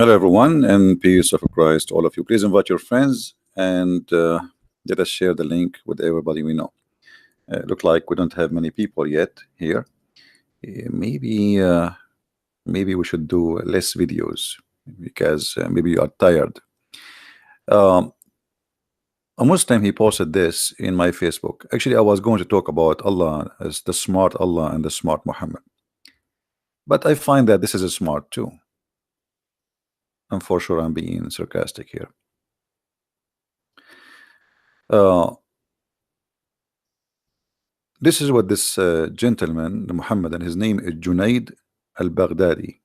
Hello, everyone, and peace of Christ, all of you. Please invite your friends and let us share the link with everybody we know. Look like we don't have many people yet here. Maybe we should do less videos because maybe you are tired. Um, a Muslim he posted this in my Facebook. Actually, I was going to talk about Allah as the smart Allah and the smart Muhammad, but I find that this is a smart too. And for sure, I'm being sarcastic here. This is what this gentleman, the Muhammadan, his name is Junaid al-Baghdadi.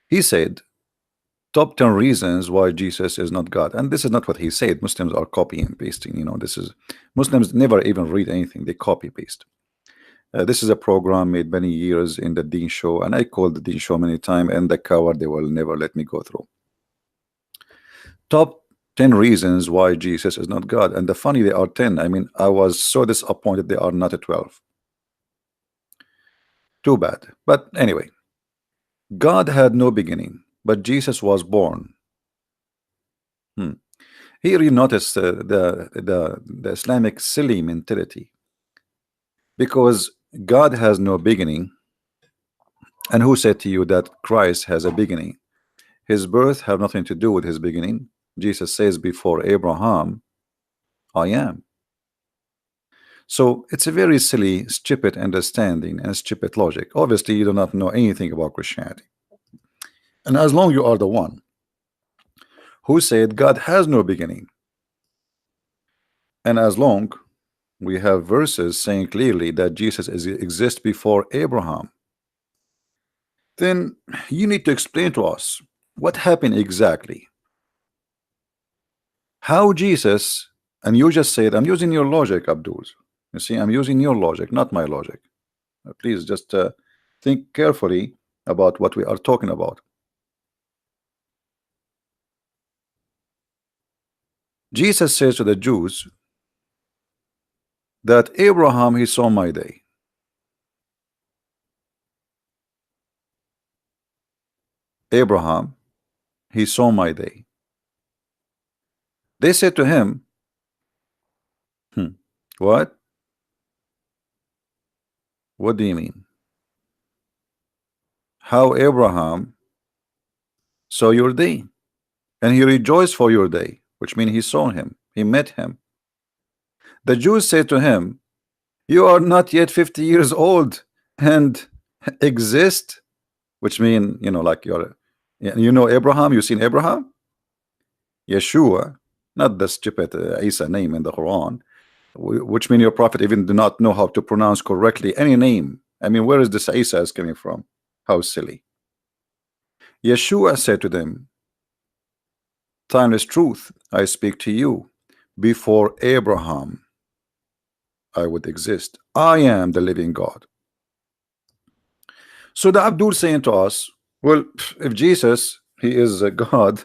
He said, top 10 reasons why Jesus is not God. And this is not what he said. Muslims are copying and pasting. You know, this is Muslims never even read anything. They copy paste. This is a program made many years in the Deen Show, and I called the Deen Show many times, and the coward, they will never let me go through. Top 10 reasons why Jesus is not God. And the funny, they are 10. I mean, I was so disappointed they are not a 12. Too bad. But anyway, God had no beginning, but Jesus was born. Here you notice the Islamic silly mentality, because God has no beginning. And who said to you that Christ has a beginning? His birth have nothing to do with his beginning. Jesus says, before Abraham, I am. So it's a very silly, stupid understanding and stupid logic. Obviously, you do not know anything about Christianity. And as long you are the one who said God has no beginning, and as long we have verses saying clearly that Jesus exists before Abraham, then you need to explain to us what happened exactly. How Jesus, and you just said, I'm using your logic, Abdul. You see, I'm using your logic, not my logic. Please just think carefully about what we are talking about. Jesus says to the Jews that Abraham, he saw my day. Abraham, he saw my day. They said to him, what? What do you mean? How Abraham saw your day, and he rejoiced for your day, which means he saw him, he met him. The Jews said to him, you are not yet 50 years old and exist, which mean, you know, like you're, you know, Abraham, you seen Abraham? Yeshua, not the stupid Isa name in the Quran, which mean your prophet even do not know how to pronounce correctly any name. I mean, where is this Isa is coming from? How silly. Yeshua said to them, timeless truth, I speak to you, before Abraham I would exist. I am the living God. So the Abdul saying to us, well, if Jesus, he is a God,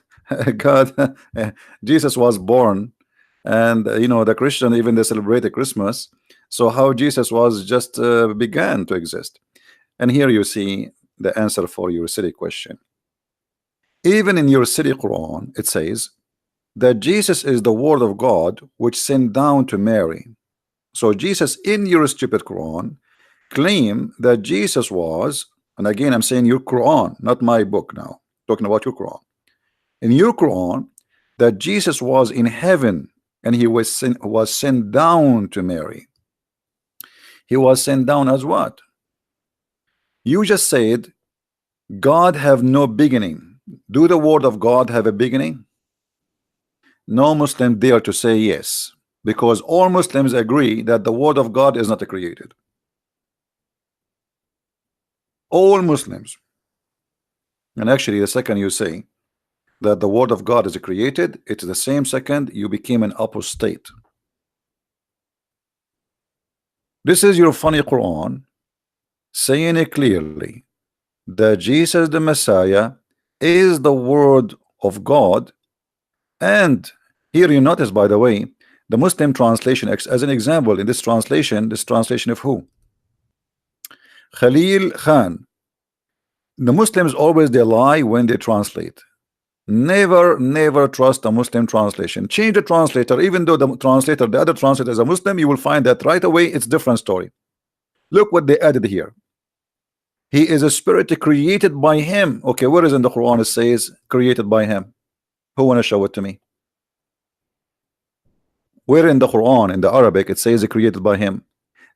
God, Jesus was born, and you know, the Christian, even they celebrate Christmas, so how Jesus was just began to exist. And here you see the answer for your silly question. Even in your silly Quran, it says that Jesus is the word of God which sent down to Mary. So Jesus in your stupid Quran claim that Jesus was, and again I'm saying your Quran, not my book now, talking about your Quran. In your Quran, that Jesus was in heaven and he was sent down to Mary. He was sent down as what? You just said God have no beginning. Do the word of God have a beginning? No Muslim dare to say yes, because all Muslims agree that the word of God is not created. All Muslims. And actually, the second you say that the word of God is created, it's the same second you became an apostate. This is your funny Quran saying it clearly that Jesus the Messiah is the word of God. And here you notice, by the way, the Muslim translation as an example in this translation of who? Khalil Khan. The Muslims always they lie when they translate. Never trust a Muslim translation. Change the translator, even though the translator, the other translator is a Muslim, you will find that right away it's different story. Look what they added here. He is a spirit created by him. Okay, where is in the Quran it says created by him? Who wanna show it to me? Where in the Quran, in the Arabic, it says created by him?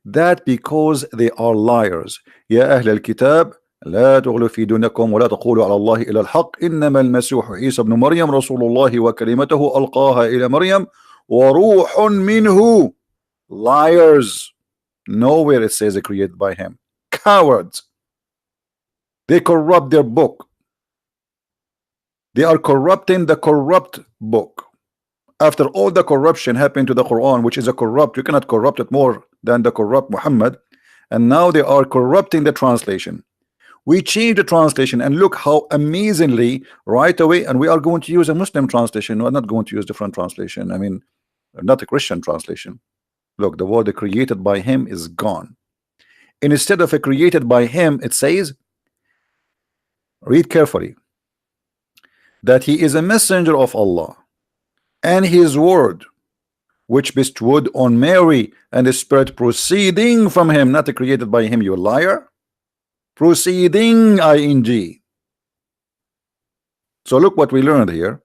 That because they are liars. يا أهل الكتاب لا تغلوا في دينكم ولا تقولوا على الله إلا الحق إنما المسيح عيسى ابن مريم رسول الله وكلمته ألقاها إلى مريم وروح منه. Liars. Nowhere it says created by him. Cowards. They corrupt their book. They are corrupting the corrupt book. After all the corruption happened to the Quran, which is a corrupt, you cannot corrupt it more than the corrupt Muhammad, and now they are corrupting the translation. We change the translation and look how amazingly right away, and we are going to use a Muslim translation. We're not going to use different translation. I mean, not a Christian translation. Look, the word created by him is gone. Instead of a created by him, it says, read carefully, that he is a messenger of Allah and his word which bestowed on Mary and the spirit proceeding from him, not created by him, you liar. Proceeding ing. So look what we learned here,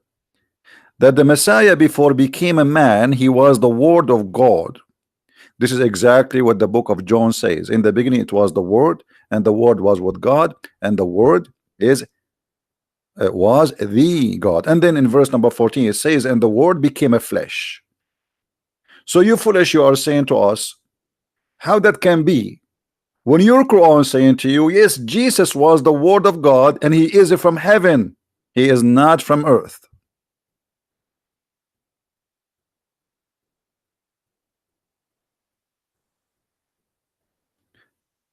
that the Messiah before became a man, he was the word of God. This is exactly what the book of John says. In the beginning it was the word, and the word was with God, and the word is was the God. And then in verse number 14 it says, and the word became a flesh. So you foolish, you are saying to us, how that can be when your Quran is saying to you, yes, Jesus was the word of God and he is from heaven, he is not from earth.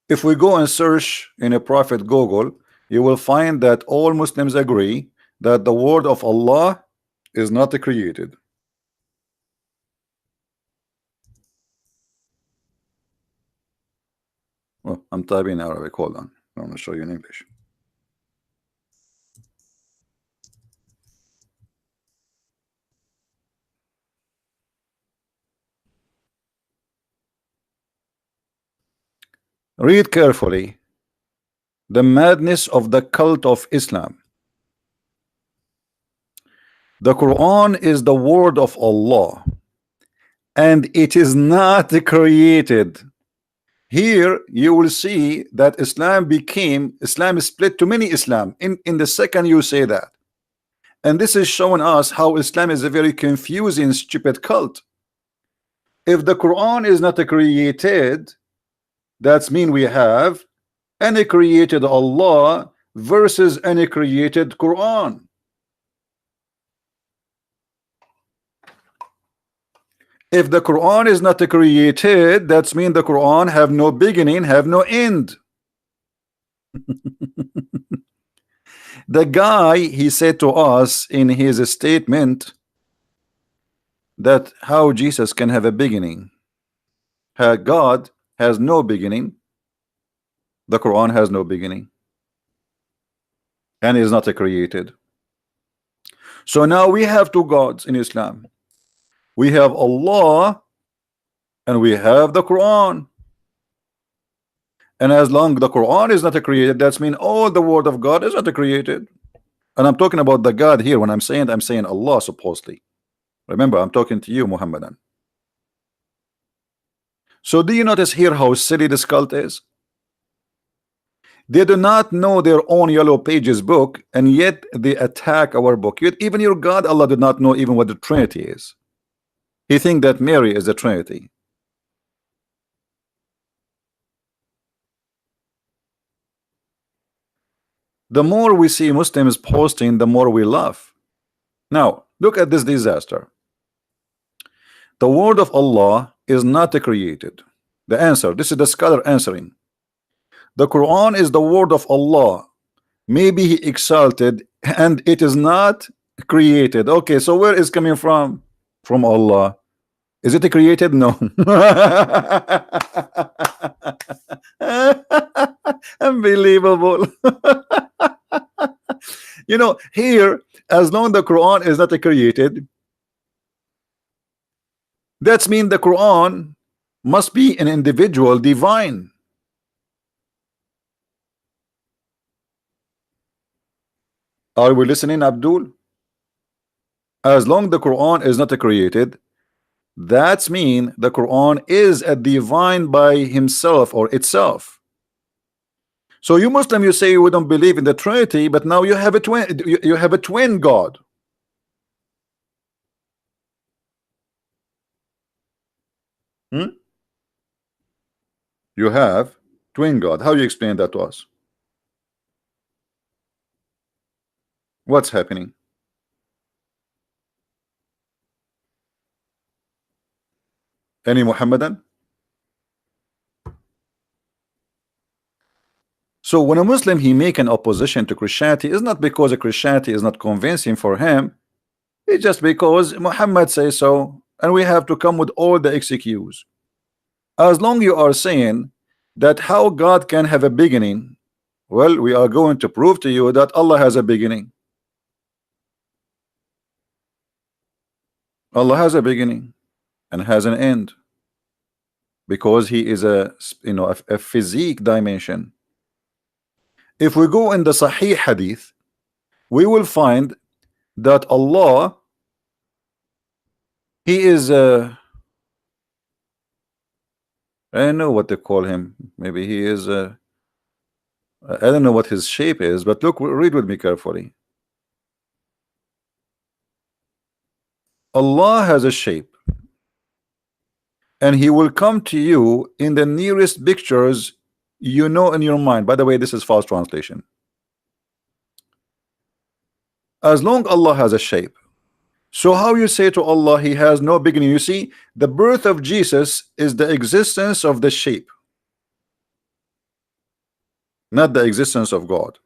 If we go and search in a prophet Google, you will find that all Muslims agree that the word of Allah is not created. Well, I'm typing in Arabic. Hold on. I'm going to show you in English. Read carefully. The madness of the cult of Islam. The Quran is the word of Allah and it is not created. Here you will see that Islam is split to many Islam in the second you say that. And this is showing us how Islam is a very confusing, stupid cult. If the Quran is not created, that's mean we have any created Allah versus any created Quran. If the Quran is not created, that's mean the Quran have no beginning, have no end. The guy, he said to us in his statement that how Jesus can have a beginning. God has no beginning. The Quran has no beginning and is not created. So now we have two gods in Islam. We have Allah and we have the Quran. And as long the Quran is not created, that's mean all the word of God is not created. And I'm talking about the God here. When I'm saying Allah supposedly. Remember, I'm talking to you, Muhammadan. So do you notice here how silly this cult is? They do not know their own yellow pages book, and yet they attack our book. Yet even your God, Allah, did not know even what the Trinity is. He think that Mary is the Trinity. The more we see Muslims posting, the more we laugh. Now, look at this disaster. The word of Allah is not created. The answer, this is the scholar answering. The Quran is the word of Allah. Maybe he exalted, and it is not created. Okay, so where is coming from? From Allah. Is it created? No. Unbelievable. You know, here, as long the Quran is not created, that's mean the Quran must be an individual divine. Are we listening, Abdul? As long the Quran is not created, that's mean the Quran is a divine by himself or itself. So you Muslim, you say you don't believe in the Trinity, but now you have a twin. You have a twin God. Hmm? You have twin God. How you explain that to us? What's happening? Any Muhammadan? So when a Muslim he make an opposition to Christianity, is not because a Christianity is not convincing for him. It's just because Muhammad says so, and we have to come with all the excuses. As long you are saying that how God can have a beginning, well, we are going to prove to you that Allah has a beginning. Allah has a beginning and has an end, because he is a a physique dimension. If we go in the Sahih Hadith, we will find that Allah, he is I don't know what they call him. Maybe he is I don't know what his shape is, but look, read with me carefully. Allah has a shape, and he will come to you in the nearest pictures you know in your mind. By the way, this is false translation. As long Allah has a shape, so how you say to Allah he has no beginning? You see, the birth of Jesus is the existence of the shape, not the existence of God.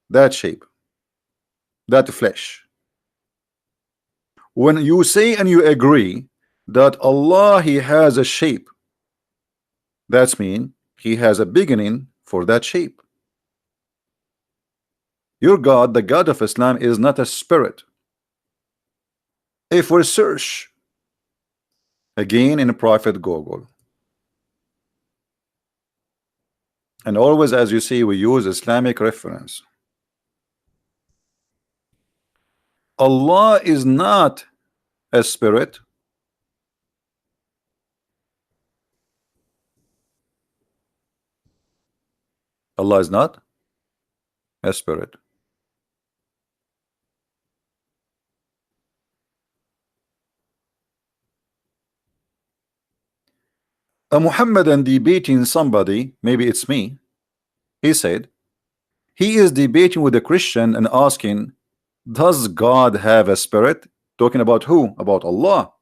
That shape, that flesh. When you say and you agree that Allah he has a shape, that's mean he has a beginning for that shape. Your God, the God of Islam, is not a spirit. If we search again in Prophet Google, and always, as you see, we use Islamic reference, Allah is not a spirit. Allah is not a spirit. A Muhammadan debating somebody, maybe it's me, he said he is debating with a Christian and asking, does God have a spirit? Talking about who? About Allah.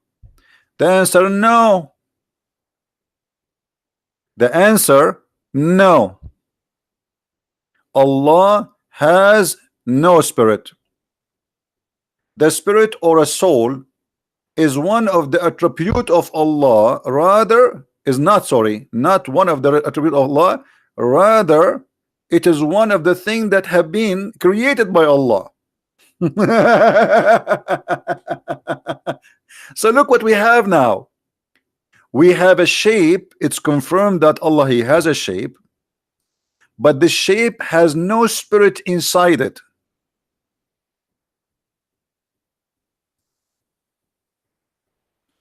The answer, no. The answer, no. Allah has no spirit. The spirit or a soul is one of the attribute of Allah, rather is not, sorry, not one of the attribute of Allah, rather it is one of the things that have been created by Allah. So look what we have now. We have a shape. It's confirmed that Allah he has a shape, but the shape has no spirit inside it.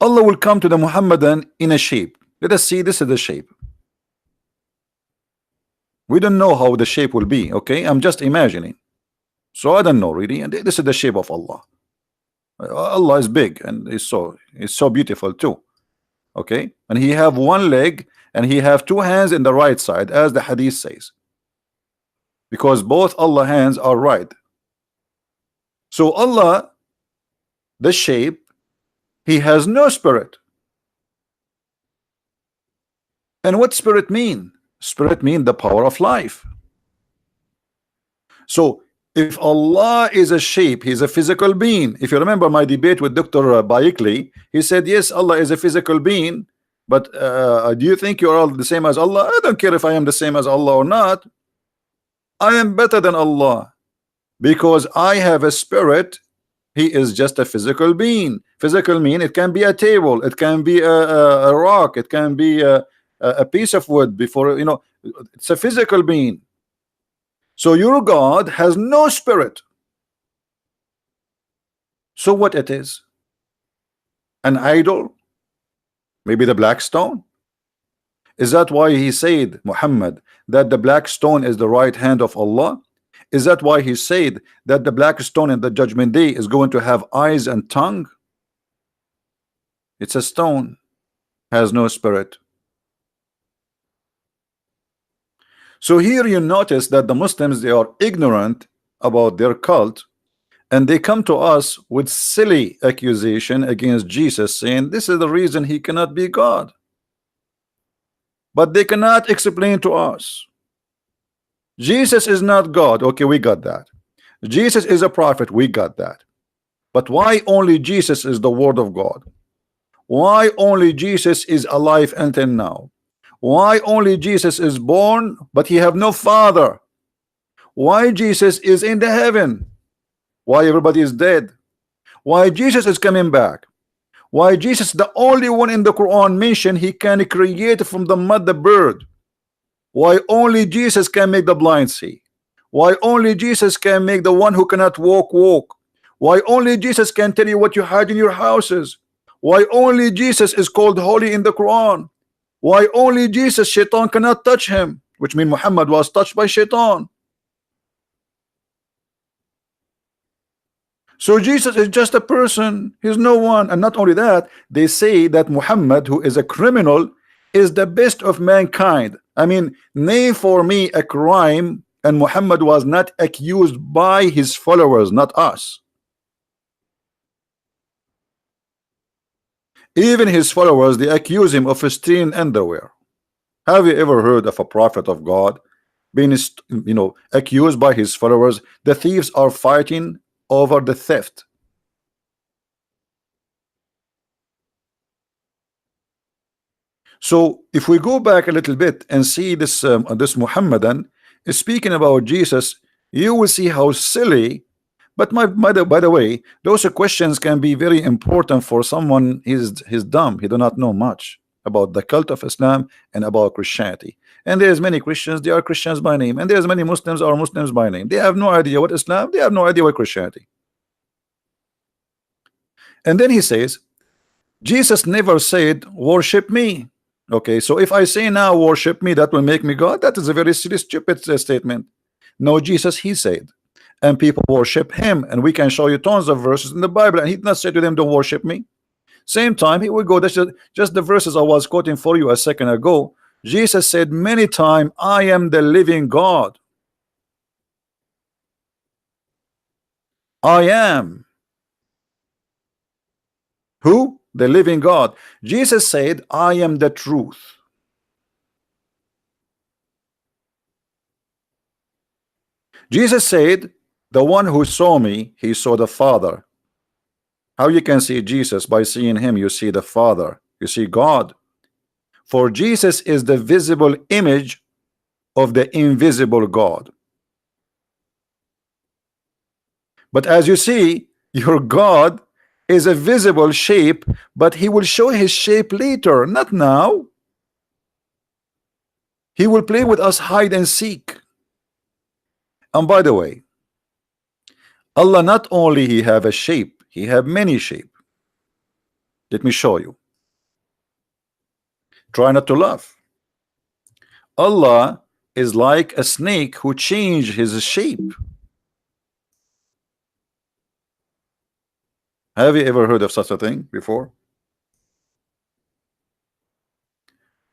Allah will come to the Muhammadan in a shape. Let us see, this is the shape. We don't know how the shape will be, okay? I'm just imagining. So I don't know really, and this is the shape of Allah. Allah is big and it's so beautiful too, okay? And he have one leg and he have two hands in the right side, as the hadith says, because both Allah hands are right. So Allah, the shape, he has no spirit. And what spirit mean? Spirit mean the power of life. So if Allah is a shape, he's a physical being. If you remember my debate with Dr. Baikli, he said yes, Allah is a physical being, but do you think you're all the same as Allah? I don't care if I am the same as Allah or not. I am better than Allah, because I have a spirit. He is just a physical being. Physical mean it can be a table, it can be a rock, it can be a piece of wood. Before, you know, it's a physical being. So your God has no spirit. So what it is? An idol? Maybe the black stone? Is that why he said, Muhammad, that the black stone is the right hand of Allah? Is that why he said that the black stone in the judgment day is going to have eyes and tongue? It's a stone, has no spirit. So here you notice that the Muslims, they are ignorant about their cult, and they come to us with silly accusation against Jesus, saying this is the reason he cannot be God. But they cannot explain to us. Jesus is not God. Okay, we got that. Jesus is a prophet. We got that. But why only Jesus is the word of God? Why only Jesus is alive until now? Why only Jesus is born but he have no father? Why Jesus is in the heaven? Why everybody is dead? Why Jesus is coming back? Why Jesus, the only one in the Quran mentioned he can create from the mud the bird? Why only Jesus can make the blind see? Why only Jesus can make the one who cannot walk walk? Why only Jesus can tell you what you hide in your houses? Why only Jesus is called holy in the Quran? Why only Jesus, shaitan cannot touch him, which means Muhammad was touched by shaitan. So Jesus is just a person, he's no one. And not only that, they say that Muhammad, who is a criminal, is the best of mankind. I mean, name for me a crime and Muhammad was not accused by his followers, not us. Even his followers, they accuse him of stealing underwear. Have you ever heard of a prophet of God being, you know, accused by his followers? The thieves are fighting over the theft. So if we go back a little bit and see this this Muhammadan is speaking about Jesus, you will see how silly. But by the way, those questions can be very important for someone he's dumb. He do not know much about the cult of Islam and about Christianity. And there's many Christians, they are Christians by name, and there's many Muslims are Muslims by name. They have no idea what Islam, they have no idea what Christianity. And then he says, Jesus never said, worship me. Okay, so if I say now, worship me, that will make me God. That is a very silly, stupid statement. No, Jesus, he said, and people worship him. And we can show you tons of verses in the Bible. And he did not say to them, don't worship me. Same time, he will go, that's just the verses I was quoting for you a second ago. Jesus said many times, I am the living God. I am. Who? The living God. Jesus said, I am the truth. Jesus said, the one who saw me, he saw the Father. How you can see Jesus? By seeing him, you see the Father, you see God. For Jesus is the visible image of the invisible God. But as you see, your God is a visible shape, but he will show his shape later, not now. He will play with us hide and seek. And by the way, Allah not only he have a shape, he have many shape. Let me show you. Try not to laugh. Allah is like a snake who changed his shape. Have you ever heard of such a thing before?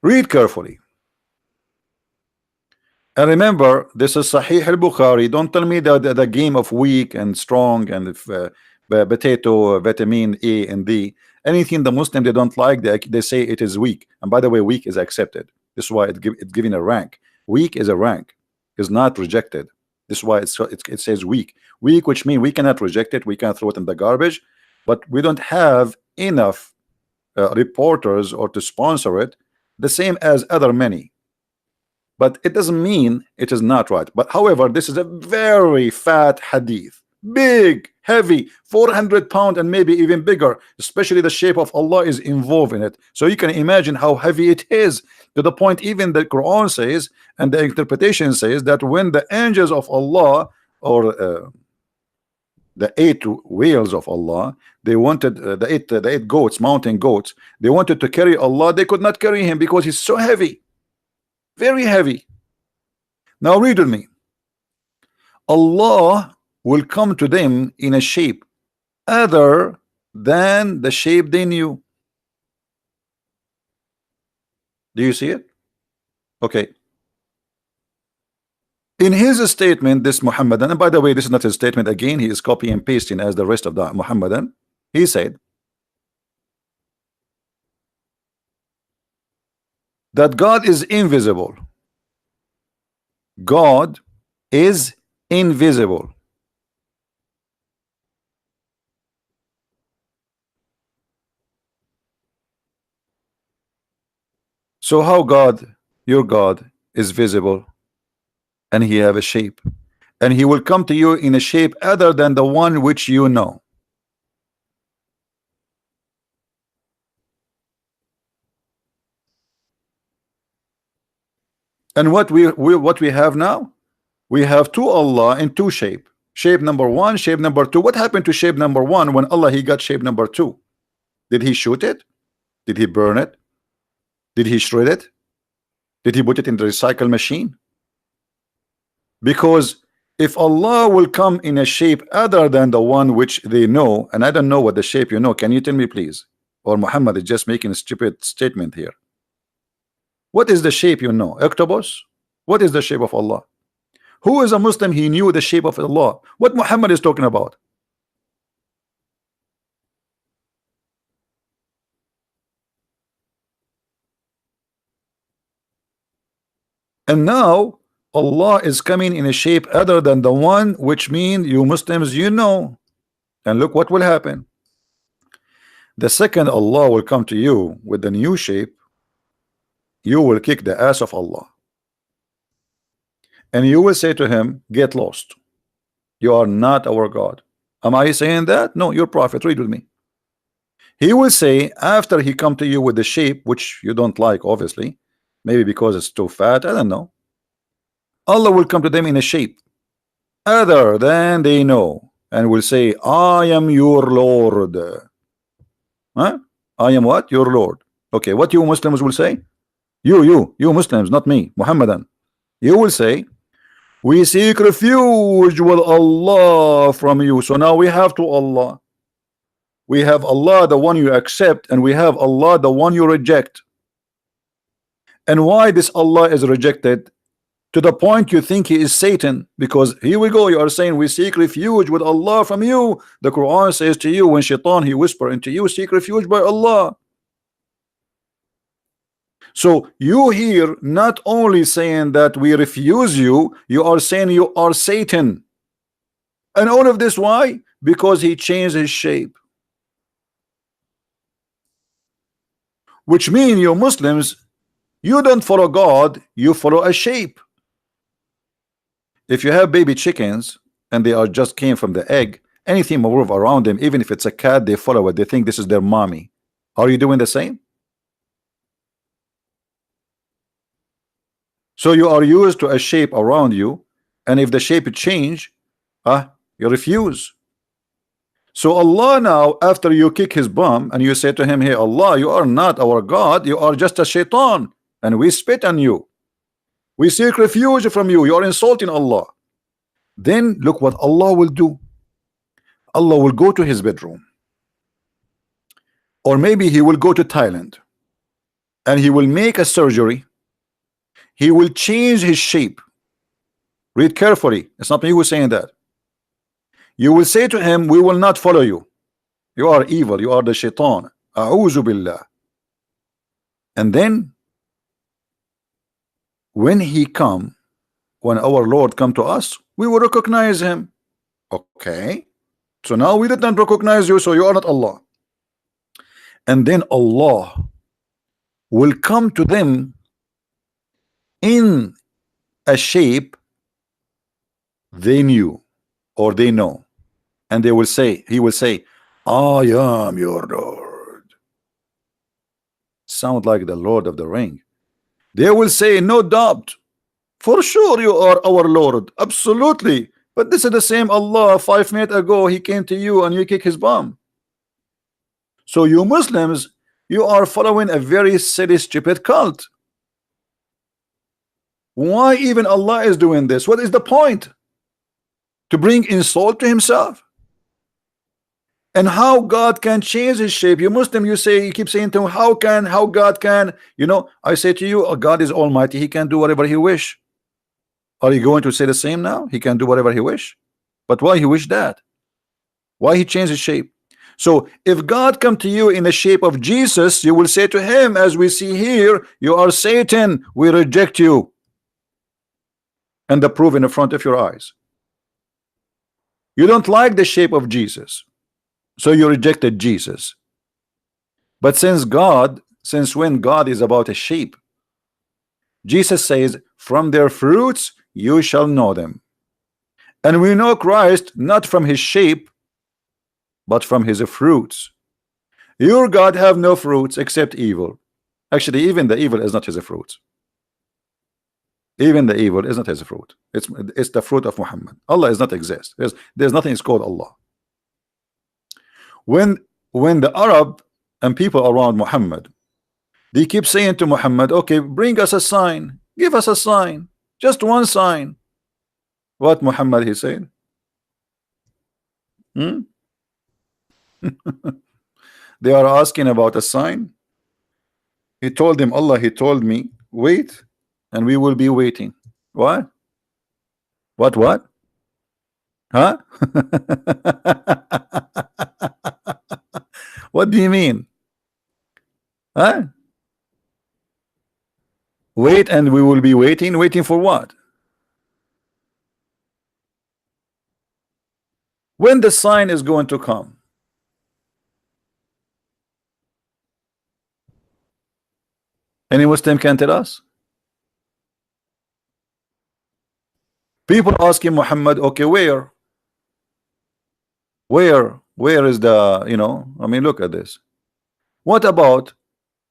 Read carefully. And remember, this is Sahih al-Bukhari. Don't tell me that the game of weak and strong and if, potato, vitamin A and D, anything the Muslim they don't like, they say it is weak. And by the way, weak is accepted. This is why it's given a rank. Weak is a rank, is not rejected. This is why it says weak. Weak, which means we cannot reject it, we can throw it in the garbage, but we don't have enough reporters or to sponsor it, the same as other many. but it doesn't mean it is not right. But however, this is a very fat hadith, big, heavy, 400 pound and maybe even bigger, especially the shape of Allah is involved in it. So you can imagine how heavy it is, to the point even the Quran says and the interpretation says that when the angels of Allah, or the 8 wheels of Allah, they wanted the eight goats, mountain goats, they wanted to carry Allah, they could not carry him because he's so heavy, very heavy. Now read with me. Allah will come to them in a shape other than the shape they knew. Do you see it? Okay. In his statement, this Muhammadan, and by the way, this is not his statement again, he is copy and pasting as the rest of the Muhammadan. He said that God is invisible. God is invisible. So how God, your God, is visible and he have a shape, and he will come to you in a shape other than the one which you know? And what we have now, we have two Allah in two shape. Shape number one, shape number two. What happened to shape number one when Allah he got shape number two? Did he shoot it? Did he burn it? Did he shred it? Did he put it in the recycle machine? Because if Allah will come in a shape other than the one which they know, and I don't know what the shape you know, can you tell me please? Or Muhammad is just making a stupid statement here. What is the shape you know? Octopus? What is the shape of Allah? Who is a Muslim he knew the shape of Allah? What Muhammad is talking about? And now Allah is coming in a shape other than the one which mean you Muslims you know. And look what will happen. The second Allah will come to you with the new shape, you will kick the ass of Allah. And you will say to him, get lost. You are not our God. Am I saying that? No, your prophet. Read with me. He will say, after he come to you with the shape which you don't like, obviously, maybe because it's too fat, I don't know. Allah will come to them in a shape other than they know, and will say, I am your Lord. Huh? I am what? Your Lord. Okay, what you Muslims will say? You Muslims, not me, Muhammadan. You will say, we seek refuge with Allah from you. So now we have two Allah. We have Allah, the one you accept, and we have Allah, the one you reject. And why this Allah is rejected? To the point you think he is Satan, because here we go, you are saying we seek refuge with Allah from you. The Quran says to you, when shaitan he whisper into you, seek refuge by Allah. So you here not only saying that we refuse you, you are saying you are Satan. And all of this why? Because he changed his shape. Which means you Muslims, you don't follow God, you follow a shape. If you have baby chickens and they are just came from the egg, anything move around them, even if it's a cat, they follow it, they think this is their mommy. Are you doing the same? So you are used to a shape around you, and if the shape change, you refuse. So Allah now, after you kick his bum and you say to him, hey Allah, you are not our God, you are just a shaitan, and we spit on you, we seek refuge from you, you are insulting Allah. Then look what Allah will do. Allah will go to his bedroom, or maybe he will go to Thailand, and he will make a surgery. He will change his shape. Read carefully, it's not me who is saying that. You will say to him, we will not follow you, you are evil, you are the shaitan, a'udhu billah. And then when he come, when our Lord come to us, we will recognize him. Okay, so now we did not recognize you, so you are not Allah. And then Allah will come to them in a shape they knew or they know, and they will say, he will say, I am your Lord. Sound like the Lord of the Ring. They will say, no doubt, for sure you are our Lord, absolutely. But this is the same Allah 5 minutes ago he came to you and you kick his bum. So you Muslims, you are following a very silly, stupid cult. Why even Allah is doing this? What is the point? To bring insult to himself? And how God can change his shape? You Muslim, you say, you keep saying to him, how God can, you know, I say to you, oh, God is almighty, he can do whatever he wish. Are you going to say the same now? He can do whatever he wish. But why he wish that? Why he changed his shape? So if God come to you in the shape of Jesus, you will say to him, as we see here, you are Satan, we reject you. And the proof in the front of your eyes. You don't like the shape of Jesus, so you rejected Jesus. But since when God is about a shape, Jesus says, from their fruits you shall know them. And we know Christ not from his shape, but from his fruits. Your God have no fruits except evil. Actually, even the evil is not his fruit. Even the evil is not his fruit. It's the fruit of Muhammad. Allah is not exist. There's nothing is called Allah. When the Arab and people around Muhammad, they keep saying to Muhammad, okay, bring us a sign, give us a sign, just one sign. What Muhammad he said? They are asking about a sign. He told them, Allah, he told me, wait, and we will be waiting. What? What? Huh? What do you mean? Huh? Wait, and we will be waiting. Waiting for what? When the sign is going to come? Any Muslim can tell us? People asking Muhammad, okay, where is the, you know, I mean, look at this. What about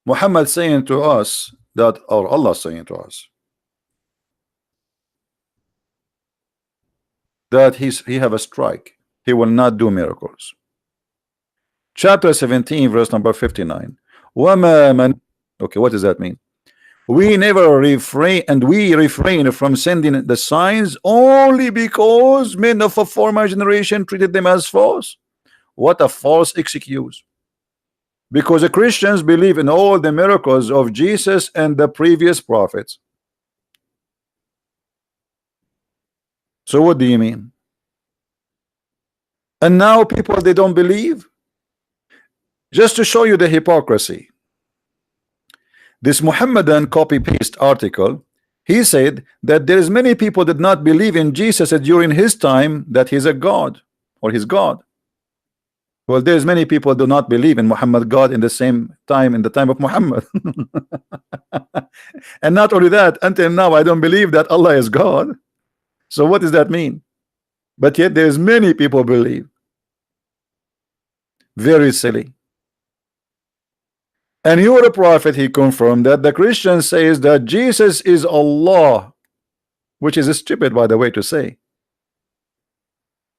Muhammad saying to us that, or Allah saying to us that he have a strike, he will not do miracles. Chapter 17 verse number 59. Okay, what does that mean? We never refrain, and we refrain from sending the signs only because men of a former generation treated them as false. What a false excuse. Because the Christians believe in all the miracles of Jesus and the previous prophets. So what do you mean? And now people, they don't believe? Just to show you the hypocrisy, this Muhammadan copy-paste article, he said that there is many people did not believe in Jesus during his time that he's a God or he's God. Well, there's many people do not believe in Muhammad God in the same time, in the time of Muhammad. And not only that, until now I don't believe that Allah is God. So what does that mean? But yet there's many people believe. Very silly. And you're a prophet, he confirmed that the Christian says that Jesus is Allah, which is stupid, by the way, to say,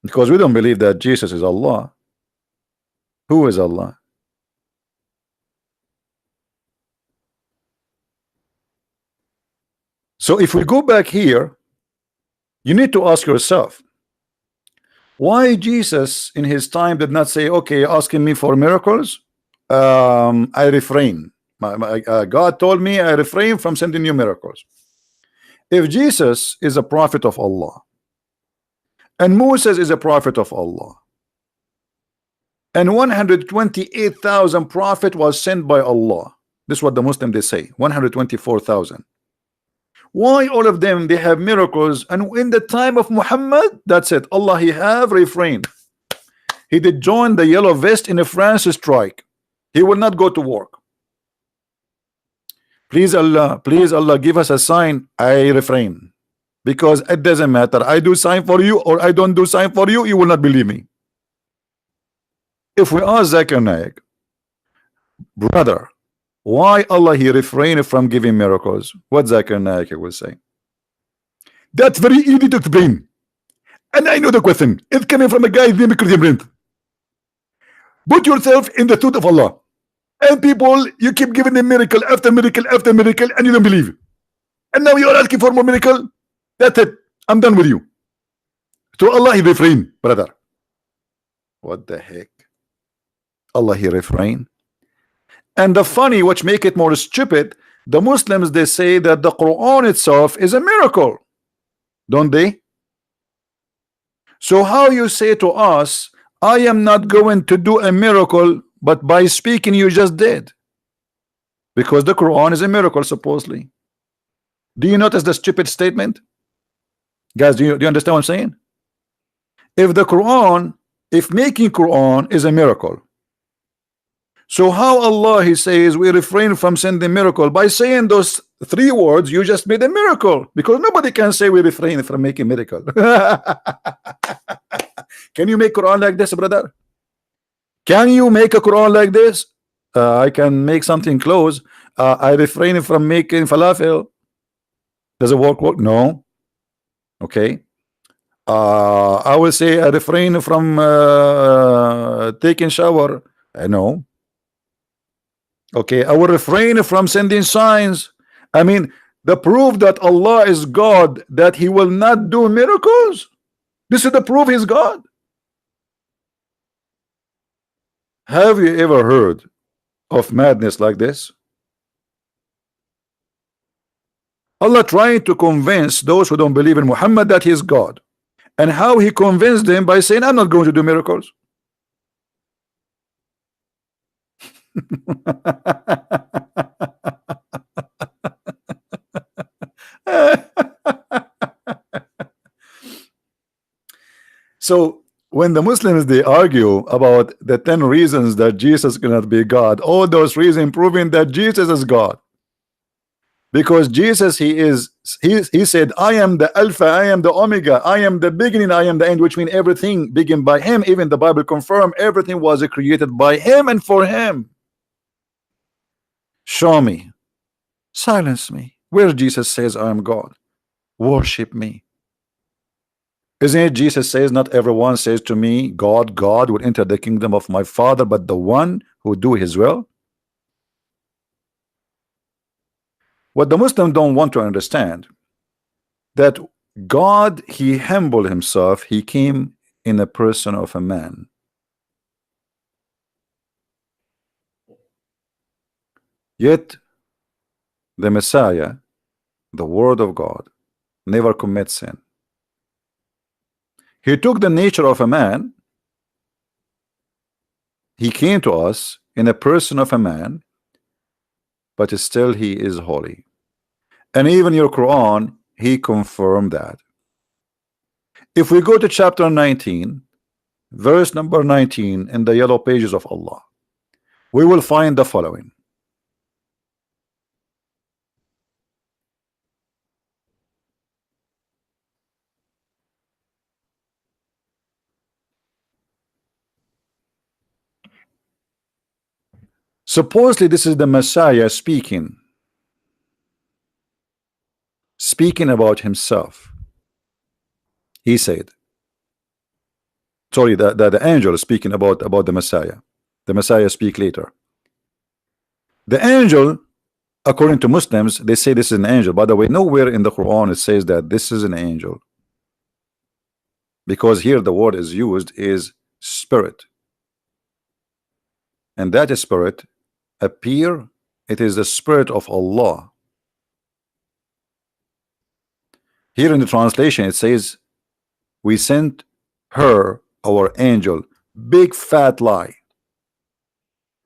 because we don't believe that Jesus is Allah. Who is Allah? So if we go back here, you need to ask yourself, why Jesus in his time did not say, okay, asking me for miracles, I refrain. God told me I refrain from sending you miracles. If Jesus is a prophet of Allah and Moses is a prophet of Allah and 128,000 prophet was sent by Allah, this is what the Muslim they say, 124,000. Why all of them they have miracles, and in the time of Muhammad, that's it, Allah he have refrained. He did join the yellow vest in a France strike. He will not go to work. Please Allah, give us a sign. I refrain. because it doesn't matter. I do sign for you or I don't do sign for you, you will not believe me. If we ask Zakir Naik, brother, why Allah he refrained from giving miracles, what Zakir Naik will say? That's very easy to explain. And I know the question. It's coming from a guy named Christian. Put yourself in the suit of Allah. And people, you keep giving them miracle after miracle after miracle, and you don't believe. And now you're asking for more miracle. That's it. I'm done with you. To Allah he refrain, brother. What the heck? Allah he refrain. And the funny, which make it more stupid, the Muslims, they say that the Quran itself is a miracle, don't they? So how you say to us, I am not going to do a miracle, but by speaking you just did, because the Quran is a miracle supposedly. Do you notice the stupid statement, guys? Do you understand what I'm saying? If the Quran, if making Quran is a miracle, so how Allah he says we refrain from sending miracle by saying those 3 words, you just made a miracle, because nobody can say we refrain from making miracle. Can you make Quran like this, brother? Can you make a Quran like this? I can make something close. I refrain from making falafel. Does it work? No. Okay. I will say I refrain from taking shower. No. Okay, I will refrain from sending signs. I mean, the proof that Allah is God, that he will not do miracles. This is the proof he's God. Have you ever heard of madness like this? Allah trying to convince those who don't believe in Muhammad that he is God. And how he convinced them? By saying, I'm not going to do miracles. So when the Muslims they argue about the 10 reasons that Jesus cannot be God, all those reasons proving that Jesus is God, because Jesus he said, I am the Alpha, I am the Omega, I am the beginning, I am the end, which means everything began by him. Even the Bible confirm everything was created by him and for him. Show me, silence me, where Jesus says I am God, worship me. Isn't it Jesus says, not everyone says to me, God, God will enter the kingdom of my Father, but the one who do his will? What the Muslims don't want to understand, that God, he humbled himself, he came in the person of a man. Yet the Messiah, the Word of God, never commits sin. He took the nature of a man. He came to us in a person of a man, but still he is holy. And even your Quran, he confirmed that. If we go to chapter 19, verse number 19 in the yellow pages of Allah, we will find the following. Supposedly this is the Messiah speaking about himself. He said, sorry, the angel is speaking about the Messiah. The Messiah speak later. The angel, according to Muslims, they say this is an angel. By the way, nowhere in the Quran it says that this is an angel, because here the word is used is spirit, and that spirit appear, it is the spirit of Allah. Here in the translation it says, we sent her, our angel, big fat lie.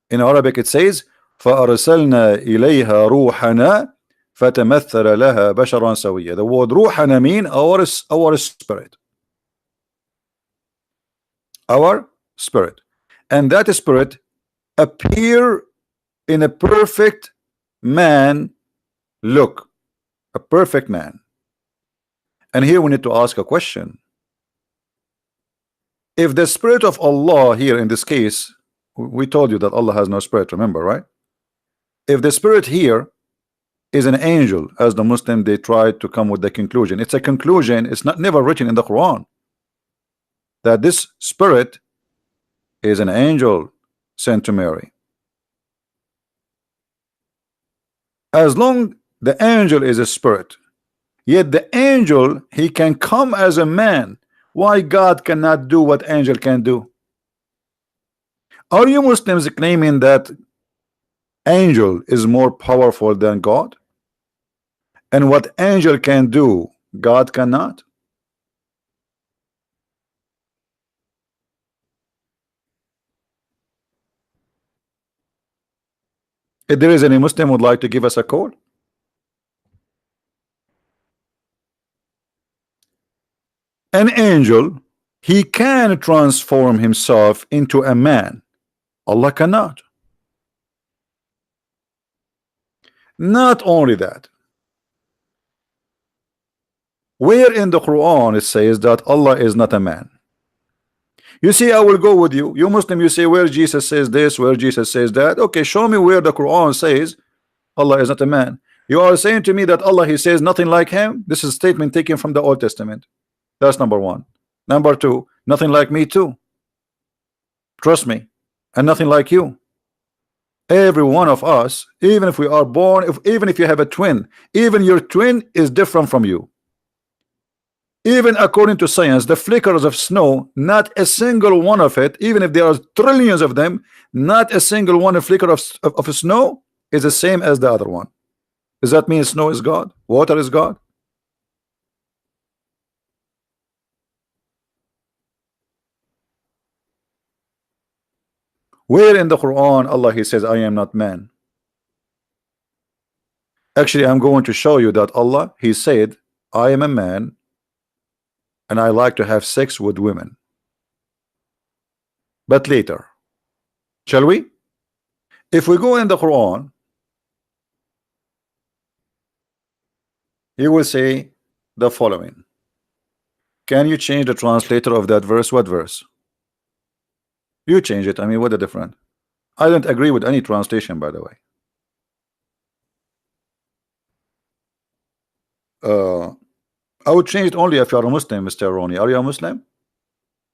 In Arabic it says, فأرسلنا إليها روحنا فتمثل لها بشرا سويا. The word روحنا mean our spirit, our spirit, and that spirit appear in a perfect man look, a perfect man. And here we need to ask a question. If the spirit of Allah here in this case, we told you that Allah has no spirit, remember, right? If the spirit here is an angel, as the Muslim they try to come with the conclusion, it's a conclusion, it's not never written in the Quran that this spirit is an angel sent to Mary. As long the angel is a spirit, yet the angel, he can come as a man. Why God cannot do what angel can do? Are you Muslims claiming that angel is more powerful than God? And what angel can do, God cannot? If there is any Muslim would like to give us a call, an angel, he can transform himself into a man. Allah cannot. Not only that, where in the Quran it says that Allah is not a man? You see, I will go with you. You Muslim, you say where Jesus says this, where Jesus says that. Okay, show me where the Quran says Allah is not a man. You are saying to me that Allah, he says nothing like him. This is a statement taken from the Old Testament. That's number one. Number two, nothing like me too. Trust me. And nothing like you. Every one of us, even if we are born, even if you have a twin, even your twin is different from you. Even according to science, the flickers of snow, not a single one of it, even if there are trillions of them, not a single one, a flicker of snow is the same as the other one. Does that mean snow is God? Water is God? Where in the Quran Allah he says I am not man? Actually, I'm going to show you that Allah he said I am a man and I like to have sex with women. But later, shall we? If we go in the Quran, you will say the following. Can you change the translator of that verse? What verse? You change it. I mean, what the difference? I don't agree with any translation, by the way. I would change it only if you are a Muslim, Mr. Roni. Are you a Muslim?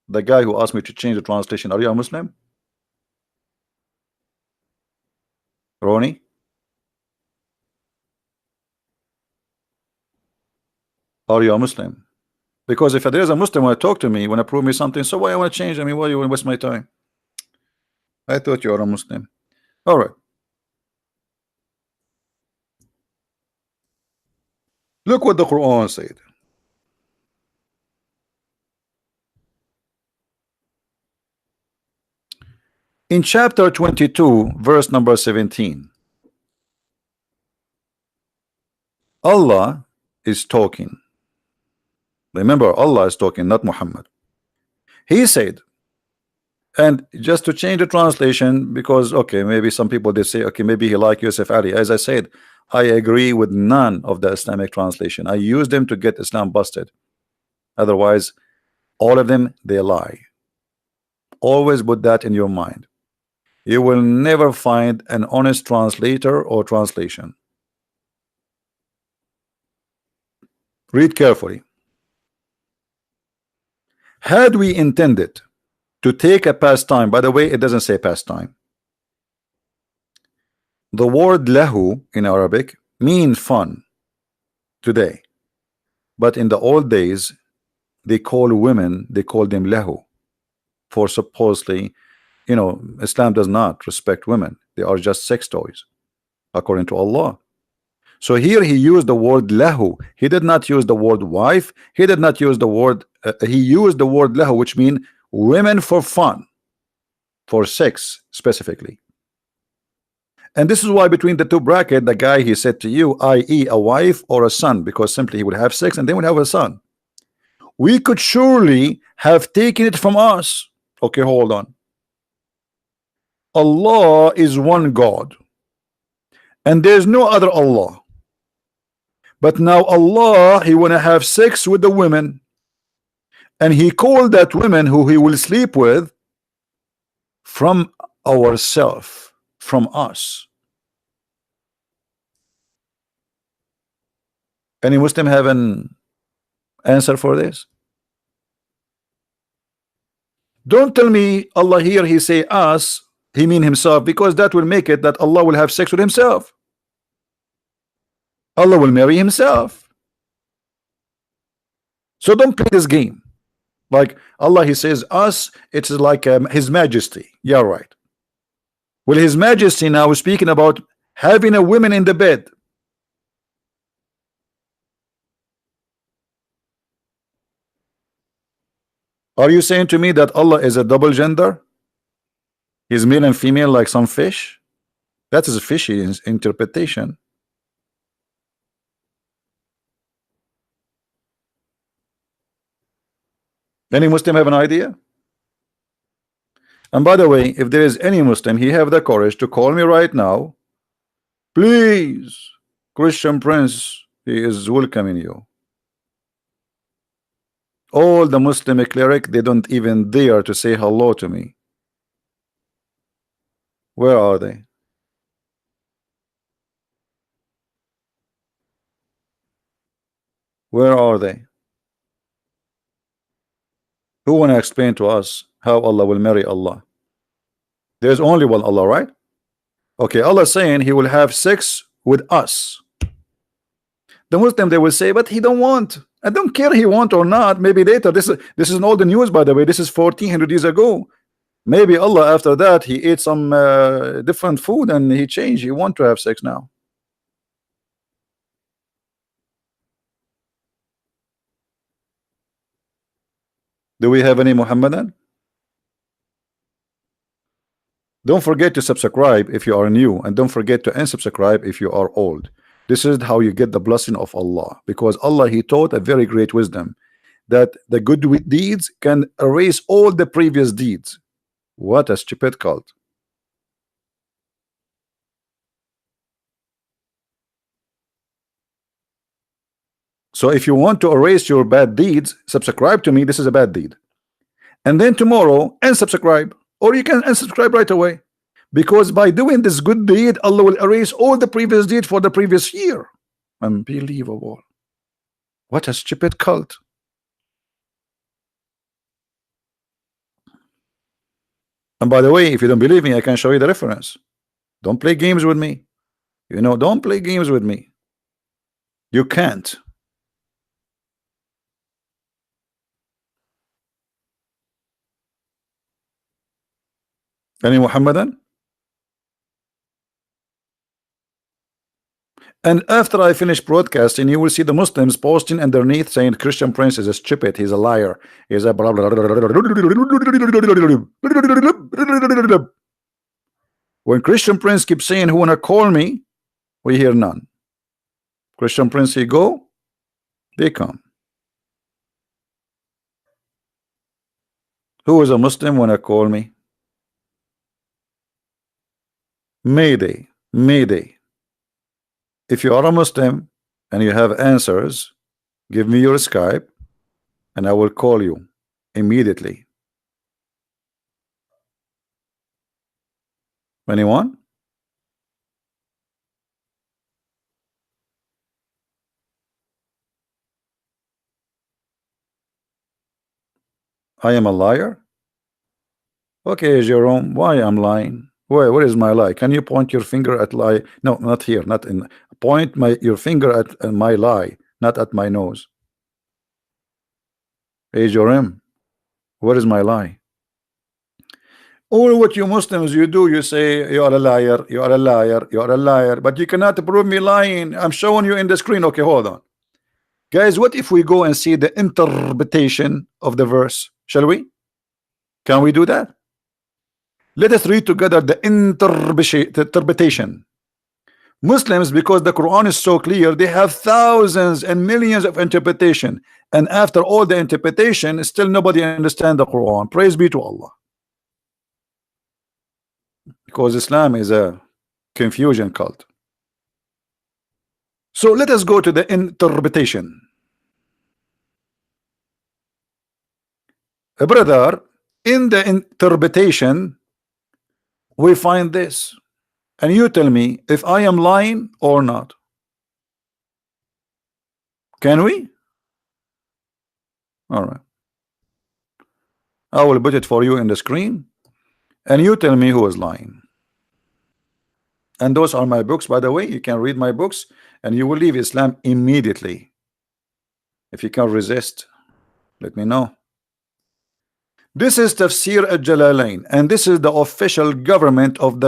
The guy who asked me to change the translation, are you a Muslim? Roni? Are you a Muslim? Because if there is a Muslim want to talk to me, want to prove me something, so why I want to change? I mean, why you want to waste my time? I thought you are a Muslim. All right. Look what the Quran said. In chapter 22, verse number 17, Allah is talking. Remember, Allah is talking, not Muhammad. He said, and just to change the translation, because okay, maybe some people they say, okay, maybe he like Yusuf Ali. As I said, I agree with none of the Islamic translation. I use them to get Islam busted. Otherwise, all of them they lie. Always put that in your mind. You will never find an honest translator or translation. Read carefully. Had we intended to take a pastime, by the way, it doesn't say pastime. The word lahu in Arabic means fun today, but in the old days they call women, they call them lahu, for supposedly, you know, Islam does not respect women. They are just sex toys according to Allah. So here he used the word lahu. He did not use the word wife. He did not use the word he used the word lahu, which means women for fun, for sex specifically. And this is why between the two bracket, the guy he said to you, i.e. a wife or a son, because simply he would have sex and then would have a son. We could surely have taken it from us. Okay, hold on. Allah is one God and there's no other Allah. But now Allah, he wanna have sex with the women, and he called that women who he will sleep with from ourself, from us. Any Muslim have an answer for this? Don't tell me Allah here he say us, he mean himself, because that will make it that Allah will have sex with himself. Allah will marry himself. So don't play this game. Like Allah, he says us, it's like his majesty. Yeah, right. Well, his majesty now is speaking about having a woman in the bed. Are you saying to me that Allah is a double gender? He's male and female like some fish? That is a fishy interpretation. Any Muslim have an idea? And by the way, if there is any Muslim, he have the courage to call me right now. Please, Christian Prince, he is welcoming you. All the Muslim cleric, they don't even dare to say hello to me. Where are they? Where are they? Who want to explain to us how Allah will marry Allah? There's only one Allah, right? Okay, Allah saying he will have sex with us. The Muslim, they will say, but he don't want. I don't care he want or not. Maybe later. This is in all the news, by the way. This is 1400 years ago. Maybe Allah after that he ate some different food and he changed. He want to have sex now. Do we have any Muhammadan? Don't forget to subscribe if you are new, and don't forget to unsubscribe if you are old. This is how you get the blessing of Allah, because Allah he taught a very great wisdom that the good deeds can erase all the previous deeds. What a stupid cult. So if you want to erase your bad deeds, subscribe to me. This is a bad deed. And then tomorrow unsubscribe, or you can unsubscribe right away. Because by doing this good deed, Allah will erase all the previous deed for the previous year. Unbelievable. What a stupid cult. And by the way, if you don't believe me, I can show you the reference. Don't play games with me. You know, don't play games with me. You can't. Any Muhammadan? And after I finish broadcasting, you will see the Muslims posting underneath saying Christian Prince is a stupid, he's a liar, he's a blah, blah, blah, blah. When Christian Prince keeps saying who wanna call me, we hear none. Christian Prince he go, they come. Who is a Muslim wanna call me? Mayday, Mayday. If you are a Muslim and you have answers, give me your Skype and I will call you immediately. Anyone? I am a liar? Okay, Jerome, why I'm lying? Where is my lie? Can you point your finger at lie? No, not here, not in. Point your finger at my lie, not at my nose. Hey, Jerome, where is my lie? All what you Muslims you do, you say you are a liar, you are a liar, you are a liar, but you cannot prove me lying. I'm showing you in the screen. Okay, hold on. Guys, what if we go and see the interpretation of the verse? Shall we? Can we do that? Let us read together the interpretation. Muslims, because the Quran is so clear, they have thousands and millions of interpretation, and after all the interpretation, still nobody understands the Quran. Praise be to Allah. Because Islam is a confusion cult. So let us go to the interpretation. Brother, in the interpretation, we find this. And you tell me if I am lying or not. Can we? All right. I will put it for you in the screen. And you tell me who is lying. And those are my books, by the way. You can read my books and you will leave Islam immediately. If you can resist, let me know. This is Tafsir al-Jalalain, and this is the official government of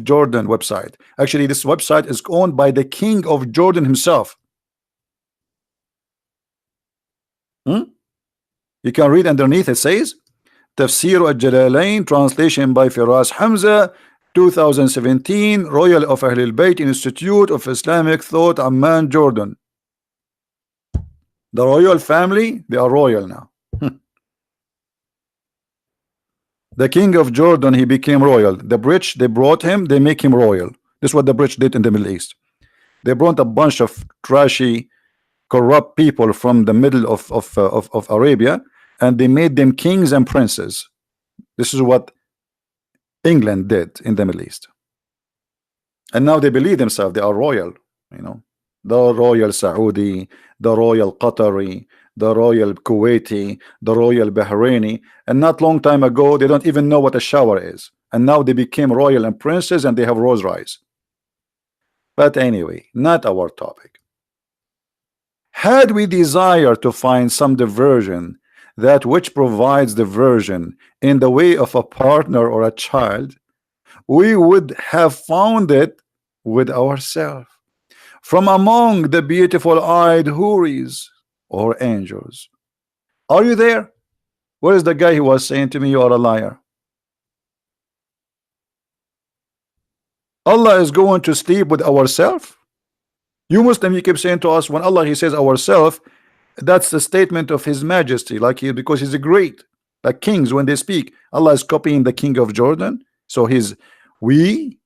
Jordan website. Actually, this website is owned by the king of Jordan himself. You can read underneath, it says Tafsir al-Jalalain, translation by Firas Hamza, 2017, Royal of Ahl al-Bayt Institute of Islamic Thought, Amman, Jordan. The royal family, they are royal now. The king of Jordan, he became royal. The British, they brought him, they make him royal. This is what the British did in the Middle East. They brought a bunch of trashy, corrupt people from the middle of Arabia, and they made them kings and princes. This is what England did in the Middle East. And now they believe themselves, they are royal, you know. The royal Saudi, the royal Qatari, the royal Kuwaiti, the royal Bahraini, and not long time ago they don't even know what a shower is, and now they became royal and princes and they have Rolls Royce. But anyway, not our topic. Had we desire to find some diversion, that which provides diversion in the way of a partner or a child, we would have found it with ourselves from among the beautiful eyed houris or angels. Are you there? Where is the guy who was saying to me you are a liar? Allah is going to sleep with ourselves? You Muslim, you keep saying to us when Allah he says ourselves, that's the statement of his majesty, like he, because he's a great, like kings when they speak, Allah is copying the king of Jordan, so he's we.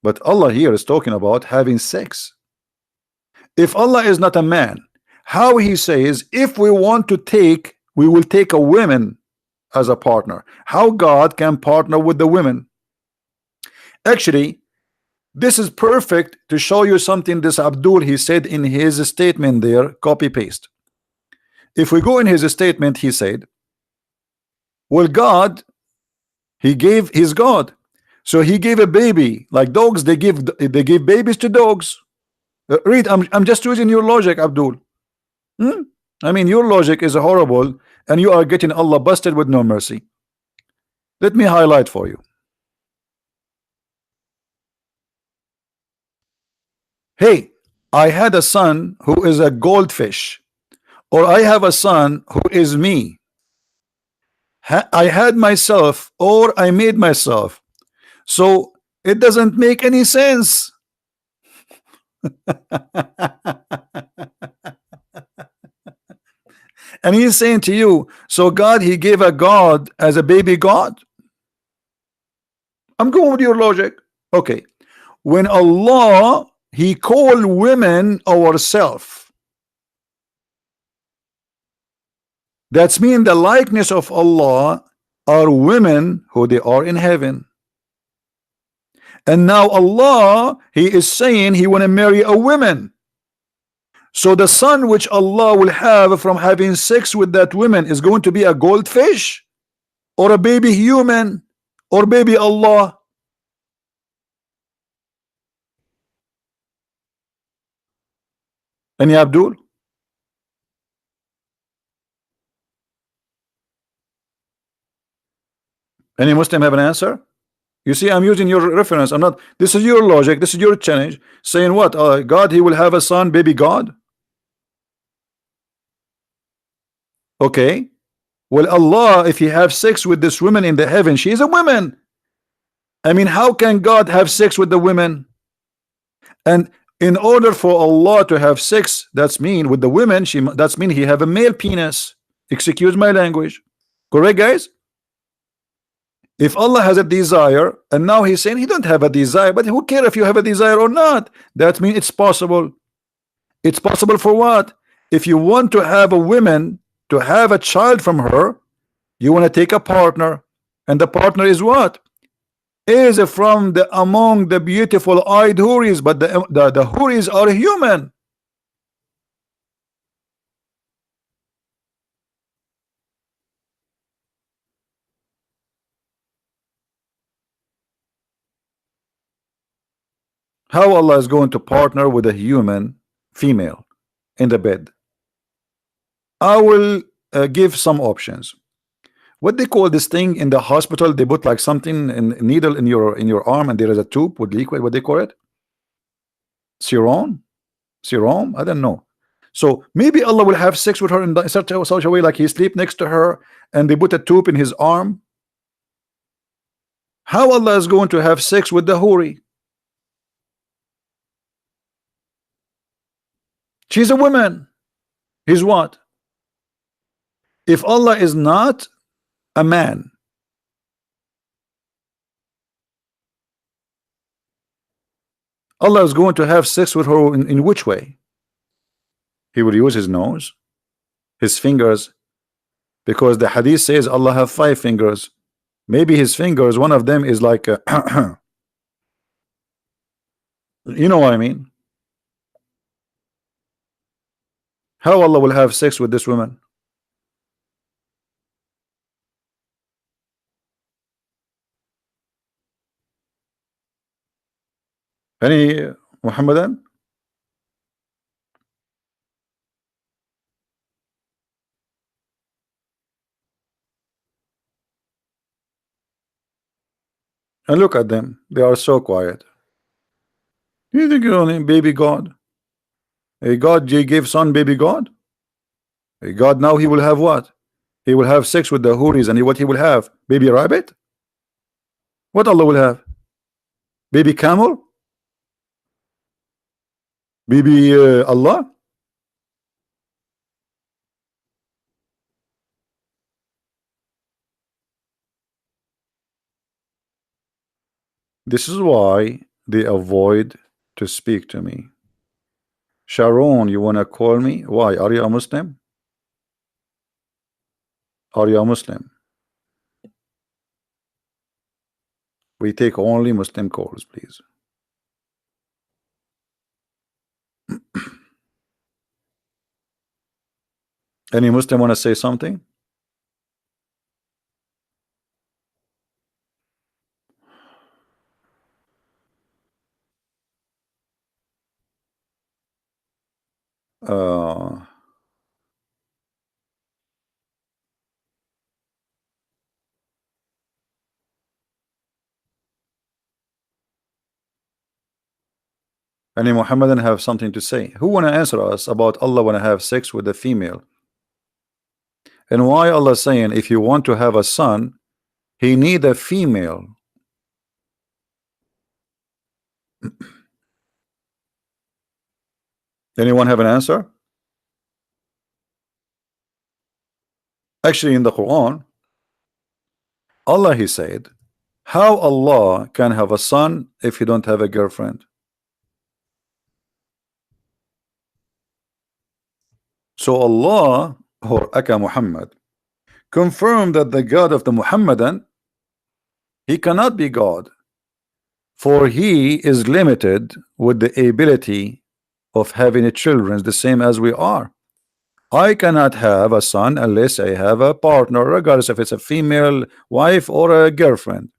But Allah here is talking about having sex. If Allah is not a man, how he says if we want to take, we will take a woman as a partner? How God can partner with the women? Actually, this is perfect to show you something this Abdul he said in his statement there, copy paste. If we go in his statement, he said, well, God, he gave his God, so he gave a baby like dogs, they give babies to dogs. Read, I'm just using your logic, Abdul. I mean, your logic is horrible and you are getting Allah busted with no mercy. Let me highlight for you. Hey, I had a son who is a goldfish, or I have a son who is me. I had myself, or I made myself. So it doesn't make any sense. And he's saying to you, so God, he gave a God as a baby God? I'm going with your logic. Okay. When Allah, he called women ourself, that's mean the likeness of Allah are women who they are in heaven. And now Allah, he is saying he want to marry a woman. So the son which Allah will have from having sex with that woman is going to be a goldfish or a baby human or baby Allah. Any Abdul? Any Muslim have an answer? You see, I'm using your reference. I'm not. This is your logic. This is your challenge. Saying what? God, he will have a son, baby God. Okay. Well, Allah, if he have sex with this woman in the heaven, she is a woman. I mean, how can God have sex with the women? And in order for Allah to have sex, that's mean with the women, that's mean he have a male penis. Excuse my language. Correct, guys? If Allah has a desire and now he's saying he don't have a desire, but who care if you have a desire or not? That means it's possible. It's possible for what? If you want to have a woman to have a child from her, you want to take a partner, and the partner is what? Is from the among the beautiful eyed houris, but the houris are human. How Allah is going to partner with a human female in the bed? I will give some options. What they call this thing in the hospital, they put like something in needle in your arm, and there is a tube with liquid. What they call it? Serum? Serum? I don't know. So maybe Allah will have sex with her in such a way, like he sleep next to her, and they put a tube in his arm. How Allah is going to have sex with the houri? She's a woman. He's what? If Allah is not a man, Allah is going to have sex with her in which way? He will use his nose, his fingers, because the hadith says Allah have 5 fingers. Maybe his fingers, one of them is like a you know what I mean? How Allah will have sex with this woman? Any Muhammadan? And look at them, they are so quiet. You think you're only baby God? A God gave son baby God? A God now he will have what? He will have sex with the houris, and what he will have? Baby rabbit? What Allah will have? Baby camel? Baby Allah? This is why they avoid to speak to me. Sharon, you wanna call me? Why? Are you a Muslim? Are you a Muslim? We take only Muslim calls, please. Any Muslim wanna say something? Uh, any Muhammadan have something to say? Who wanna answer us about Allah wanna have sex with a female? And why Allah saying if you want to have a son, he need a female? Anyone have an answer? Actually, in the Quran, Allah he said, how Allah can have a son if he don't have a girlfriend? So Allah or Aka Muhammad confirmed that the God of the Muhammadan, he cannot be God, for he is limited with the ability of having a children the same as we are. I cannot have a son unless I have a partner, regardless if it's a female wife or a girlfriend.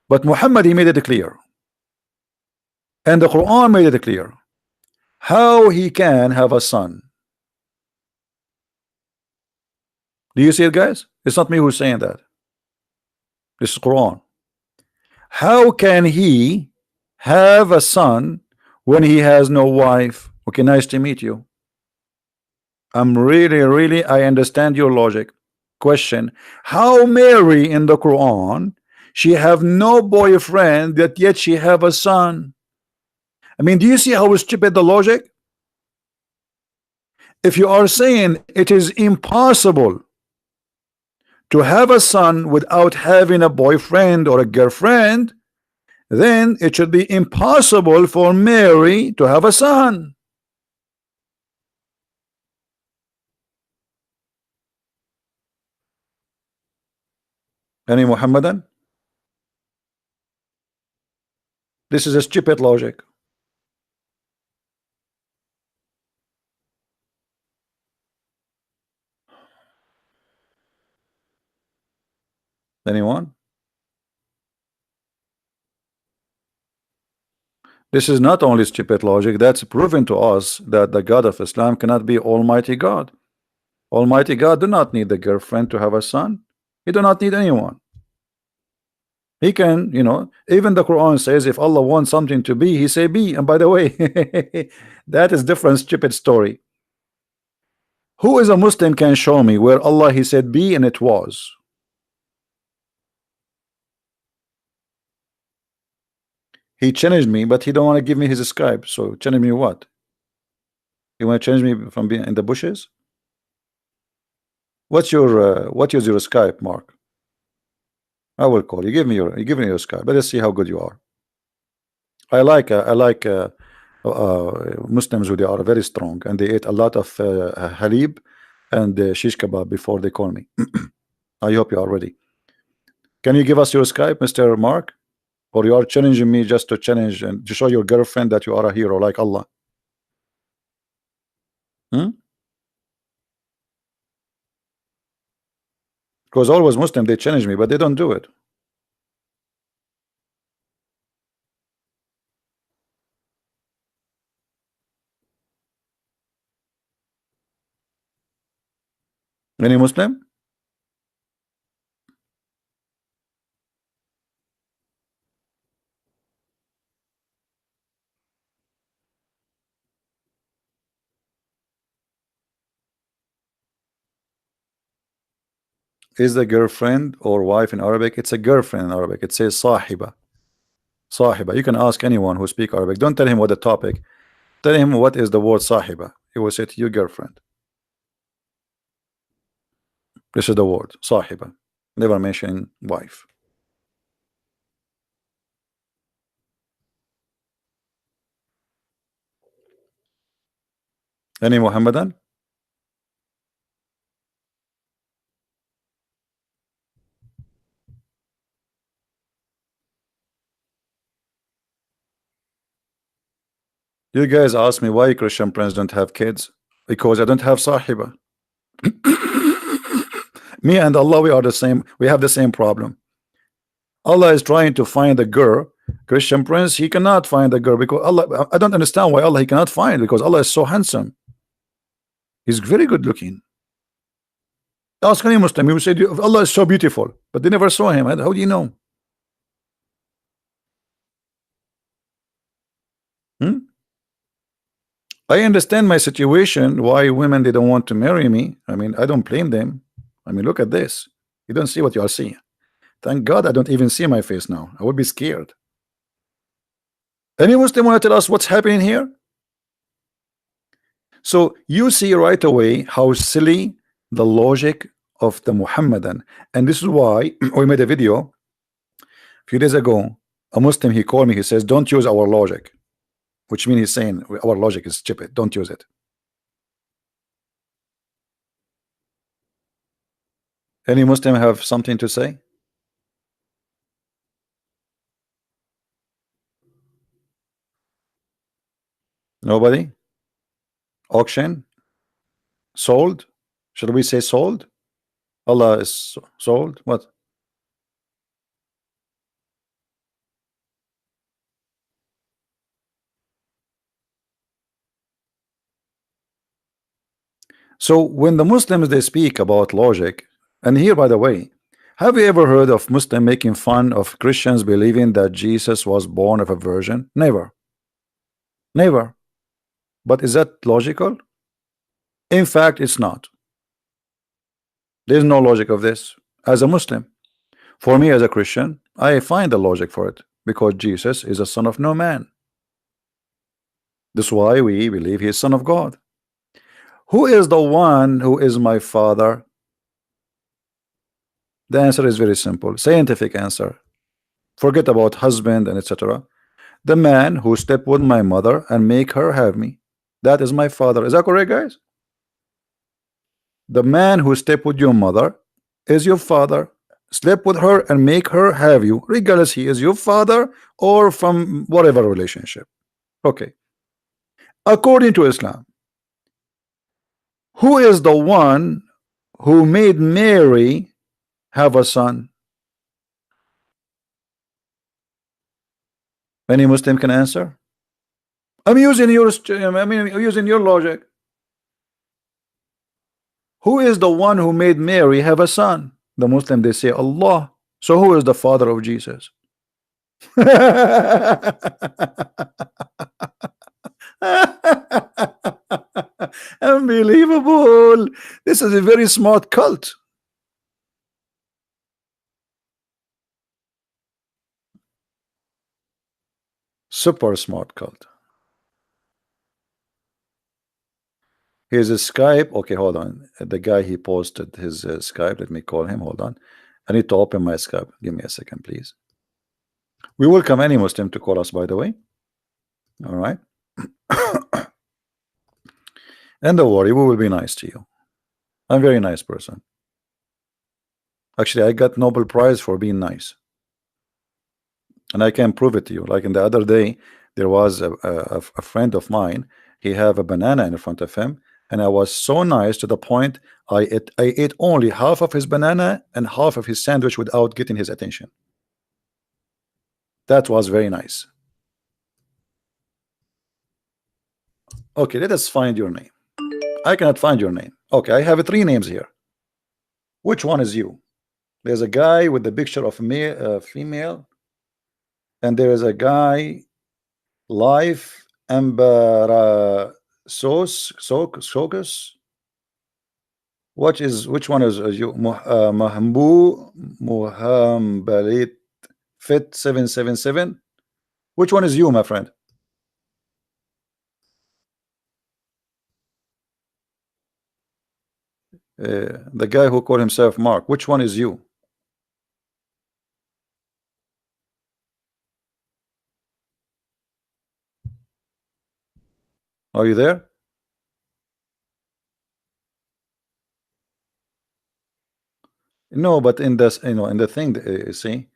But Muhammad he made it clear, and the Quran made it clear how he can have a son. Do you see it, guys? It's not me who's saying that. This is Quran. How can he have a son when he has no wife? Okay, nice to meet you. I'm really I understand your logic. Question: how Mary in the Quran, she have no boyfriend, that yet she have a son? I mean, do you see how stupid the logic? If you are saying it is impossible to have a son without having a boyfriend or a girlfriend, then it should be impossible for Mary to have a son. Any Muhammadan? This is a stupid logic. Anyone? This is not only stupid logic, that's proven to us that the God of Islam cannot be Almighty God. Almighty God do not need a girlfriend to have a son. He do not need anyone. He can, even the Quran says if Allah wants something to be, he say be. And by the way, that is different stupid story. Who is a Muslim can show me where Allah he said be and it was? He challenged me, but he don't want to give me his Skype. So challenge me what? You want to change me from being in the bushes? What is your Skype, Mark? I will call you. Give me your Skype. Let us see how good you are. I like Muslims who they are very strong and they ate a lot of halib and shish kebab before they call me. I hope you are ready. Can you give us your Skype, Mr. Mark? Or you are challenging me just to challenge and to show your girlfriend that you are a hero like Allah? Because always Muslim they challenge me, but they don't do it. Any Muslim? Is the girlfriend or wife in Arabic? It's a girlfriend in Arabic. It says sahiba. Sahiba. You can ask anyone who speak Arabic. Don't tell him what the topic. Tell him what is the word sahiba. He will say to you girlfriend. This is the word sahiba. Never mention wife. Any Muhammadan? You guys ask me why Christian friends don't have kids. Because I don't have sahiba. Me and Allah, we are the same. We have the same problem. Allah is trying to find a girl. Christian prince, he cannot find a girl because Allah. I don't understand why Allah he cannot find, because Allah is so handsome. He's very good looking. Ask any Muslim, he will say Allah is so beautiful, but they never saw him. How do you know? I understand my situation, why women they don't want to marry me. I mean, I don't blame them. I mean, look at this. You don't see what you are seeing. Thank God I don't even see my face now. I would be scared. Any Muslim want to tell us what's happening here? So you see right away how silly the logic of the Muhammadan, and this is why we made a video a few days ago. A Muslim, he called me, he says don't use our logic, which means he's saying our logic is stupid, don't use it. Any Muslim have something to say? Nobody? Auction? Sold? Should we say sold? Allah is sold? What? So when the Muslims they speak about logic, and here by the way, have you ever heard of Muslim making fun of Christians believing that Jesus was born of a virgin? Never. Never. But is that logical? In fact, it's not. There's no logic of this as a Muslim. For me as a Christian, I find the logic for it because Jesus is a son of no man. That's why we believe he is son of God. Who is the one who is my father? The answer is very simple. Scientific answer. Forget about husband and etc. The man who slept with my mother and make her have me. That is my father. Is that correct, guys? The man who slept with your mother is your father. Sleep with her and make her have you, regardless he is your father or from whatever relationship. Okay. According to Islam, who is the one who made Mary have a son? Any Muslim can answer? I'm using using your logic. Who is the one who made Mary have a son? The Muslim, they say Allah. So who is the father of Jesus? Unbelievable. This is a very smart cult. Super smart cult. Here's a Skype. Okay, hold on. The guy, he posted his Skype. Let me call him. Hold on. I need to open my Skype. Give me a second, please. We welcome any Muslim to call us, by the way. All right. And don't worry, we will be nice to you. I'm a very nice person. Actually, I got Nobel Prize for being nice. And I can prove it to you. Like in the other day, there was a friend of mine. He have a banana in front of him. And I was so nice to the point I ate only half of his banana and half of his sandwich without getting his attention. That was very nice. Okay, let us find your name. I cannot find your name. Okay, I have 3 names here. Which one is you? There's a guy with the picture of a female, and there is a guy, Life Embarasos Socus. Which one is you? Muhambalit Fit 777. Which one is you, my friend? The guy who called himself Mark. Which one is you? Are you there? No, but in this, in the thing, see,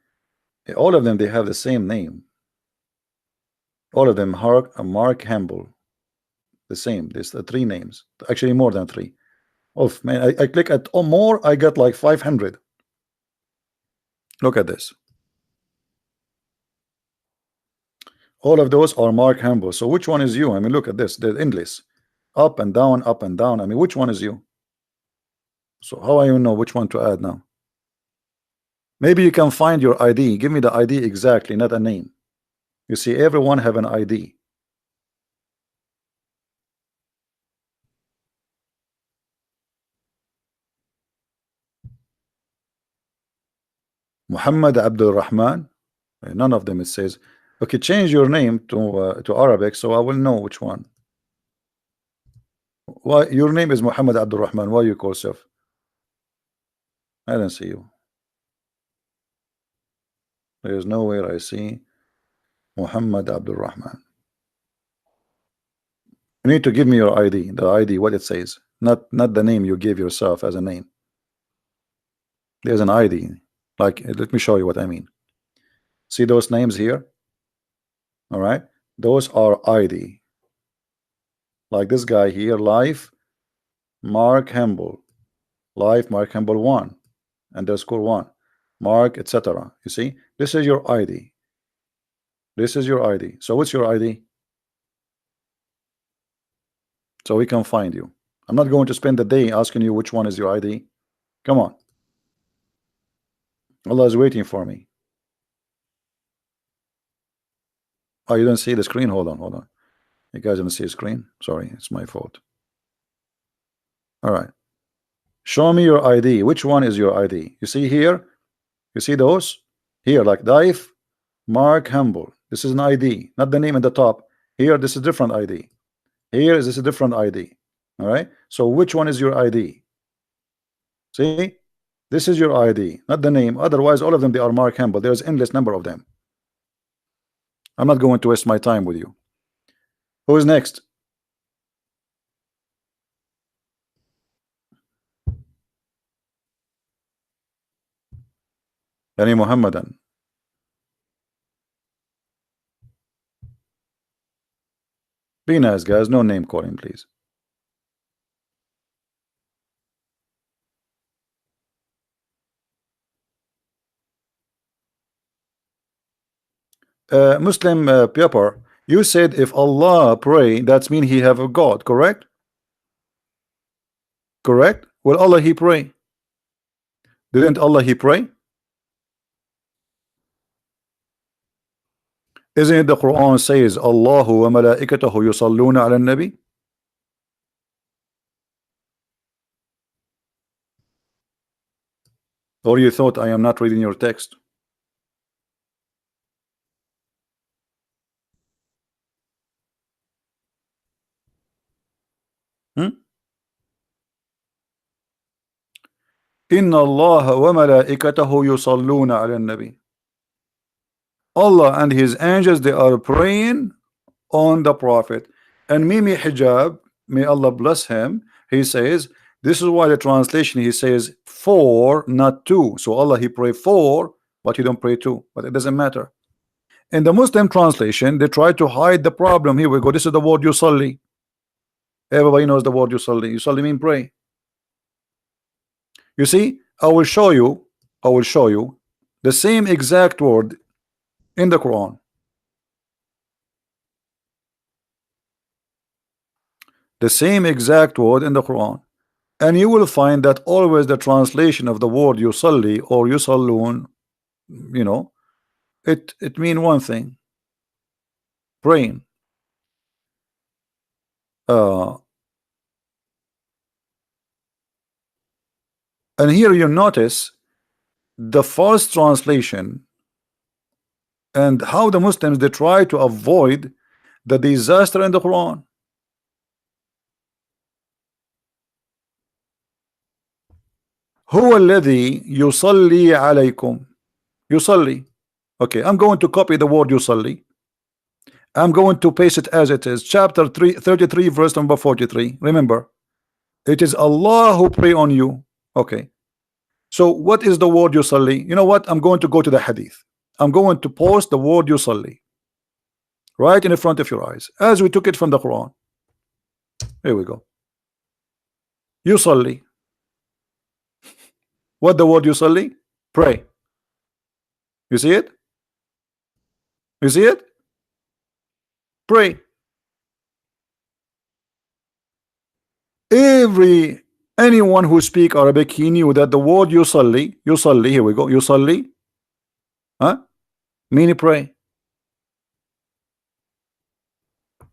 all of them, they have the same name. All of them, Mark Hamble, the same. There's 3 names, actually more than 3. Oh man, I click at more, I got like 500. Look at this. All of those are Mark Hamble. So which one is you? I mean, look at this. They're endless, up and down, up and down. I mean, which one is you? So how I even know which one to add now? Maybe you can find your ID. Give me the ID exactly, not a name. You see, everyone have an ID. Muhammad Abdul Rahman. None of them it says. Okay, change your name to Arabic so I will know which one. Why your name is Muhammad Abdul Rahman? Why you call yourself? I don't see you. There is nowhere I see Muhammad Abdul Rahman. You need to give me your ID. The ID, what it says, not the name you give yourself as a name. There's an ID. Like, let me show you what I mean. See those names here? All right, those are ID. Like this guy here, Life Mark Hamble, Life Mark Hamble 1 _ 1 Mark, etc. You see, this is your ID. This is your ID. So what's your ID? So we can find you. I'm not going to spend the day asking you which one is your ID. Come on. Allah is waiting for me. Oh, you don't see the screen? Hold on. You guys don't see the screen? Sorry, it's my fault. All right. Show me your ID. Which one is your ID? You see here? You see those? Here, like Dive, Mark Humble. This is an ID, not the name at the top. Here, this is different ID. Here is this a different ID. All right. So which one is your ID? See? This is your ID, not the name. Otherwise, all of them, they are Mark Hamill. There's endless number of them. I'm not going to waste my time with you. Who is next? Any Muhammadan? Be nice, guys. No name calling, please. Muslim Pepper, you said if Allah pray, that's mean he have a God, correct? Correct? Well, Allah he pray. Didn't Allah he pray? Isn't it the Quran says Allahu wa malaikatahu yusalluna ala nabi? Or you thought I am not reading your text? Inna Allah wa malaikatahu yusalluna ala nabi. Allah and his angels, they are praying on the Prophet. And Mimi Hijab, may Allah bless him, he says, this is why the translation, he says for, not two. So Allah he pray for, but he don't pray two. But it doesn't matter. In the Muslim translation, they try to hide the problem. Here we go. This is the word yusalli. Everybody knows the word yusalli. Yusalli mean pray. You see, I will show you the same exact word in the Quran. The same exact word in the Quran. And you will find that always the translation of the word yusalli or yusallun, you know, it mean one thing. Praying. And here you notice the false translation and how the Muslims, they try to avoid the disaster in the Quran. هو الذي يصلي عليكم. يصلي. Okay, I'm going to copy the word yusalli. I'm going to paste it as it is. Chapter 33, verse number 43. Remember, it is Allah who pray on you. Okay. So what is the word yusalli? You know what? I'm going to go to the hadith. I'm going to post the word yusalli right in front of your eyes, as we took it from the Quran. Here we go. Yusalli. What the word yusalli? Pray. You see it? You see it? Pray. Anyone who speak Arabic, he knew that the word yusalli, here we go, yusalli, meaning pray.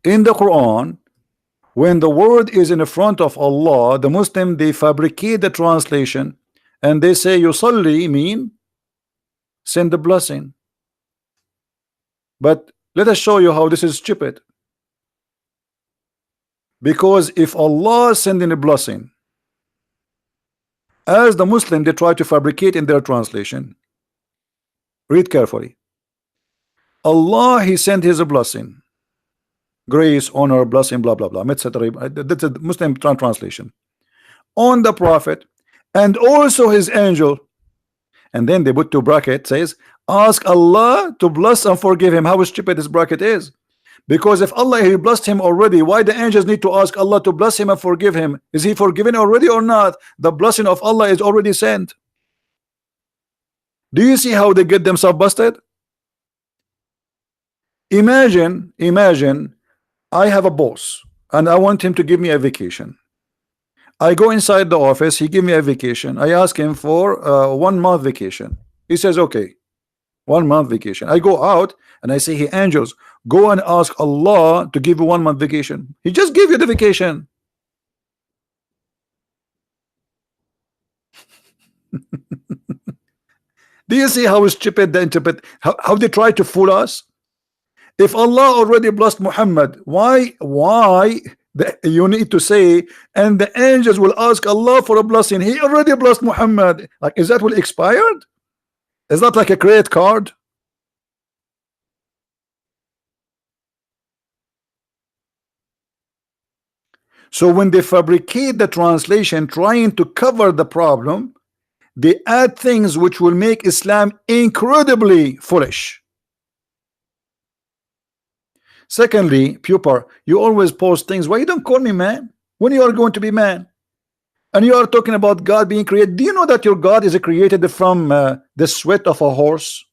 In the Quran, when the word is in front of Allah, the Muslim, they fabricate the translation and they say yusalli mean send the blessing. But let us show you how this is stupid. Because if Allah sending a blessing, as the Muslim, they try to fabricate in their translation, read carefully. Allah, he sent his blessing, grace, honor, blessing, blah blah blah, etc. That's a Muslim translation on the Prophet and also his angel, and then they put two brackets, says ask Allah to bless and forgive him. How stupid this bracket is. Because if Allah he blessed him already, why the angels need to ask Allah to bless him and forgive him? Is he forgiven already or not? The blessing of Allah is already sent. Do you see how they get themselves busted? Imagine I have a boss and I want him to give me a vacation. I go inside the office, he give me a vacation. I ask him for 1 month vacation. He says okay, 1 month vacation. I go out and I say, hey angels, go and ask Allah to give you 1 month vacation. He just gave you the vacation. Do you see how stupid they interpret, how they try to fool us? If Allah already blessed Muhammad, why You need to say, and the angels will ask Allah for a blessing. He already blessed Muhammad. Like, is that will expired? Is that like a credit card? So when they fabricate the translation trying to cover the problem, they add things which will make Islam incredibly foolish. Secondly, Puper, you always post things. Why you don't call me man when you are going to be man? And you are talking about God being created. Do you know that your God is created from the sweat of a horse?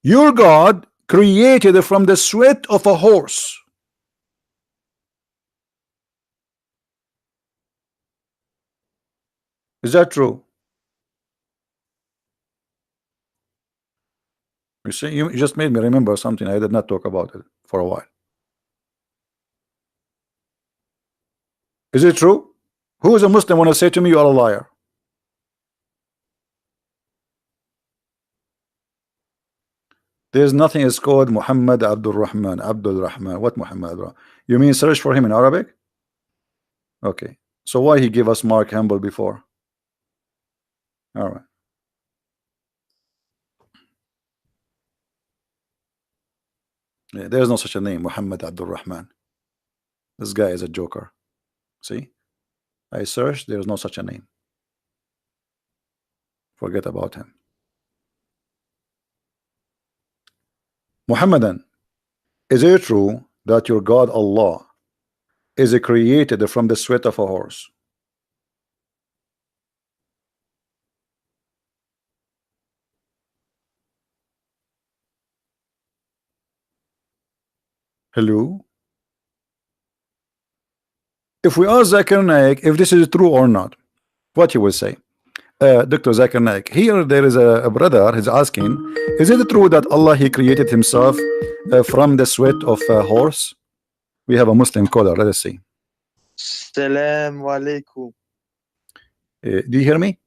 Your God created from the sweat of a horse. Is that true? You see, you just made me remember something I did not talk about it for a while. Is it true? Who is a Muslim want to say to me you are a liar? There's nothing is called Muhammad Abdul Rahman. Abdul Rahman. What Muhammad? You mean search for him in Arabic? Okay. So why he gave us Mark Hamble before? All right. Yeah, there's no such a name, Muhammad Abdul Rahman. This guy is a joker. See? I searched, there's no such a name. Forget about him. Muhammadan, is it true that your God Allah is created from the sweat of a horse? Hello? If we ask Zakir Naik if this is true or not, what he will say? Dr. Zakir Naik, here there is a brother, he's asking, is it true that Allah he created himself from the sweat of a horse? We have a Muslim caller, let us see. Assalamu alaikum. Do you hear me?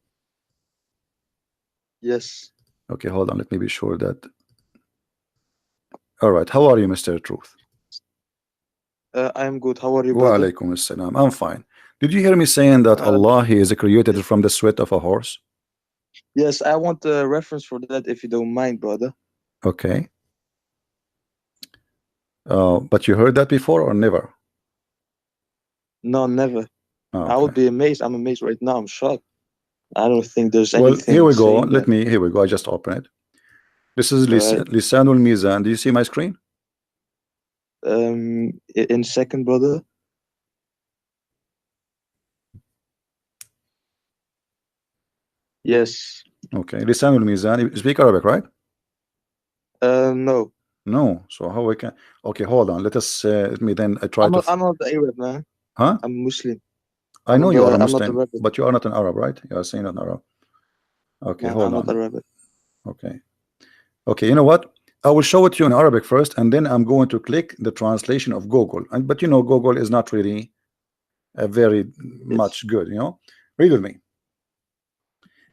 Yes. Okay, hold on, let me be sure that. All right, how are you, Mr. Truth? I'm good. How are you, Wa brother? alaikum assalam. I'm fine. Did you hear me saying that Allah he is created from the sweat of a horse? Yes, I want a reference for that if you don't mind, brother. Okay. But you heard that before or never? No, never. Okay. I would be amazed. I'm amazed right now. I'm shocked. I don't think there's well, anything. Here we go. Here we go. I just open it. This is Lisanul Mizan. Do you see my screen? In second, brother. Yes. Okay. Lisanul Mizan. You speak Arabic, right? No. No. So how we can? Okay, hold on. Let us. Let me then. I try I'm to. I'm not Arab, man. Huh? I'm Muslim. I know you are a I'm not Muslim, Arab. but you are not an Arab, right? You are saying an Arab. Okay, No, hold I'm on. not Arab. Okay. Okay. You know what? I will show it to you in Arabic first, and then I'm going to click the translation of Google. But you know, Google is not really very much good. You know, read with me.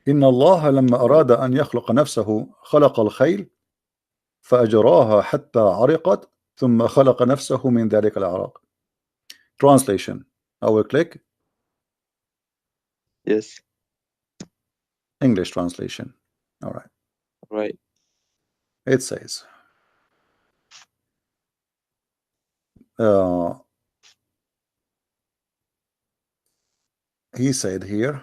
إن الله لما أراد أن يخلق نفسه خلق الخيل فأجراها حتى عرقت ثم خلق نفسه من ذلك العرق. Translation. I will click. Yes. English translation. All right. Right. It says. He said here.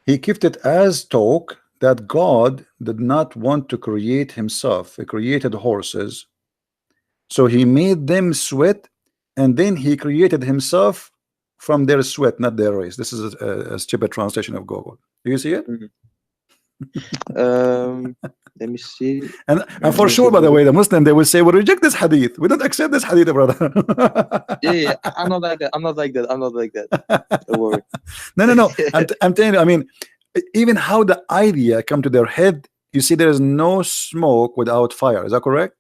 He kept it as talk that God did not want to create himself. He created horses. So he made them sweat, and then he created himself from their sweat, not their race. This is a stupid translation of Google. Do you see it? Let me see. And for sure, by the way, the Muslim, they will say, we reject this hadith. We don't accept this hadith, brother. Yeah, I'm not like that. I'm not like that. Don't worry. No. I'm telling you, I mean, even how the idea come to their head, you see, there is no smoke without fire. Is that correct?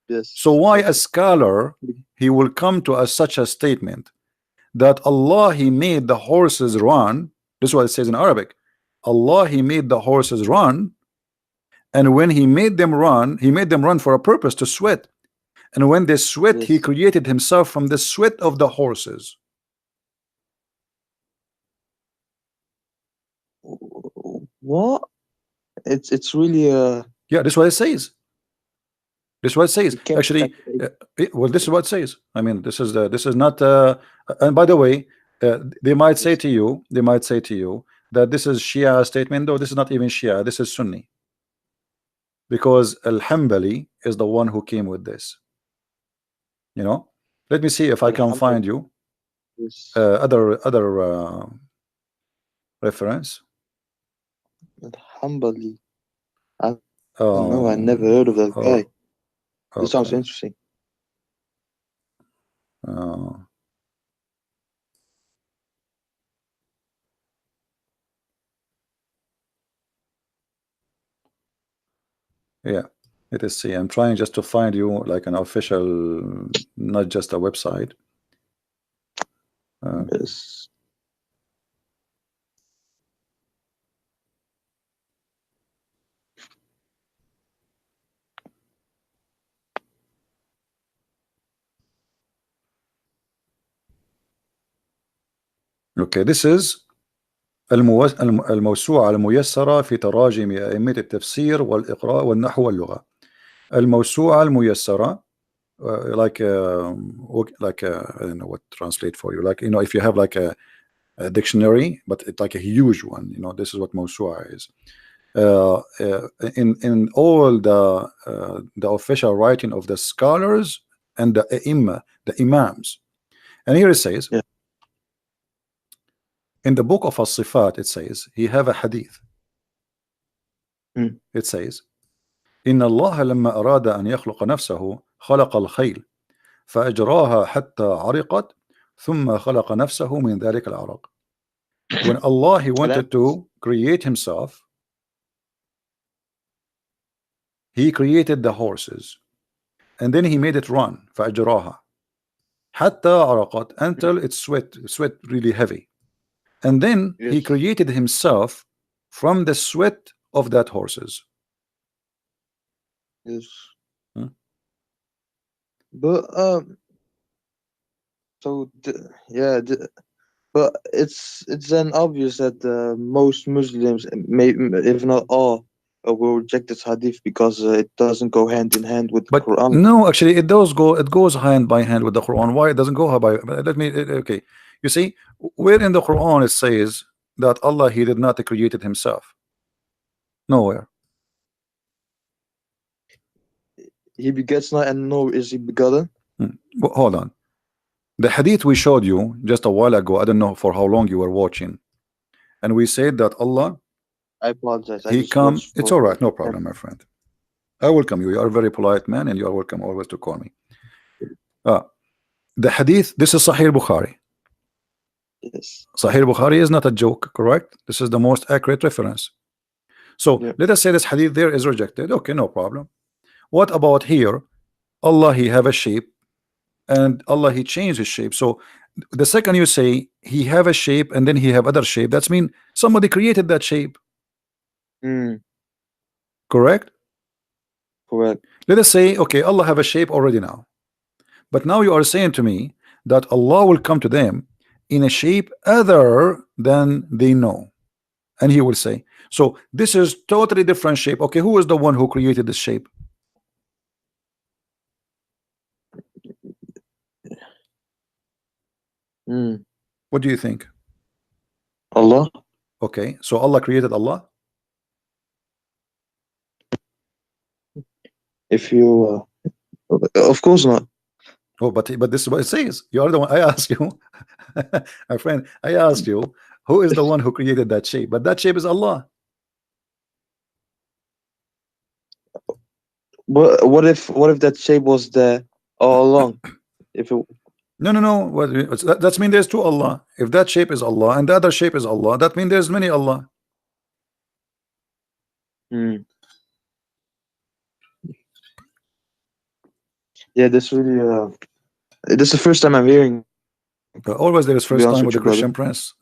Yes. So why a scholar, he will come to such a statement that Allah, he made the horses run. This is what it says in Arabic. Allah, he made the horses run, and when he made them run for a purpose, to sweat. And when they sweat, he Yes. created himself from the sweat of the horses. What? It's really Yeah, this is what it says. This is what it says. you can't Actually, separate. well, this is what it says. I mean, this is not. And by the way, they might say Yes. to you, that this is Shia statement. Though this is not even Shia. This is Sunni, because Al-Hanbali is the one who came with this. You know. Let me see if I can Alhamdulillah. find you Yes. other reference. Alhamdulillah. I don't know. I never Um, heard of that oh, guy. This sounds okay. interesting. Uh, yeah, it is. See, I'm trying just to find you like an official, not just a website. Yes. Okay, this is الموسوعة الميسرة في تراجم أئمة التفسير والإقراء والنحو واللغة. الموسوعة الميسرة I don't know what to translate for you. Like, you know, if you have like a dictionary, but it's like a huge one. You know, this is what موسوعة is. In all the official writing of the scholars and the the imams. And here it says, Yeah. in the book of As-Sifat, it says, he have a hadith. Hmm. It says, إن الله لما أراد أن يخلق نفسه خلق الخيل فأجراها حتى عرقت ثم خلق نفسه من ذلك العرق. When Allah, he wanted to create himself, he created the horses and then he made it run. فأجراها حتى عرقت, until it sweat really heavy. And then he Yes. created himself from the sweat of that horses. Yes. Hmm? But so yeah, but it's then obvious that most Muslims, if not all, will reject this hadith because it doesn't go hand in hand with the But Quran. no, actually, it does go. It goes hand by hand with the Quran. Why it doesn't go by? Let me. Okay, you see, where in the Quran it says that Allah, he did not create it himself? Nowhere. He begets not, and nor is he begotten. Hold on. The hadith we showed you just a while ago. I don't know for how long you were watching, and we said that Allah, I apologize. I he just come. watched It's for all right, no problem, my friend. I welcome you. You are a very polite man, and you are welcome always to call me. The hadith. This is Sahih Bukhari. Yes. Sahih Bukhari is not a joke, correct? This is the most accurate reference. So Yeah. let us say this hadith there is rejected. Okay, no problem. What about here? Allah, he have a shape, and Allah, he changed his shape. So the second you say he have a shape and then he have other shape, that's mean somebody created that shape, Mm, correct? correct. Let us say, okay, Allah have a shape already now, but now you are saying to me that Allah will come to them in a shape other than they know, and he will say, so this is totally different shape. Okay, who is the one who created this shape? Mm. What do you think? Allah. Okay, so Allah created Allah. If you, of course not. Oh, but this is what it says. You are the one. I ask you, my friend. I asked you, who is the one who created that shape? But that shape is Allah. What if that shape was there all along? If it, No. That's mean there's two Allah. If that shape is Allah and the other shape is Allah, that means there's many Allah. mm. Yeah, this is the first time I'm hearing. But always there is To be first honest time with with the you, brother. Christian prince.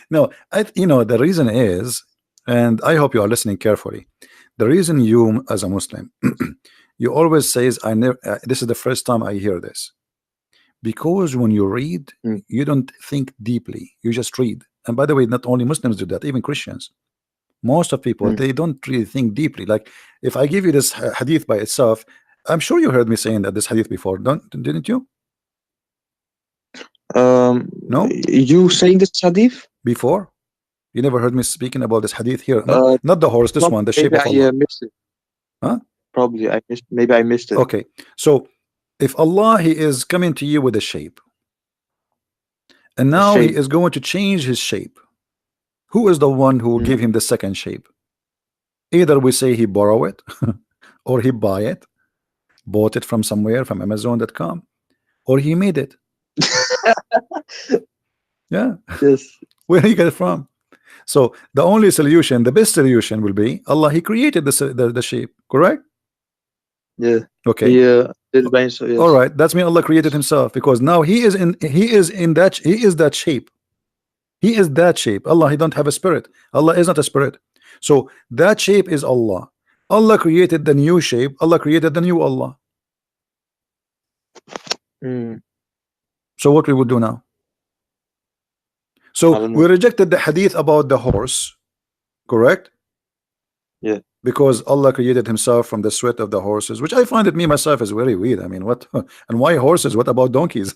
No, the reason is, and I hope you are listening carefully. The reason you, as a Muslim, You always says, I never, this is the first time I hear this. Because when you read, Mm, you don't think deeply, you just read. And by the way, not only Muslims do that, even Christians. Most of people, mm. they don't really think deeply. Like if I give you this hadith by itself, I'm sure you heard me saying that this hadith before, don't didn't you? Um, No? you saying this hadith? Before? You never heard me speaking about this hadith here. Not the horse, this Probably, one, the shape maybe of I Allah. missed it. Huh? Probably I missed. Maybe I missed it. Okay. So if Allah, he is coming to you with a shape, and A now he shape. is going to change his shape, who is the one who will Mm. give him the second shape? Either we say he borrow it or he buy it, bought it from somewhere, from Amazon.com, or he made it. Yeah. Yes. Where do you get it from? So the only solution, the best solution will be Allah, he created the shape, correct? Yeah. Okay. He did it by himself. All Yes. right, that's mean Allah created himself, because now he is in that, he is that shape. He is that shape. Allah, he don't have a spirit. Allah is not a spirit. So that shape is Allah. Allah created the new shape. Allah created the new Allah. Mm. So what we would do now? I So don't we know. rejected the hadith about the horse, correct? Yeah. Because Allah created himself from the sweat of the horses, which I find it me myself is very weird. I mean, what and why horses? What about donkeys?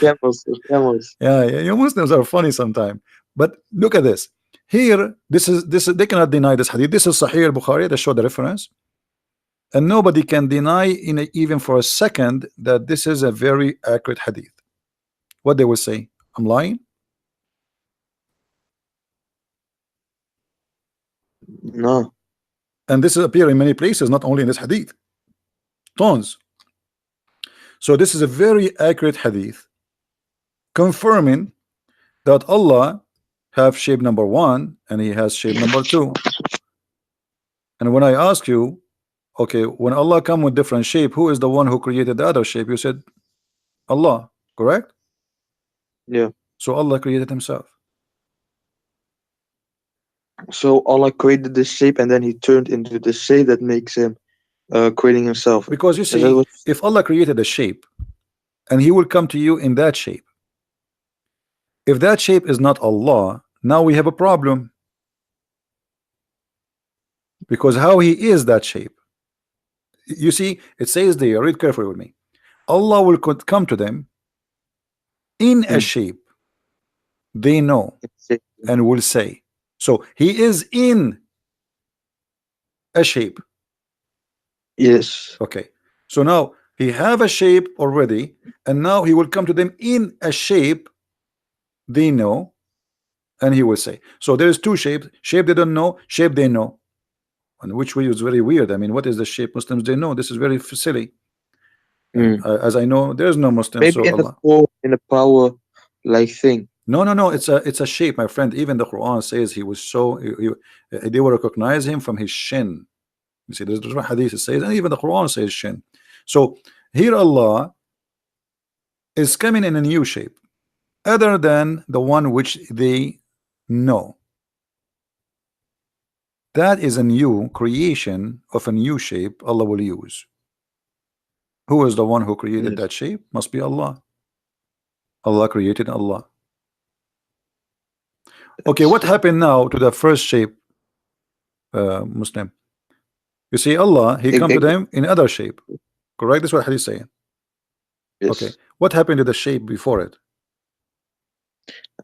Camels. Camels. Yeah, yeah, you Muslims are funny sometimes. But look at this. Here, this is they cannot deny this hadith. This is Sahih al-Bukhari that show the reference, and nobody can deny even for a second that this is a very accurate hadith. What they will say, I'm lying, No. and this is appear in many places, not only in this hadith, tons. So this is a very accurate hadith, confirming that Allah have shape number one and he has shape number two. And when I ask you, okay, when Allah come with different shape, who is the one who created the other shape? You said Allah, correct? Yeah. So Allah created himself. So Allah created this shape, and then He turned into the shape that makes Him creating Himself. Because you Is that see, what? if Allah created a shape and he will come to you in that shape, if that shape is not Allah, now we have a problem. Because how he is that shape? You see, it says there, read carefully with me. Allah will come to them in a Mm. shape they know Shape. and will say. So he is in a shape. Yes. Okay. So now he have a shape already, and now he will come to them in a shape they know, and he will say. So there is two shapes: shape they don't know, shape they know. And which way is very weird. I mean, what is the shape Muslims they know? This is very silly. And Mm. as I know, there's no Muslim, Maybe so in a Allah. form, in a power like thing. No. It's a shape, my friend. Even the Quran says he was so they will recognize him from his shin. You see, there's different hadith it says, and even the Quran says shin. So here Allah is coming in a new shape, other than the one which they know. That is a new creation of a new shape Allah will use. Who is the one who created Yes. that shape? Must be Allah. Allah created Allah. Okay, what happened now to the first shape, Muslim? You see, Allah, he come to them in other shape. Correct? That's what hadith saying. Okay. Yes. What happened to the shape before it?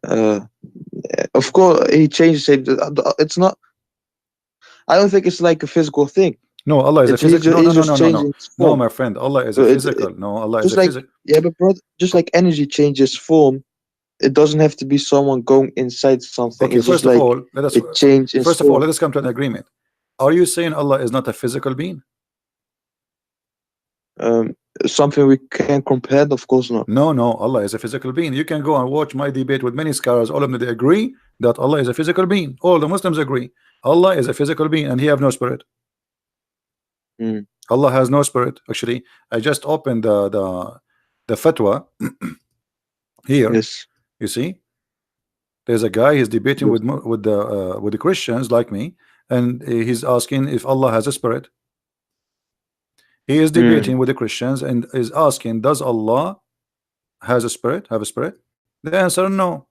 Uh, of course, He changed shape. It's not. I don't think it's like a physical thing. No, Allah is a It's He's physical. just, No, no, he's no, just no, no, no. changing its No, form. my friend, Allah is So a physical. No, Allah is a just like physical. but brother, just like energy changes form, it doesn't have to be someone going inside something. Okay, It's just first of like all, it change its first of all, form. let us come to an agreement. Are you saying Allah is not a physical being? Um, Something we can compare? Of course not. No, no, Allah is a physical being. You can go and watch my debate with many scholars. All of them, they agree that Allah is a physical being. All the Muslims agree. Allah is a physical being and he have no spirit. Mm. Allah has no spirit. Actually, I just opened the fatwa here. Yes. You see, there's a guy he's debating Yes. with the Christians like me, and he's asking if Allah has a spirit. He is Mm. debating with the Christians and is asking, does Allah has a spirit, have a spirit? The answer, no.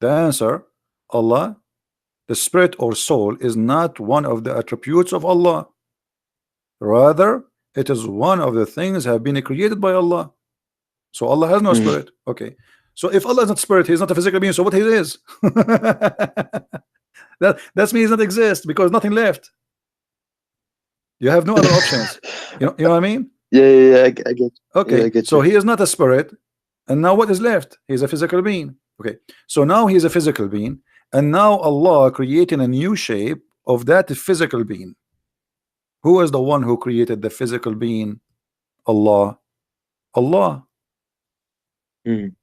The answer, Allah, the spirit or soul, is not one of the attributes of Allah. Rather, it is one of the things have been created by Allah. So Allah has no Mm. spirit. Okay. So if Allah is not spirit, he is not a physical being. So what he is? That's means he does not exist because nothing left. You have no other options. You know what I mean? Yeah, I get. Yeah, I Okay. get So you. he is not a spirit, and now what is left? He is a physical being. Okay. So now he is a physical being, and now Allah creating a new shape of that physical being. Who is the one who created the physical being? Allah. Allah. Mm.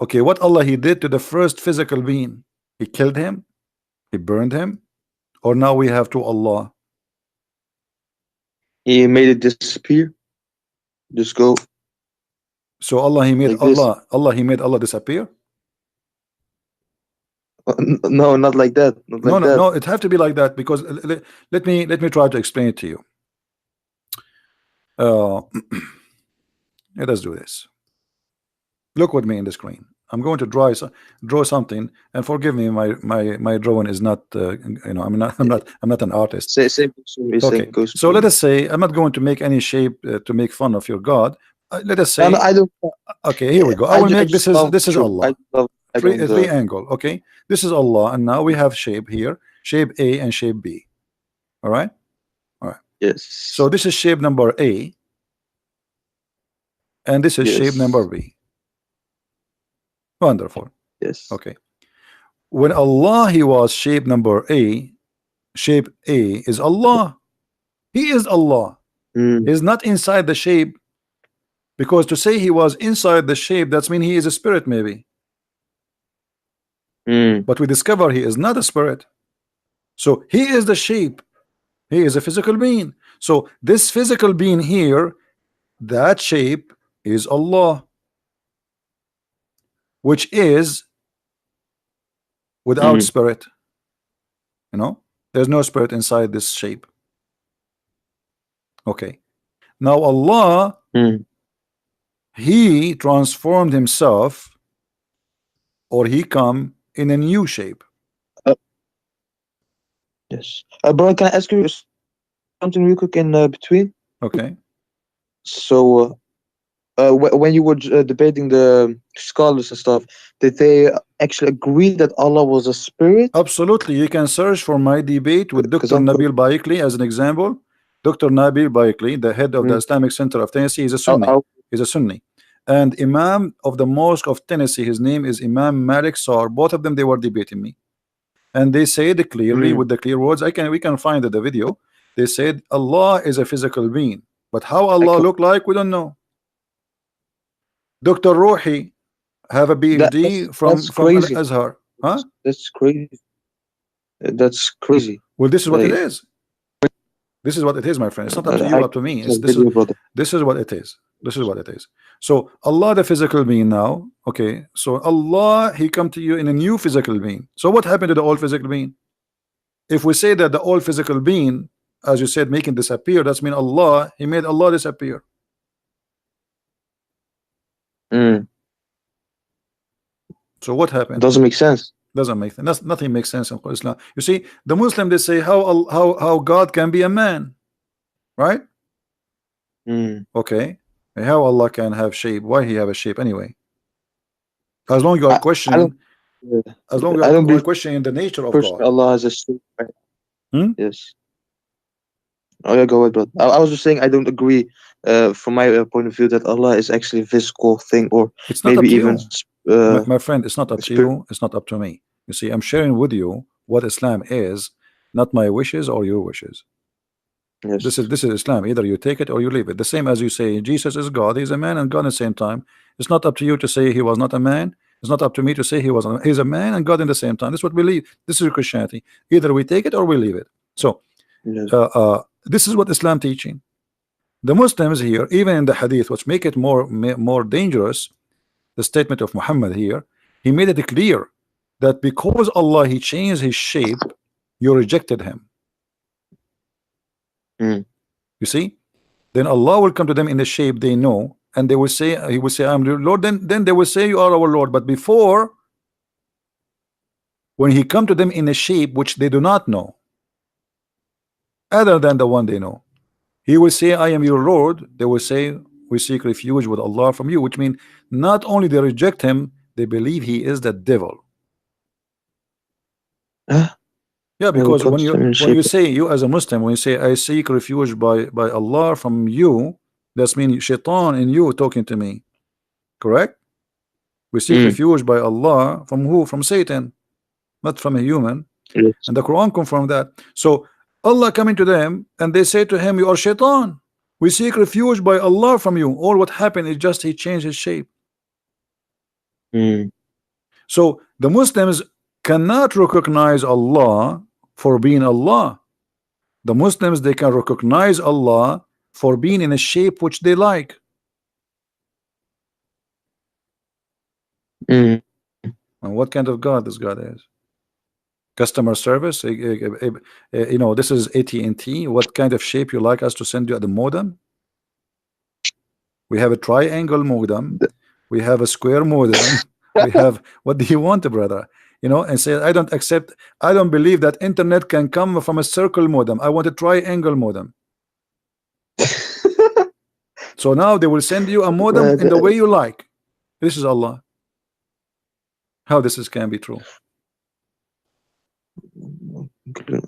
Okay, what Allah he did to the first physical being? He killed him? He burned him? Or now we have to Allah? He made it disappear. Just go So Allah he made like this. Allah he made Allah disappear? No, not like that. Not No, like no, that. no, it have to be like that because let me try to explain it to you. Uh let us do this. Look with me in the screen. I'm going to draw something, and forgive me, my drawing is not I'm not an artist. Same goes for me. Okay, Same goes so for let me. us say I'm not going to make any shape to make fun of your God. Let us No, no, say, I don't. okay, here we go. I will I make just this love is truth. I Allah. love. I don't. Three angle. Okay, this is Allah, and now we have shape here, shape A and shape B. All right, all right. So Yes. this is shape number A, and this is shape number Yes. B. Wonderful. Yes. Okay, when Allah he was shape number A, shape A is Allah. He is Allah. Mm. He's not inside the shape, because to say he was inside the shape, that's mean he is a spirit maybe. Mm. But we discover he is not a spirit. So he is the shape. He is a physical being. So this physical being here, that shape is Allah, which is without Mm. spirit. There's no spirit inside this shape. Okay. Now Allah, Mm. he transformed himself, or he come in a new shape. Uh, yes. Bro, can I ask you something real quick in between? Okay. So, when you were debating the scholars and stuff, did they actually agree that Allah was a spirit? Absolutely. You can search for my debate with Because Dr. I'm. Nabil Baikli as an example. Dr. Nabil Baikli, the head of the Mm, Islamic Center of Tennessee, is a I'll, Sunni. I'll, He's a Sunni. And Imam of the Mosque of Tennessee, his name is Imam Malik Sar. Both of them, they were debating me. And they said clearly mm, with the clear words, we can find the video. They said Allah is a physical being. But how I Allah co- look like, we don't know. Dr. Ruhi have a PhD that's from Al crazy. Azhar. Huh? That's crazy. That's crazy. Well, this is what it Like, is. This is what it is, my friend. It's not up to you, I up to me. saw video, brother. This is what it is. This is what it is. So Allah, the physical being now. Okay. So Allah, he come to you in a new physical being. So what happened to the old physical being? If we say that the old physical being, as you said, making disappear, that's mean Allah, he made Allah disappear. Mm, So what happened? doesn't make sense. Doesn't make sense. Nothing makes sense in Islam. You see, the Muslim, they say how God can be a man, right? Mm. Okay. How Allah can have shape? Why he have a shape anyway? As long you are I don't. questioning, as long I don't you are believe questioning the nature of personally God. Allah has a shape. Right? Hmm? Yes. Oh yeah, go ahead, brother. I was just saying I don't agree. From my point of view, that Allah is actually a physical thing, or It's not up maybe to even you, my friend. It's not up to spirit. you. It's not up to me. You see, I'm sharing with you what Islam is, not my wishes or your wishes. This is Yes. this is Islam. Either you take it or you leave it. The same as you say Jesus is God. He's a man and God at the same time. It's not up to you to say he was not a man. It's not up to me to say he's a man and God in the same time. This is what we believe. This is Christianity. Either we take it or we leave it. So Yes. this is what Islam teaching. The Muslims here, even in the Hadith, which make it more dangerous, the statement of Muhammad here, he made it clear that because Allah he changed his shape, you rejected him. Mm. You see? Then Allah will come to them in the shape they know, and they will say, He will say, I'm your Lord. Then they will say, you are our Lord. But before, when He come to them in a shape which they do not know, other than the one they know, He will say, I am your Lord. They will say, we seek refuge with Allah from you, which means not only they reject Him, they believe He is the devil. Ah, Yeah, yeah, we because got them in when shape. you say, you as a Muslim, when you say I seek refuge by Allah from you, that's mean shaitan in you talking to me, correct? We seek Mm. refuge by Allah from who? From Satan, not from a human. Yes. And the Quran confirmed that. So Allah coming to them and they say to him, you are shaitan. We seek refuge by Allah from you. All what happened is just he changed his shape. Mm. So the Muslims cannot recognize Allah for being Allah. The Muslims, they can recognize Allah for being in a shape which they like. Mm. And what kind of God this God is? Customer service? You know, this is AT&T. What kind of shape you like us to send you at the modem? We have a triangle modem. Th- We have a square modem. We have, what do you want, brother? You know, and say, I don't accept, I don't believe that internet can come from a circle modem. I want a triangle modem. So now they will send you a modem in the way the- you like. This is Allah. How this is can be true?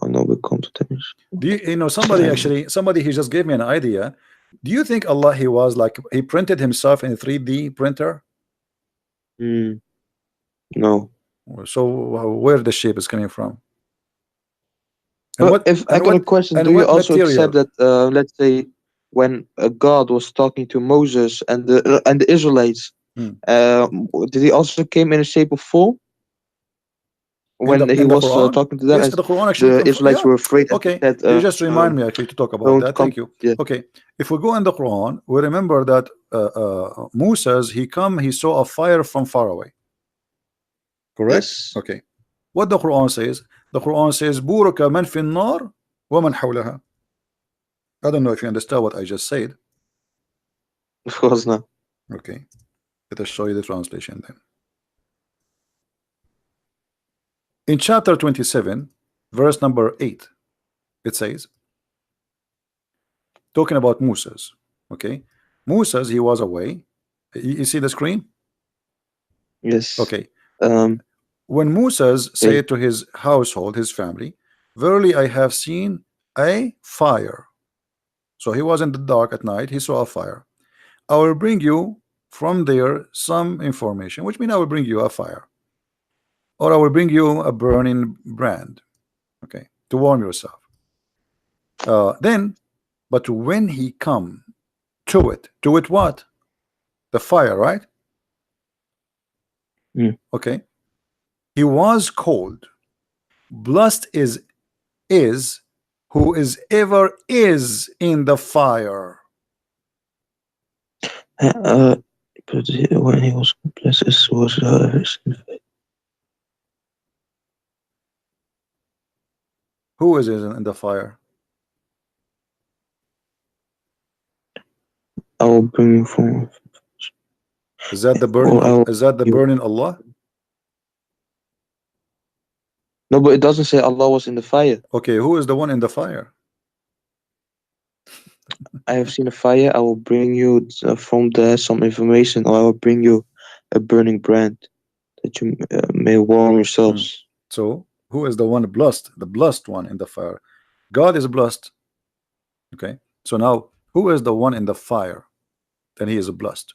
I know we come to damage. Do you, you know, somebody Triangle. actually, somebody he just gave me an idea. Do you think Allah he was like he printed himself in a 3D printer? Mm. No. So where the shape is coming from? And But what if I got a question, do and you what also accept material? that, let's say, when God was talking to Moses and the Israelites, Hmm. did he also came in a shape of form when he In the was Quran? talking to them, Yes, as the Quran actually the confirm. Israelites Yeah. were afraid and he Okay. said, You just remind me actually to talk about "Don't that. come." Thank you. Yeah. Okay. If we go in the Quran, we remember that Moses he saw a fire from far away. Correct? Yes. Okay. What the Quran says? The Quran says, "Buraka man fi nar wa man hawlaha." I don't know if you understand what I just said. Of course not. Okay. Let us show you the translation then. In chapter 27, verse number 8, it says, talking about Moses. Okay. Moses, he was away. You see the screen? Yes. Okay. Um. When Moses Okay. said to his household, his family, verily I have seen a fire. So he was in the dark at night, he saw a fire. I will bring you from there some information, which means I will bring you a fire, or I will bring you a burning brand, okay, to warm yourself. Then, but when he come to it what? The fire, right? Mm. Okay. He was cold. Blessed is who is ever is in the fire. Uh. But when he was blessed, it was Who is in the fire? I will bring you from. Is that the burning? Or I will Is that the you. burning Allah? No, but it doesn't say Allah was in the fire. Okay, who is the one in the fire? I have seen a fire. I will bring you from there some information, or I will bring you a burning brand that you may warm Hmm. yourselves. So who is the one blessed? The blessed one in the fire. God is blessed. Okay. So now who is the one in the fire? Then he is blessed.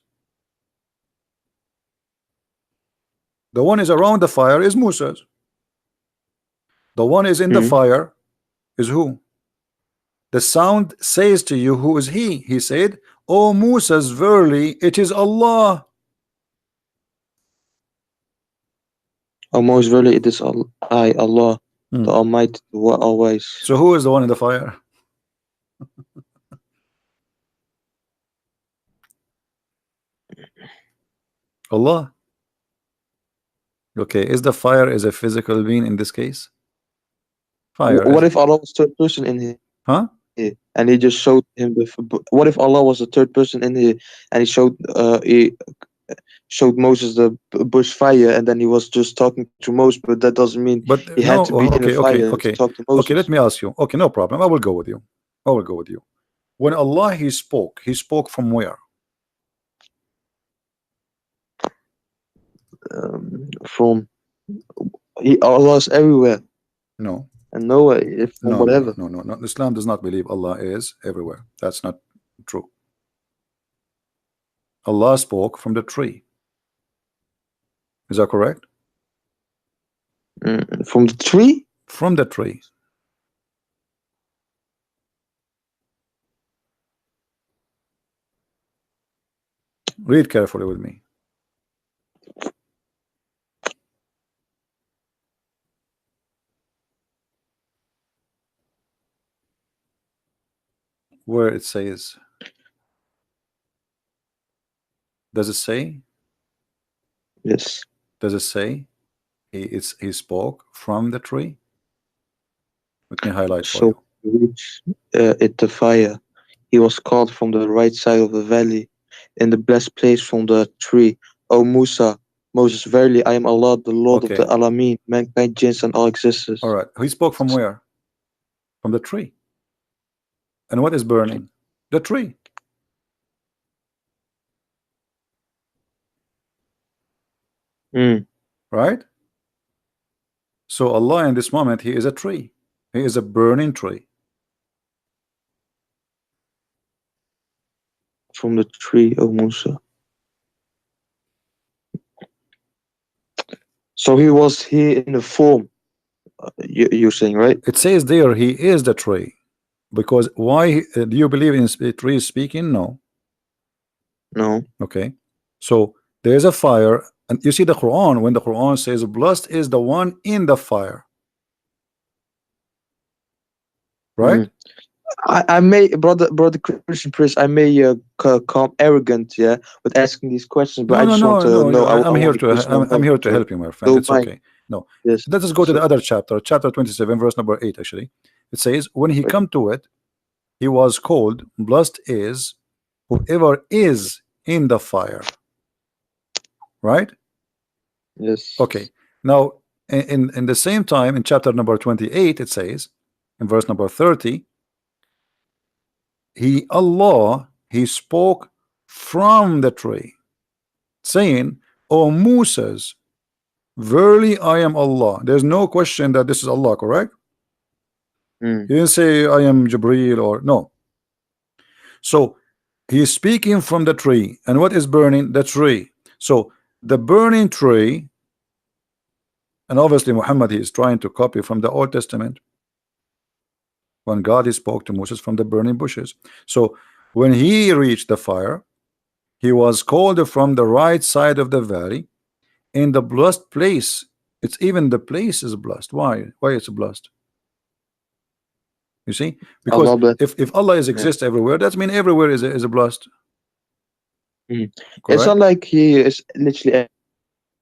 The one is around the fire is Moses. The one is in the Mm. fire is who? The sound says to you, who is he? He said, O Moses, verily it is Allah. Oh, most verily it is I, Allah, Hmm. the Almighty, the Always. So who is the one in the fire? Allah. Okay, is the fire is a physical being in this case? Fire What is, if Allah was third person in here? huh? and he just showed him what if Allah was the third person in here, and he showed Moses the bush fire, and then he was just talking to Moses, but that doesn't mean But he had no, to be in a okay, okay, fire to okay, talk to okay. Let Moses. me ask you. Okay, no problem. I will go with you. I will go with you. When Allah He spoke from where? From Allah's everywhere No, and nowhere if from no, no, no, whatever. no, no, no. Islam does not believe Allah is everywhere. That's not true. Allah spoke from the tree. Is that correct? From the tree. From the tree. Read carefully with me. Where it says, does it say? Yes. Does it say he spoke from the tree? Let me highlight for So you. he reached it the fire. He was called from the right side of the valley, in the blessed place from the tree. O Musa, Moses, verily I am Allah, the Lord of the Okay. Alameen, mankind, jinns, and all All existence. right. He spoke from where? From the tree. And what is burning? The tree. Mm. Right? So Allah in this moment, He is a tree. He is a burning tree. From the tree, O Musa. So he was here in the form, you're saying, right? It says there He is the tree. Because why do you believe in tree speaking? No. No. Okay. So there's a fire, and you see the Quran when the Quran says blessed is the one in the fire. Right? Mm. I may, brother Christian Priest, I may come arrogant, yeah, with asking these questions, but No, I no, just want no, to no. know. I I'm here want to to just know I'm more. here to So help you, my friend. don't It's mind. okay. No, Yes. let us go to So the other chapter, chapter 27, verse number 8. Actually, it says, when he right. come to it, he was called blessed is whoever is in the fire. Right? Yes. Okay. Now, in the same time, in chapter number 28, it says, in verse number 30, he Allah he spoke from the tree, saying, O Moses, verily I am Allah. There's no question that this is Allah, correct? Mm. He didn't say I am Jibreel or no. So he is speaking from the tree, and what is burning? The tree. So the burning tree, and obviously Muhammad he is trying to copy from the Old Testament when God he spoke to Moses from the burning bushes. So when he reached the fire, he was called from the right side of the valley in the blessed place. It's even the place is blessed. Why? Why it's blessed? You see, because Allah bless. if Allah is Yeah. exists everywhere, that means everywhere is a blessed. Mm. It's not Correct? like he is literally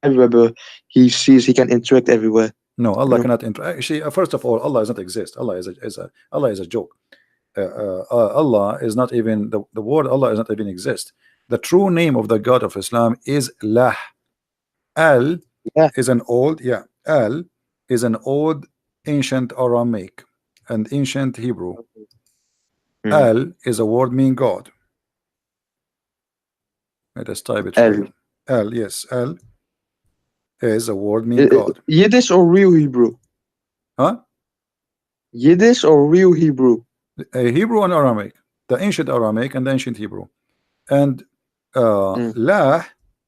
everywhere, but he sees he can interact everywhere. No, You Allah know. cannot interact. Actually, first of all, Allah does not exist. Allah Allah is a joke. Allah is not even the word Allah is not even exist. The true name of the God of Islam is Lah. Al Yeah. is an old, yeah, Al is an old ancient Aramaic and ancient Hebrew. Mm. Al is a word mean God. Let us type it for El. you. Al, yes, Al is a word mean God. Yiddish or real Hebrew? Huh? Yiddish or real Hebrew? Hebrew and Aramaic, the ancient Aramaic and the ancient Hebrew. And Mm. Lah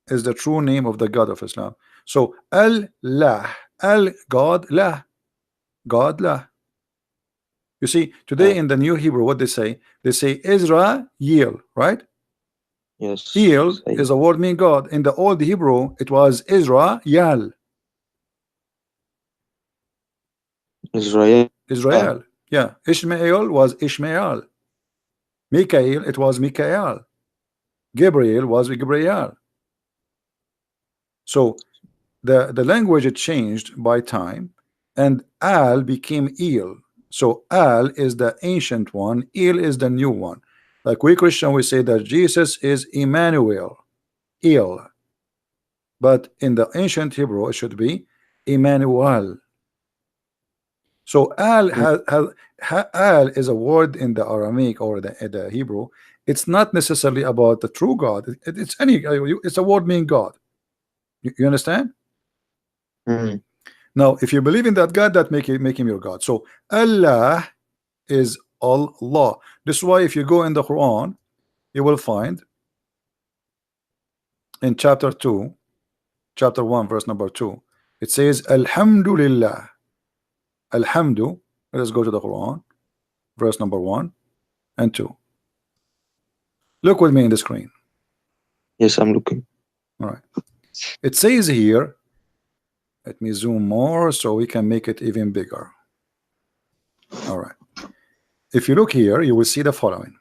is the true name of the God of Islam. So Al-Lah, Al God, Lah, God, Lah. You see, today Yeah. in the New Hebrew, what they say? They say Israel, right? Yes. El Say is a word mean God. In the old Hebrew, it was Israel, Israel. Israel. Yeah, Ishmael was Ishmael. Mikael, it was Mikael. Gabriel was Gabriel. So the language it changed by time, and Al became El. So Al is the ancient one, Il is the new one. Like we Christian, we say that Jesus is Emmanuel, Il, but in the ancient Hebrew it should be Emmanuel. So Mm. Al is a word in the Aramaic or the Hebrew. It's not necessarily about the true God. It's any. It's a word meaning God. You understand? Mm. Now, if you believe in that God, that make him your God. So Allah is Allah. This is why if you go in the Quran, you will find in chapter 1, verse number 2, it says Alhamdulillah. Alhamdu. Let us go to the Quran, verse number 1 and 2. Look with me in the screen. Yes, I'm looking. All right. It says here, let me zoom more so we can make it even bigger. All right. If you look here, you will see the following.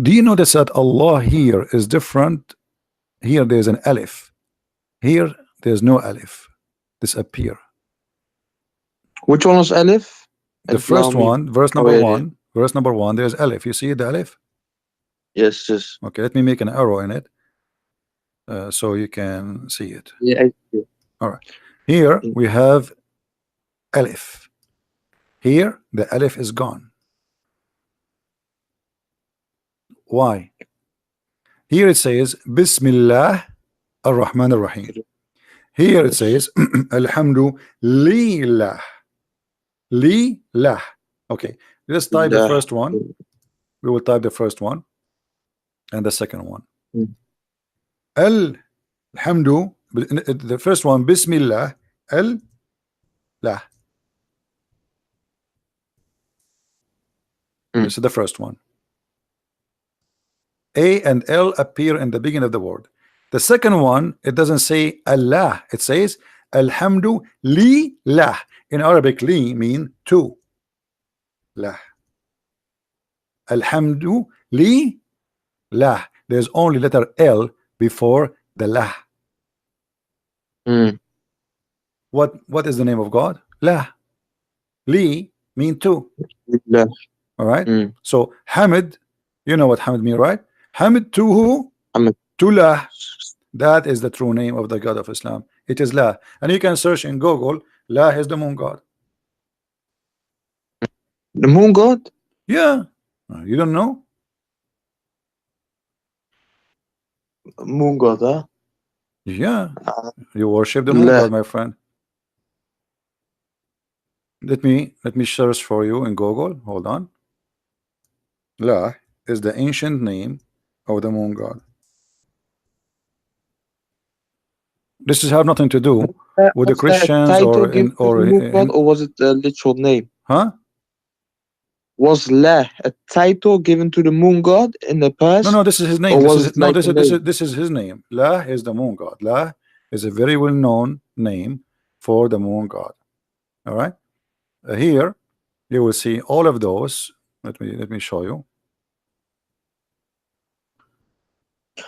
Do you notice that Allah here is different? Here there's an alif. Here there's no alif. Disappear. Which one was Alif? The Alif Lam first Mim. one, verse Oh number yeah, yeah. one, verse number 1, there's alif. You see the alif? Yes, yes. Okay, let me make an arrow in it so you can see it. Yeah, yeah. All right. Here Mm. we have alif. Here the alif is gone. Why? Here it says Bismillah ar-Rahman ar-Rahim. Here it Yes. says Alhamdu lillah. Lillah. Okay, let's type the Lah. first one. We will type the first one and the second one. Mm. Alhamdu, the first one, Bismillah, Lah. Mm. This is the first one. A and L appear in the beginning of the word. The second one, it doesn't say Allah, it says Alhamdu Lillah. In Arabic, li mean to. Lah. Alhamdu Lillah. There's only letter L before the lah. Mm. What is the name of God? Lah. Li mean to. Lah. All right. Mm. So Hamid, you know what Hamid mean, right? Hamid to who? Hamid. To lah. That is the true name of the God of Islam. It is lah. And you can search in Google. Lah is the moon god. The moon god? Yeah. You don't know? Moon god, huh? Yeah. Uh, You worship the moon Lah. god, my friend. Let me search for you in Google. Hold on. Lah is the ancient name of the moon god. This has have nothing to do with the Was that a Christians title or given in to the moon god, or was it a literal name? huh? Was La a title given to the moon god in the past? No, this is his name. Or This was is it like a name? this is his name. La is the moon god. La is a very well known name for the moon god. All right. Here you will see all of those. Let me show you.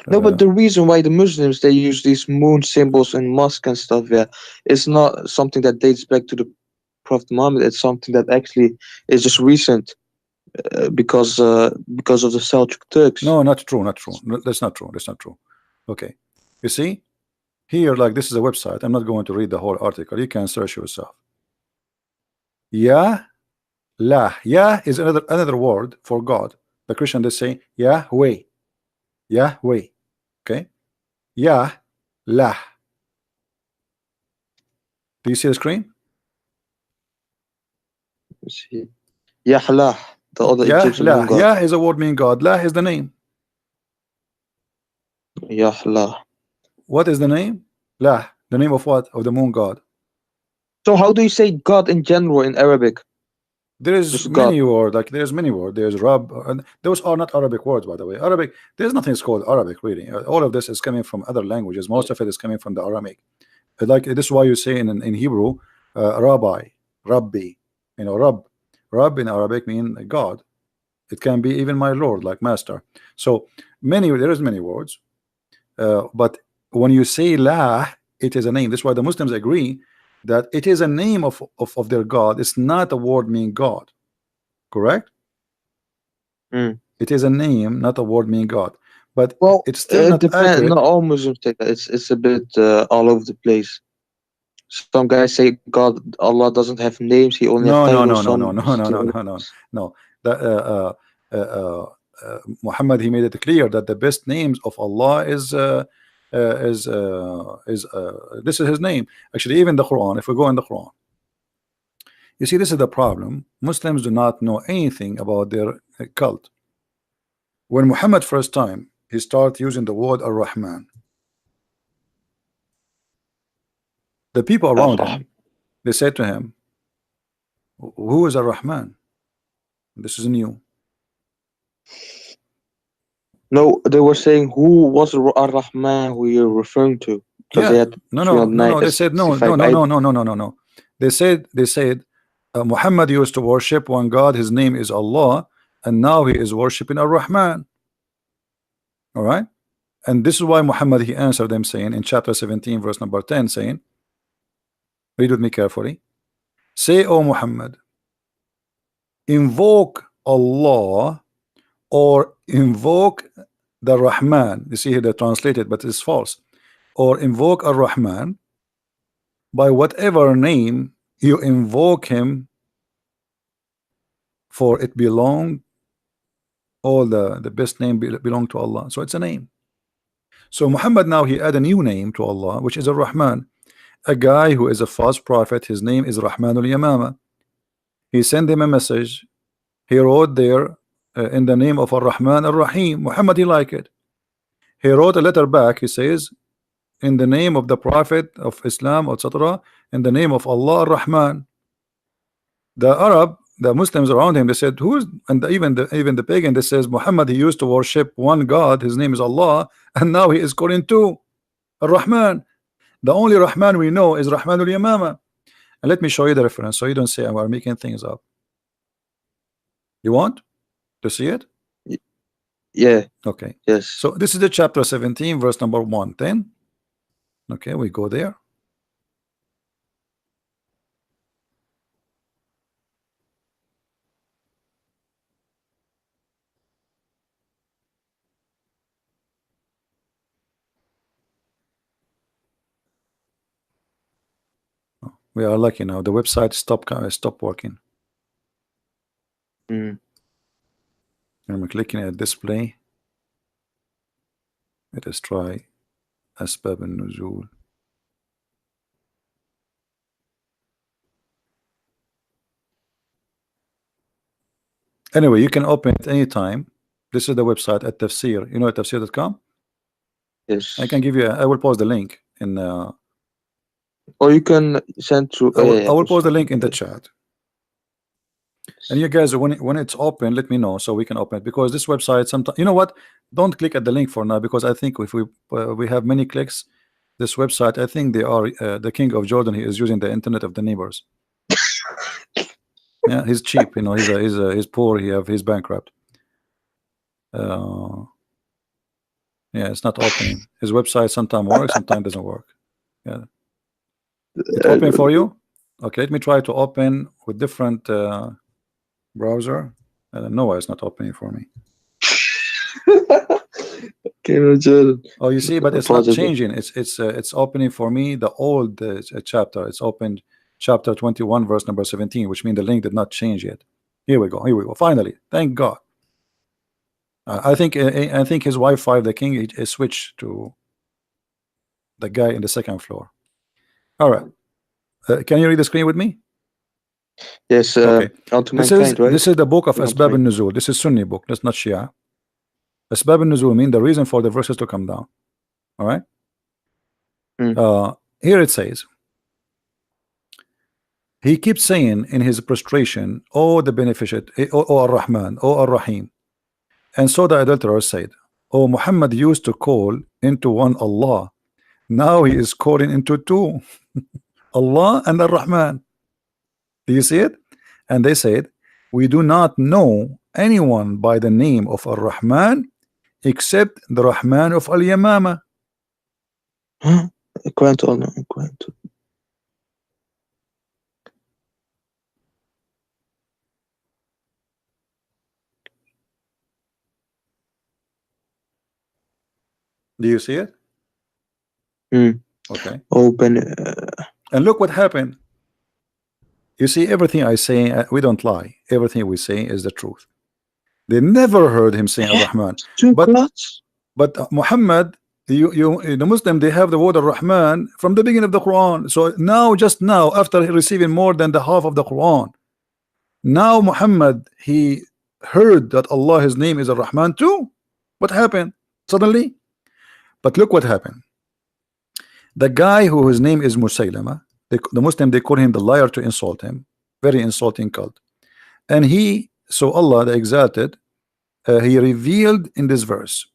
No, but the reason why the Muslims they use these moon symbols in mosque and stuff, yeah, it's not something that dates back to the Prophet Muhammad. It's something that actually is just recent because of the Seljuk Turks. No, not true. Not true. No, that's not true. That's not true. Okay. You see here, like this is a website. I'm not going to read the whole article. You can search yourself. Ya, la. Ya is another word for God. The Christian they say Yahweh. Yahweh. Okay. Ya, la. Do you see the screen? Let's see. Yahlah, the other Egyptian Yahlah. moon god. Yah is a word meaning God. La is the name. Yahlah. What is the name? La. The name of what? Of the moon god. So how do you say God in general in Arabic? There is Just God. many words. Like there's many words. There's Rab. And those are not Arabic words, by the way. Arabic. There's nothing called Arabic really. All of this is coming from other languages. Most of it is coming from the Aramaic. Like this is why you say in Hebrew, Rabbi, Rabbi. You know, Rab in Arabic mean God. It can be even my Lord, like master. So there is many words. But when you say La, it is a name. That's why the Muslims agree that it is a name of their God. It's not a word meaning God. Correct? Mm. It is a name, not a word meaning God. But Well, it's still it not depends. accurate. Not all Muslims take that. It's a bit all over the place. Some guys say God, Allah doesn't have names. He only have No, no, titles. no, no, no, Some no, no, say no, no, no, no. The, Muhammad, he made it clear that the best names of Allah this is his name. Actually, even the Quran. If we go in the Quran, you see, this is the problem. Muslims do not know anything about their cult. When Muhammad first time he started using the word Ar-Rahman, the people around Ar-Rahman. him, they said to him, "Who is Ar-Rahman? This is new." No, they were saying who was Ar-Rahman who you're referring to because they Yeah, had no, no, no, no. They said no, 365 no, no, ayat. no, no, no, no, no, no. They said Muhammad used to worship one God. His name is Allah, and now he is worshiping Ar-Rahman. All right, and this is why Muhammad he answered them saying in chapter 17, verse number 10, saying, read with me carefully. Say, O Muhammad, invoke Allah or invoke the Rahman. You see here they translated, but it's false. Or invoke Ar-Rahman by whatever name you invoke him, for it belong, all the best name belong to Allah. So it's a name. So Muhammad now he add a new name to Allah, which is Ar-Rahman. A guy who is a false prophet, his name is Rahmanul Yamama. He sent him a message. He wrote there in the name of Ar-Rahman Ar-Rahim. Muhammad he like it. He wrote a letter back. He says, in the name of the Prophet of Islam, etc., in the name of Allah Ar-Rahman. The Arab, the Muslims around him, they said, who is, and even the pagan, they says, Muhammad, he used to worship one God, his name is Allah, and now he is calling two, Ar-Rahman. The only Rahman we know is Rahmanul Yamama. And let me show you the reference so you don't say we're making things up. You want to see it? Yeah. Okay. Yes. So this is the chapter 17, verse number 110. Okay, we go there. We are lucky now. The website stopped working. Mm. I'm clicking at display. Let us try أسباب النزول. Anyway, you can open it anytime. This is the website at Tafsir. You know at tafsir.com? Yes. I can give you I will post the link in Or you can send through. I will post the link in the Okay. chat. And you guys, when it's open, let me know so we can open it, because this website sometimes, you know what, don't click at the link for now, because I think if we have many clicks, this website, I think they are the king of Jordan. He is using the internet of the neighbors. Yeah, he's cheap, you know, he's poor, he's bankrupt. Yeah, it's not opening. His website sometimes works, sometimes doesn't work. Yeah, it open for you. Okay, let me try to open with different browser. I don't know why it's not opening for me. Okay, Roger. Oh, you see, but it's not Apologize. changing. It's opening for me the old chapter. It's opened chapter 21, verse number 17, which means the link did not change yet. Here we go. Here we go. Finally, thank God. I think his Wi-Fi, the king, is switched to the guy in the second floor. All right. Can you read the screen with me? Yes. Okay. Onto mankind, right? This is the book of Onto Asbab mankind. al-Nuzul. This is Sunni book. That's not Shia. Asbab al-Nuzul mean the reason for the verses to come down. All right. Here it says, he keeps saying in his prostration, "Oh, the beneficent, oh Ar-Rahman, oh Ar-Rahim." And so the adulterer said, "Oh, Muhammad used to call into one Allah. Now he is calling into two, Allah and Ar-Rahman." Do you see it? And they said, "We do not know anyone by the name of Ar-Rahman except the Rahman of Al-Yamama." According to Allah. According to. Do you see it? Mm. Okay. Open. And look what happened. You see, everything I say, we don't lie. Everything we say is the truth. They never heard him saying Yeah, Ar-Rahman. two But gods. Muhammad, the Muslim, they have the word Ar-Rahman from the beginning of the Quran. So now, just now, after receiving more than the half of the Quran, now Muhammad, he heard that Allah, his name is Ar-Rahman too. What happened suddenly? But look what happened. The guy who his name is Musaylama, the Muslim, they call him the liar to insult him. Very insulting cult. And he, so Allah the exalted, he revealed in this verse,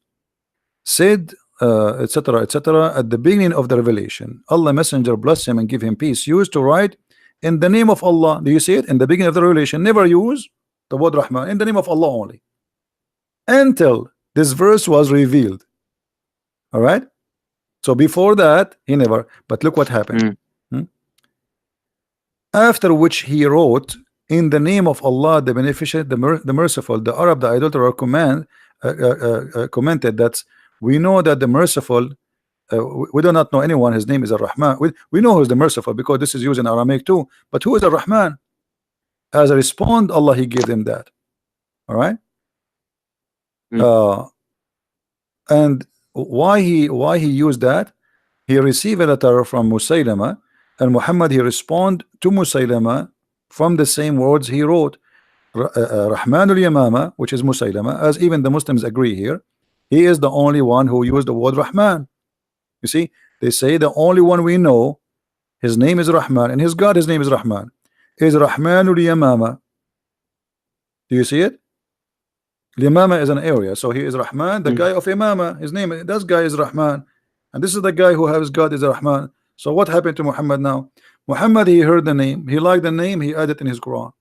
said, etc., etc., at the beginning of the revelation, Allah messenger bless him and give him peace, used to write in the name of Allah. Do you see it? In the beginning of the revelation, never use the word Rahman, in the name of Allah only, until this verse was revealed. All right. So before that, he never. But look what happened. Mm. After which he wrote, in the name of Allah, the beneficent, the merciful. The Arab, the idolater, commented that we know that the merciful, we do not know anyone, his name is Ar-Rahman. We know who's the merciful because this is used in Aramaic too. But who is Ar-Rahman? As a response, Allah, he gave them that. All right. And why he used that? He received a letter from Musaylama, and Muhammad, he respond to Musaylama from the same words he wrote. Rahmanul Yamama, which is Musaylama, as even the Muslims agree here, he is the only one who used the word Rahman. You see, they say the only one we know, his name is Rahman, and his God, his name is Rahman, is Rahmanul Yamama. Do you see it? Yamama is an area, so he is Rahman, the guy of Yamama. His name, that guy is Rahman, and this is the guy who has God is Rahman. So what happened to Muhammad now? Muhammad, he heard the name, he liked the name, he added in his Quran.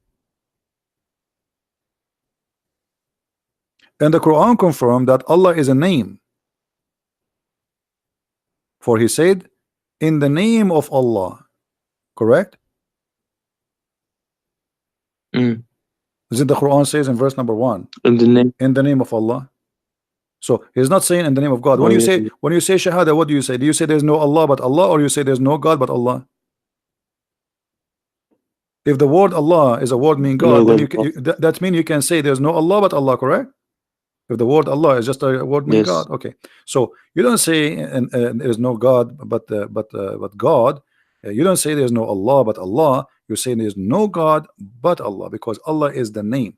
And the Quran confirmed that Allah is a name. For he said, in the name of Allah. Correct? Isn't the Quran says in verse number 1? In the name of Allah. So he's not saying in the name of God. When you say Shahada, what do you say? Do you say there's no Allah but Allah, or you say there's no God but Allah? If the word Allah is a word mean God, then that means you can say there's no Allah but Allah, correct? If the word Allah is just a word mean God, okay. So you don't say there's no God but God. You don't say there's no Allah but Allah. You say there's no God but Allah, because Allah is the name.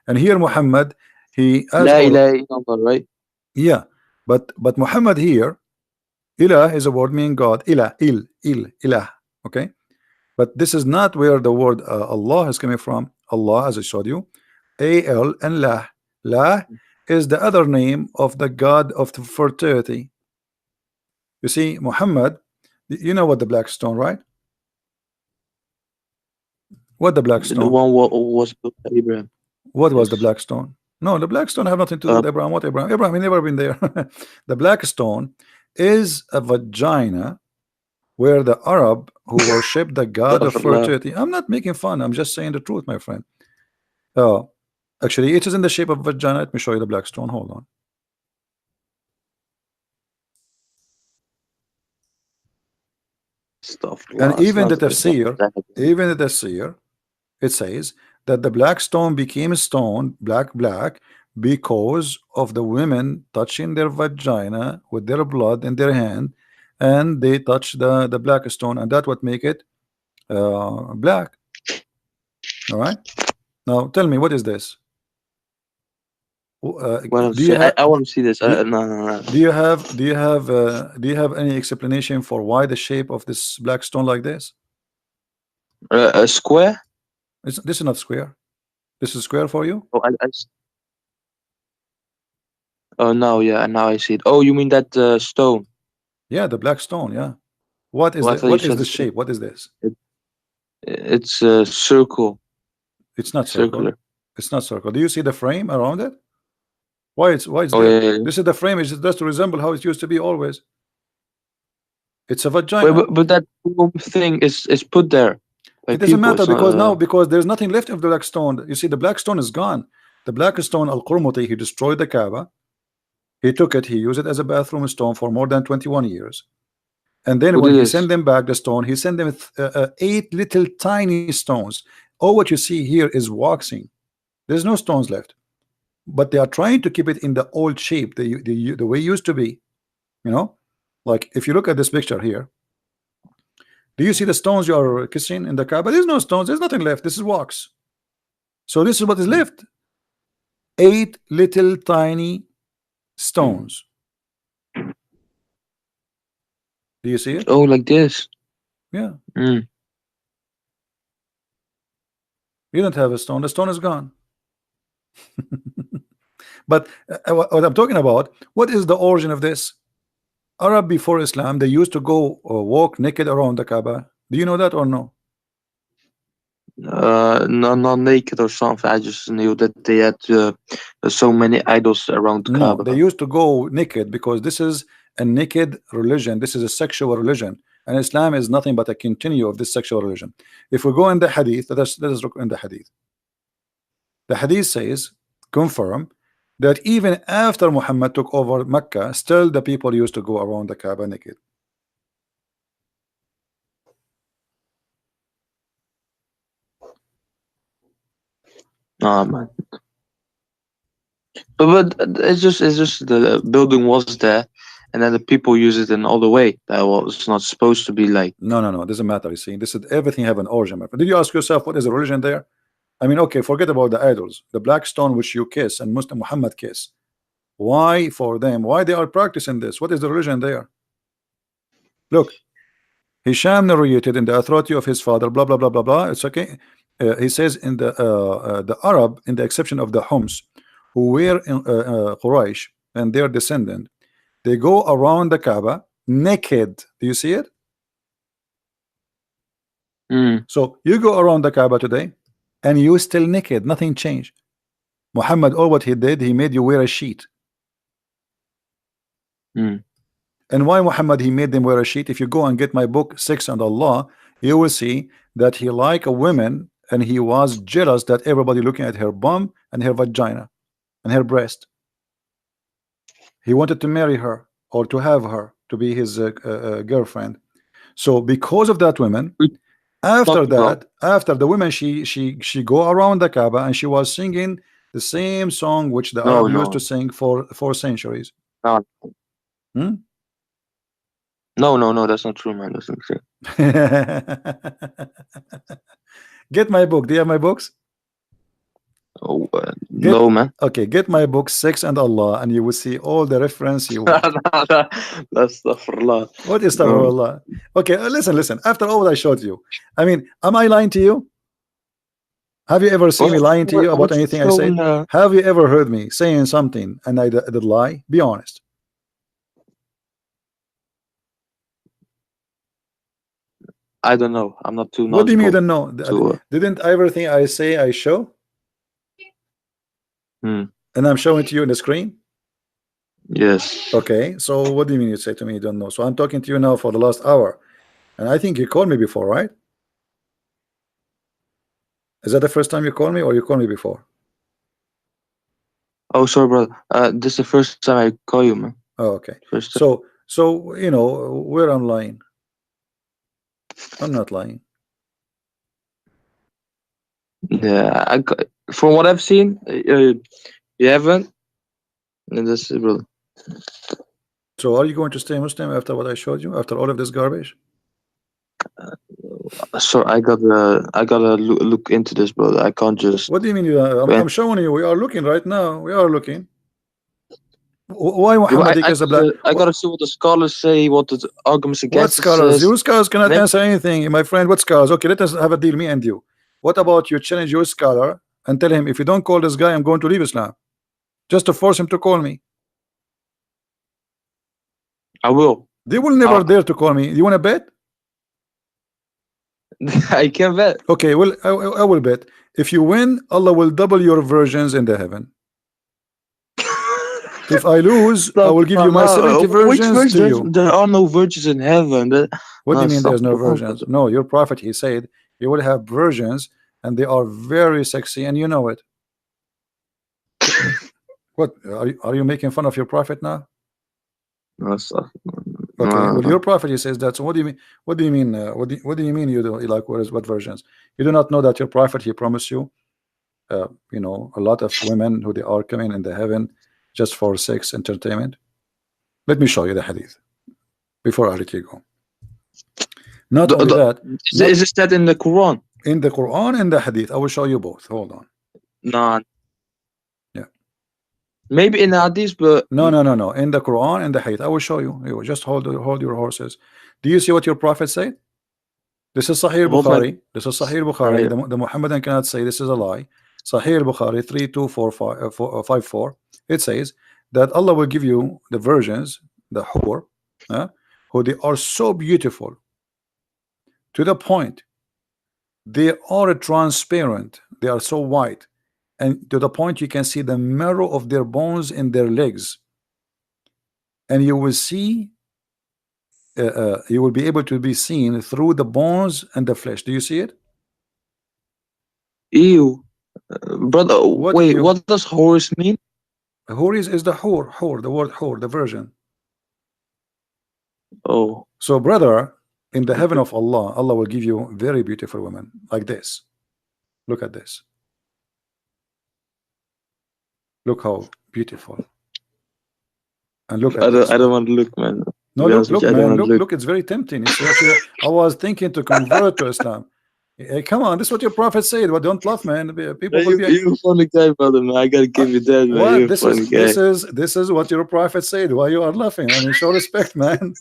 And here Muhammad, he La ilaha illallah, right? Yeah, but Muhammad here, Ilah is a word meaning God. Ilah, Ilah. Okay, but this is not where the word Allah is coming from. Allah, as I showed you, A-L and Lah. Lah is the other name of the God of the fertility. You see, Muhammad, you know what the black stone, right? What the black stone? The one was Abraham. What was the black stone? No, the black stone have nothing to do with Abraham. What Abraham? Abraham, he never been there. The black stone is a vagina where the Arab who worship the god of fertility. I'm not making fun. I'm just saying the truth, my friend. Actually, it is in the shape of vagina. Let me show you the black stone. Hold on. And even the tafsir, it says that the black stone became a stone, black, because of the women touching their vagina with their blood in their hand, and they touch the black stone, and that what make it black. All right. Now tell me, what is this? I want to see this. No. Do you have any explanation for why the shape of this black stone like this? A square? This is not square. This is square for you? Oh no, yeah, now I see it. Oh, you mean that stone? Yeah, the black stone. Yeah. What is the shape? What is this? It's a circle. It's not circular. It's not circle. Do you see the frame around it? Why it's there? Yeah. This is the frame. It's just to resemble how it used to be always. It's a vagina. But that thing is put there. It doesn't matter because there's nothing left of the black stone. You see, the black stone is gone. The black stone, Al-Qurmuti, he destroyed the Kaaba. He took it, he used it as a bathroom stone for more than 21 years. And then What when it he is? sent them back the stone, he sent them 8 little tiny stones. All what you see here is waxing. There's no stones left. But they are trying to keep it in the old shape, the way it used to be. You know, like if you look at this picture here, do you see the stones you are kissing in the Kaaba? There's no stones, there's nothing left. This is wax. So this is what is Mm. left. 8 little tiny stones. Do you see it? Oh, like this. Yeah. Mm. You don't have a stone. The stone is gone. But what I'm talking about, what is the origin of this? Arab before Islam, they used to go walk naked around the Kaaba. Do you know that or no? Not naked or something. I just knew that they had so many idols around the No, they Kaaba. used to go naked because this is a naked religion. This is a sexual religion, and Islam is nothing but a continue of this sexual religion. If we go in the Hadith, let us look in the Hadith. The Hadith says, confirm that even after Muhammad took over Mecca, still the people used to go around the Kaaba naked. Oh man. But it's just the building was there, and then the people use it in all the way. That was not supposed to be like. No, no, no. It doesn't matter. You see, this is everything have an origin. My friend. Did you ask yourself what is the religion there? I mean, okay, forget about the idols, the black stone which you kiss and Muslim Muhammad kiss. Why for them? Why they are practicing this? What is the religion there? Look, Hisham narrated in the authority of his father, blah blah blah blah blah. It's okay. He says in the Arab, in the exception of the Homs, who were in Quraysh and their descendant, they go around the Kaaba naked. Do you see it? Mm. So you go around the Kaaba today, and you still naked. Nothing changed. Muhammad, all what he did, he made you wear a sheet. Mm. And why Muhammad he made them wear a sheet? If you go and get my book Six and Allah, you will see that he like a woman and he was jealous that everybody looking at her bum and her vagina and her breast. He wanted to marry her or to have her to be his girlfriend. So because of that woman, We after talked about. that, after the woman, she go around the Kaaba and she was singing the same song which the No, Arab used to no, sing for centuries. no, Hmm? no. That's not true, man. That's not true. Get my book. Do you have my books? Oh, Get no, man. okay. Get my book Sex and Allah, and you will see all the reference you want. That's astaghfirullah. What is No. Allah? Okay, listen, listen. After all I showed you, I mean, am I lying to you? Have you ever seen me lying to you about What you anything I said? showing? Have you ever heard me saying something and I did lie? Be honest. I don't know. I'm not too What do you mean you knowledgeable don't know? to. Didn't everything I say I show? Hmm. And I'm showing to you on the screen? Yes. Okay, so what do you mean you say to me you don't know? So I'm talking to you now for the last hour. And I think you called me before, right? Is that the first time you called me or you called me before? Oh, sorry, brother. This is the first time I call you, man. Oh, okay. First time. So you know where I'm lying. I'm not lying. Yeah. From what I've seen, you haven't. And that's it, brother. So are you going to stay Muslim after what I showed you? After all of this garbage? So I gotta look into this, brother. I can't just. What do you mean? I'm showing you. We are looking right now. We are looking. Why Yeah, but Muhammad I is a black? I gotta see what the scholars say, what the arguments What against it scholars? says. You scholars And cannot then answer anything, my friend. What scholars? Okay, let us have a deal, me and you. What about you challenge your scholar and tell him if you don't call this guy, I'm going to leave Islam, just to force him to call me. I will. They will never dare to call me. You want to bet? I can bet. Okay, well, I will bet. If you win, Allah will double your versions in the heaven. If I lose, I will give you my 70 Which versions to virgins? you. There are no virgins in heaven. What do No, you mean stop. there's no versions? No, your prophet, he said, you will have versions and they are very sexy and you know it. What are you making fun of your prophet now? No, stuff. Okay, well, No. your prophet, he says that. So what do you mean? What do you mean? What do you mean? You do like what versions? You do not know that your prophet, he promised you, a lot of women who they are coming in the heaven just for sex entertainment. Let me show you the hadith before I let you go. Not The, only the, that, not is this that in the Quran? in the Quran and the hadith. I will show you both. Hold on. No. Yeah. Maybe in the Hadith, but No. In the Quran and the hadith, I will show you. You just hold your horses. Do you see what your prophet said? This is Sahih hold my Bukhari. This is Sahih right Bukhari. here. The Muhammadan cannot say this is a lie. Sahih Bukhari 324554. It says that Allah will give you the virgins, the hur, who they are so beautiful to the point they are transparent. They are so white, and to the point you can see the marrow of their bones in their legs, and you will see. You will be able to be seen through the bones and the flesh. Do you see it? Ew. Brother, What wait, you? what does horse mean? Hur is the hur, the word hur, the virgin. Oh, So, brother, in the heaven of Allah, Allah will give you very beautiful women like this. Look at this. Look how beautiful. And look I at don't, this. I don't want to look, man. No, To be look, honest with look, you, I don't man, want to look. look. It's very tempting. It's actually, I was thinking to convert to Islam. Hey, come on, this is what your prophet said. Well, don't laugh, man. People Yeah, will be. you a funny guy, brother, man. I gotta give you that, man. What? You're a funny guy. This is what your prophet said. Why you are laughing? I mean, show respect, man.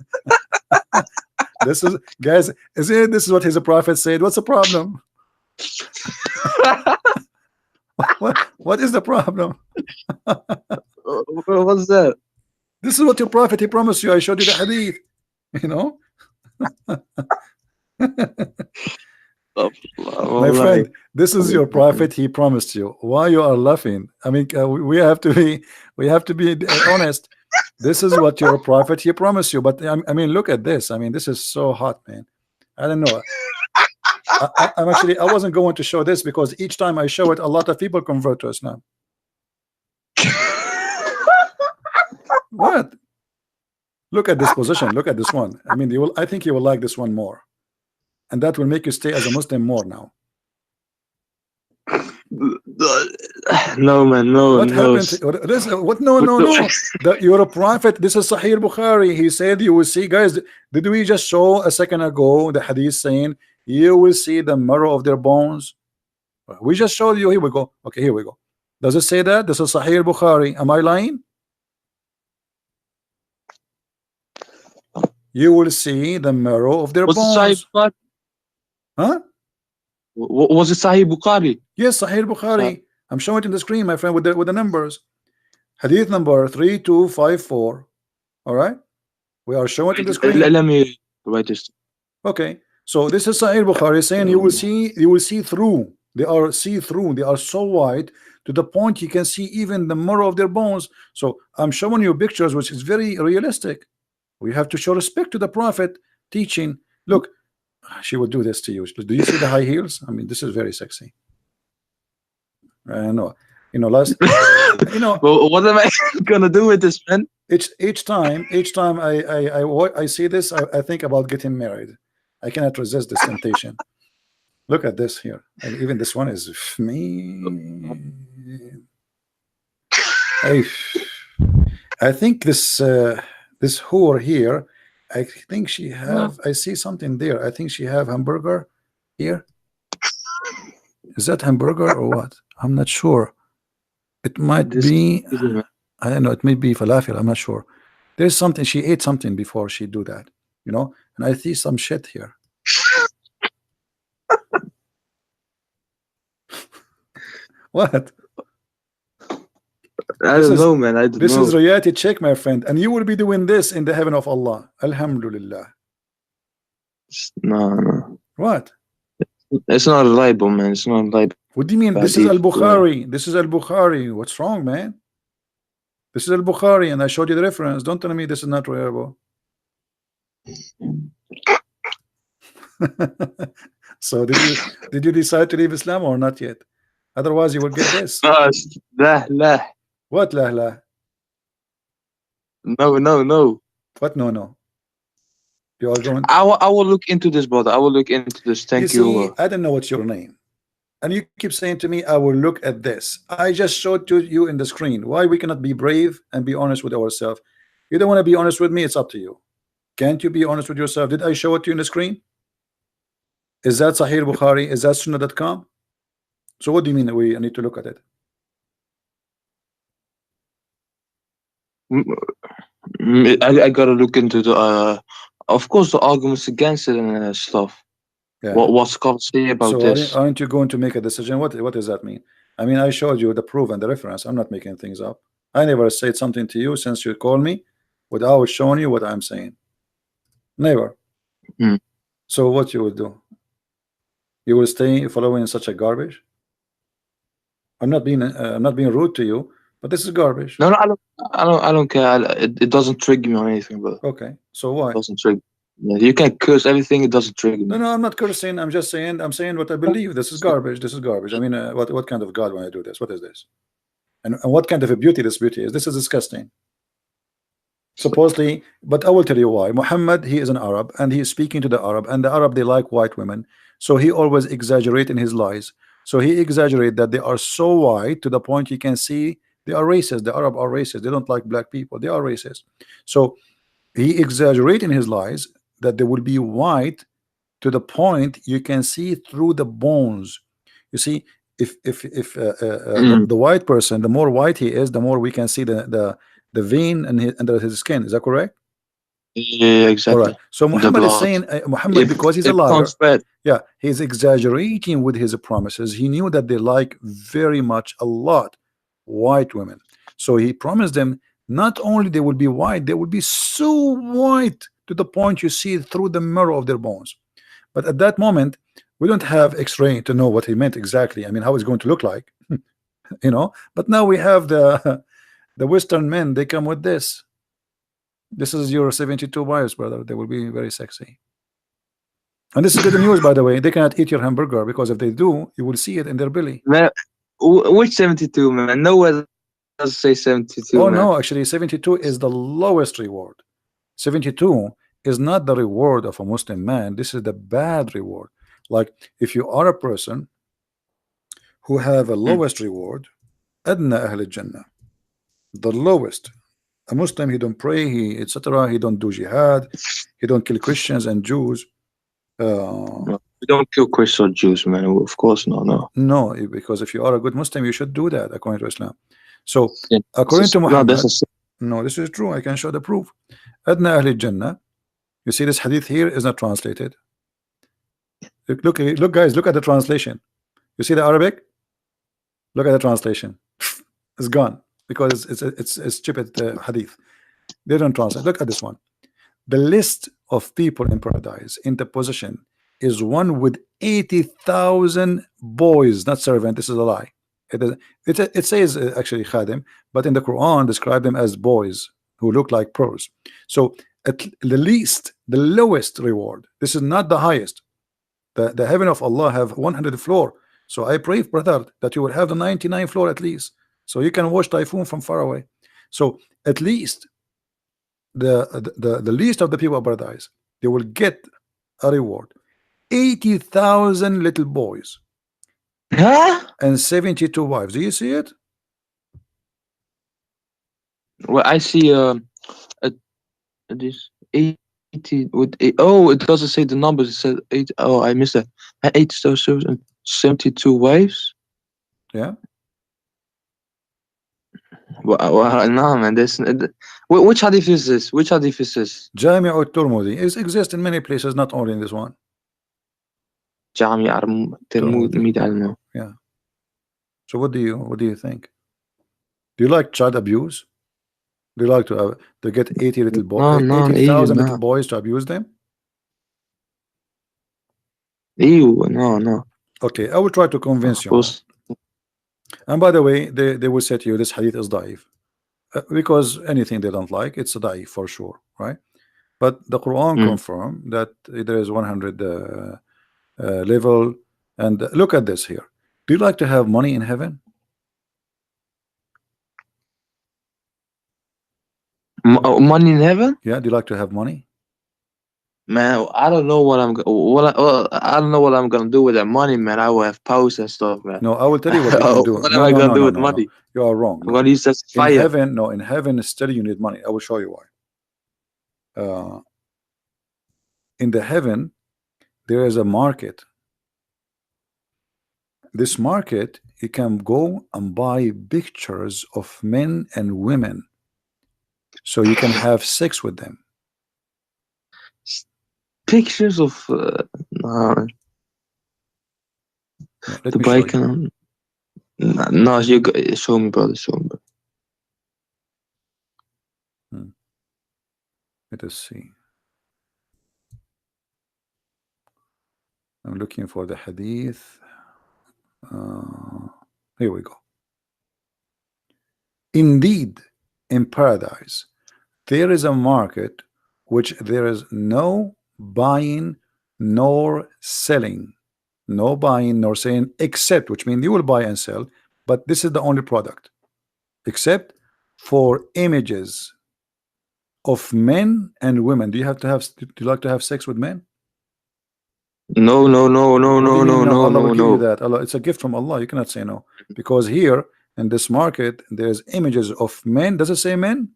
This is, guys, is it? This is what his prophet said. What's the problem? What is the problem? What's that? This is what your prophet, he promised you. I showed you the hadith. You know, Oh, my like, friend, this is your prophet. He promised you. Why you are laughing? I mean, we have to be honest. This is what your prophet, he promised you. But I mean, look at this. I mean, this is so hot, man. I don't know. I'm actually, I wasn't going to show this because each time I show it, a lot of people convert to Islam. What? Look at this position. Look at this one. I mean, I think you will like this one more, and that will make you stay as a Muslim more now. no, man, no, What no. happened? What? No. You're a prophet. This is Sahih Bukhari. He said you will see, guys. Did we just show a second ago the hadith saying you will see the marrow of their bones? We just showed you. Here we go. Okay, here we go. Does it say that? This is Sahih Bukhari. Am I lying? You will see the marrow of their Was it Sahih bones. Bukhari? Huh? Was it Sahih Bukhari? Yes, Sahih Bukhari. I'm showing it in the screen, my friend, with the numbers. Hadith number 3254. All right. We are showing it in the screen. Let me write this. Okay. So this is Sahih Bukhari saying you will see through. They are see-through. They are so wide to the point you can see even the marrow of their bones. So I'm showing you pictures, which is very realistic. We have to show respect to the Prophet teaching. Look, she would do this to you. Do you see the high heels? I mean, this is very sexy. I know. Last. Well, what am I gonna do with this, man? Each time I see this, I think about getting married. I cannot resist this temptation. Look at this here. And even this one is me. I think this whore here, I think she have, I see something there. I think she have hamburger here. Is that hamburger or what? I'm not sure. It might be, I don't know, it may be falafel, I'm not sure. There's something, she ate something before she do that, and I see some shit here. What? I don't know, man. I don't know. This is reality check, my friend, and you will be doing this in the heaven of Allah. Alhamdulillah. No. What? It's not reliable, man. It's not reliable. What do you mean? This is Al-Bukhari. This is Al-Bukhari. What's wrong, man? This is Al-Bukhari, and I showed you the reference. Don't tell me this is not reliable. So did you decide to leave Islam or not yet? Otherwise, you will get this. لا. What lahla? No, no, no. What no no? You are going. I will look into this, brother. I will look into this. You Thank you. see, I don't know what's your name, and you keep saying to me, "I will look at this." I just showed to you in the screen. Why we cannot be brave and be honest with ourselves? You don't want to be honest with me. It's up to you. Can't you be honest with yourself? Did I show it to you in the screen? Is that Sahih Bukhari? Is that Sunnah.com? So what do you mean that we need to look at it? Mm, I gotta look into the of course, the arguments against it and stuff. Yeah. What scholars say about So this? aren't you going to make a decision? What does that mean? I mean, I showed you the proof and the reference. I'm not making things up. I never said something to you since you called me without showing you what I'm saying. Never. Hmm. So what you will do? You will stay following such a garbage? I'm not being rude to you, but this is garbage. No, no, I don't care. It doesn't trigger me or anything, but Okay. So it why? doesn't trigger. Yeah, you can curse everything. It doesn't trigger No, me. no, I'm not cursing. I'm just saying. I'm saying what I believe. This is garbage. This is garbage. I mean, what kind of God when I do this? What is this? And what kind of a beauty this beauty is? This is disgusting. Supposedly, but I will tell you why. Muhammad, he is an Arab and he is speaking to the Arab, and the Arab, they like white women, so he always exaggerate in his lies. So he exaggerate that they are so white to the point you can see they are racist. The Arab are racist. They don't like black people. They are racist. So he exaggerate in his lies that they will be white to the point you can see through the bones. You see, if Mm. the white person, the more white he is, the more we can see the vein in under his skin. Is that correct? Yeah, All right. exactly. So The Muhammad is blood. saying, Muhammad, If because he's a it becomes liar, red. yeah, he's exaggerating with his promises. He knew that they like very much a lot white women. So he promised them not only they will be white, they will be so white to the point you see through the marrow of their bones. But at that moment, we don't have X-ray to know what he meant exactly. I mean, how it's going to look like, you know. But now we have the the Western men. They come with this. This is your 72 wives, brother. They will be very sexy. And this is good news, by the way. They cannot eat your hamburger because if they do, you will see it in their belly. Man, which 72, man? Nowhere does say 72, man. Oh no, actually, 72 is the lowest reward. 72 is not the reward of a Muslim man. This is the bad reward. Like if you are a person who have a Mm. lowest reward, adna ahl jannah, the lowest. A Muslim, he don't pray, he etc. He don't do jihad, he don't kill Christians and Jews. No, we don't kill Christians or Jews, man. Of course, no, no. No, because if you are a good Muslim, you should do that according to Islam. So, Sin. according to No, that's a Muhammad, sin. no, this is true. I can show the proof. Adna Ahli Jannah. You see, this hadith here is not translated. Look, guys, look at the translation. You see the Arabic? Look at the translation. It's gone because it's stupid hadith. They don't translate. Look at this one. The list of people in paradise in the position is one with 80,000 boys, not servant. This is a lie. It says actually khadim, but in the Quran describe them as boys who look like pearls. So at the least, the lowest reward. This is not the highest. The heaven of Allah have 100 floor. So I pray, brother, that you will have the 99 floor at least, so you can watch typhoon from far away. So at least the least of the people of paradise, they will get a reward. 80,000 little boys Huh? and 72 wives. Do you see it? Well, I see a, this 80 with oh, it doesn't say the numbers. It said 8. Oh, I missed that. 8 stars and 72 wives. Yeah. Well, no, man. Which hadith is this? Which hadith is this? Jami' al-Turmudi is exist in many places, not only in this one. Jami Turmudi. Talmud, I don't know. Yeah. So what do you think? Do you like child abuse? Do you like to get 80 little boy No, no, ew, 80,000 little no. boys to abuse them? Ew, no, no. Okay, I will try to Of convince you now. course. And by the way, they will say to you this hadith is daif, because anything they don't like, it's a daif for sure, right? But the Quran Mm. confirm that there is 100 level. And look at this here. Do you like to have money in heaven? Money in heaven? Yeah, do you like to have money? Man, I don't know what I don't know what I'm gonna do with that money, man. I will have powers and stuff, man. No, I will tell you what you can do. What am No, I no, gonna no, do no, with no, no. money? You are wrong. I'm No. gonna use that In fire. heaven, no, in heaven still you need money. I will show you why. In the heaven, there is a market. This market, you can go and buy pictures of men and women so you can have sex with them. S- Pictures of no, Yeah, let the me show bike you. and no, show me, brother, show me. Brother. Hmm. Let us see. I'm looking for the hadith. Here we go. Indeed, in paradise, there is a market which there is no buying nor selling. No buying nor selling, except, which means you will buy and sell, but this is the only product, except for images of men and women. Do you have to have, do you like to have sex with men? No, no, no, no, What do no, you mean no, no? no, Allah will no, give you no. that. Allah, it's a gift from Allah. You cannot say no. Because here in this market, there's images of men. Does it say men?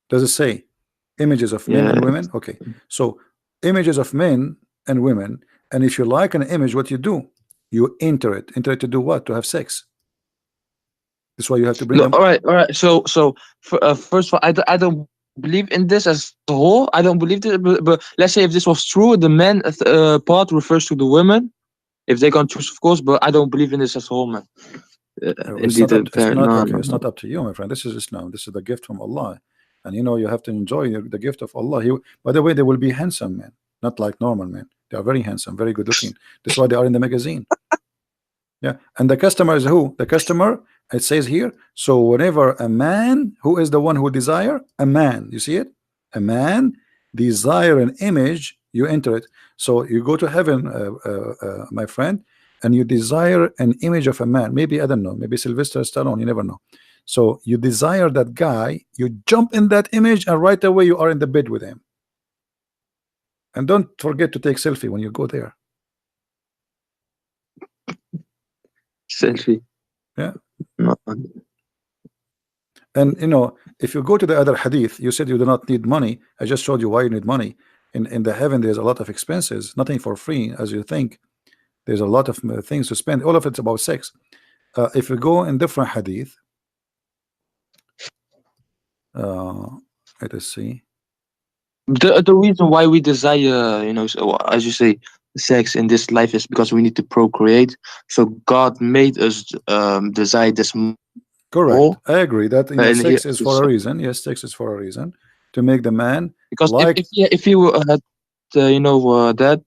Does it say images of men Yeah, and women? Okay. So images of men and women. And if you like an image, what you do? You enter it. Enter it to do what? To have sex. That's why you have to bring no. them. All right. First of all, I don't believe in this as a whole. I don't believe this. But let's say if this was true, the man part refers to the women. If they can choose, of course. But I don't believe in this as a whole, man. It's Indeed, not up to, it's not no, okay. no, It's no. not up to you, my friend. This is Islam. This is the gift from Allah. And you know you have to enjoy the gift of Allah. He, by the way, they will be handsome men, not like normal men. They are very handsome, very good looking. That's why they are in the magazine. Yeah, and the customer is who? The customer, it says here. So whenever a man, who is the one who desire? A man. You see it? A man desire an image, you enter it. So you go to heaven, my friend, and you desire an image of a man. Maybe, I don't know, maybe Sylvester Stallone, you never know. So you desire that guy, you jump in that image, and right away you are in the bed with him. And don't forget to take selfie when you go there. Selfie. Yeah. No. And you know, if you go to the other hadith, you said you do not need money. I just showed you why you need money. In the heaven, there's a lot of expenses, nothing for free as you think. There's a lot of things to spend. All of it's about sex. If you go in different hadith, uh, let us see. The reason why we desire, so, as you say, sex in this life is because we need to procreate. So God made us desire this Correct. more, I agree that you know and here, sex is for a so, reason. Yes, sex is for a reason to make the man because like. if he had that,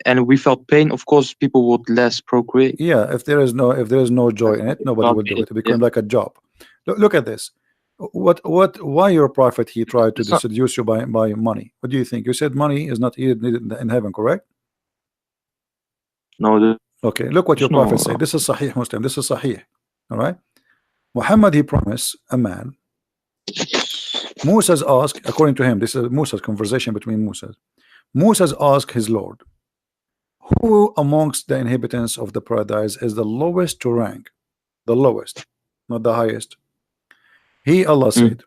and we felt pain, of course, people would less procreate. Yeah, if there is no joy That's in why it, nobody God will do made it. it. It Yeah, becomes like a job. Look at this. Why your prophet he tried to it's not. seduce you by money? What do you think? You said money is not needed in heaven, correct? No, Okay, look what there's your prophet no. said. This is Sahih Muslim. This is Sahih. All right. Muhammad he promised a man. Moses asked, according to him, this is Moses' conversation between Moses. Moses asked his Lord, who amongst the inhabitants of the paradise is the lowest to rank? The lowest, not the highest. He, Allah Mm. said,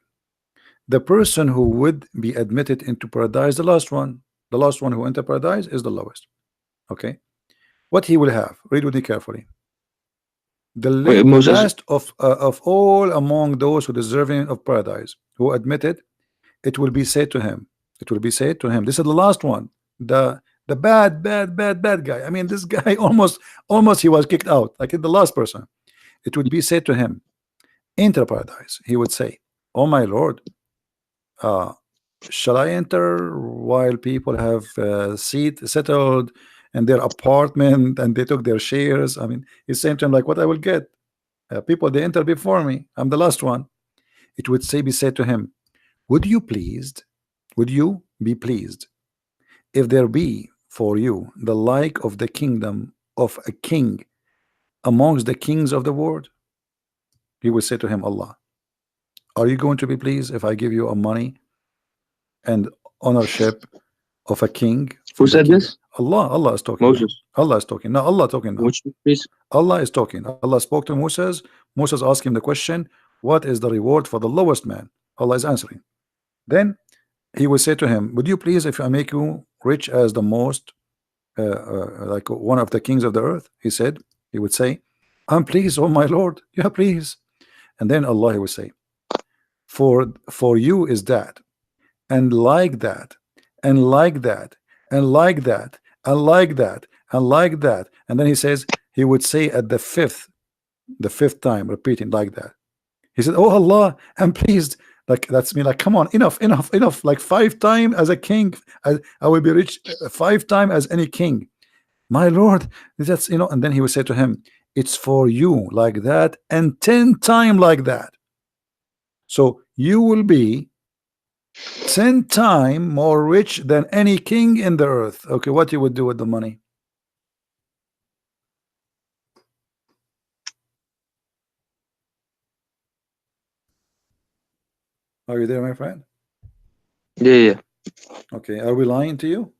the person who would be admitted into paradise, the last one who enter paradise is the lowest. Okay. What he will have, read with me carefully. Wait, The Moses. last of all among those who deserving of paradise, who admitted, it will be said to him. It will be said to him. This is the last one. The bad guy. I mean, this guy almost he was kicked out. Like the last person. It would be said to him, enter paradise. He would say, oh my Lord, uh, shall I enter while people have seat settled in their apartment and they took their shares? I mean, he's saying to him like, what I will get? People they enter before me. I'm the last one. It would say be said to him, would you pleased? Would you be pleased if there be for you the like of the kingdom of a king amongst the kings of the world? He would say to him, Allah. Are you going to be pleased if I give you a money and ownership of a king Who from the said king? this? Allah is talking now. Moses. Allah is talking now. Allah talking now. Would you please? Allah is talking. Allah spoke to Moses. Moses asked him the question, what is the reward for the lowest man? Allah is answering. Then he will say to him, would you please if I make you rich as the most like one of the kings of the earth? He would say, I'm pleased, oh my Lord. Yeah, please. And then Allah will say, for you is that, and like that, and like that, and like that, and like that, and like that. And then he says, he would say at the fifth time, repeating like that. He said, oh Allah, I'm pleased. Like that's me, like, come on, enough, enough, enough. Like 5 times as a king, I will be rich 5 times as any king. My Lord, that's and then he would say to him, it's for you like that, and 10 times like that. So you will be 10 times more rich than any king in the earth. Okay, what you would do with the money? Are you there, my friend? Yeah, yeah. Okay, are we lying to you?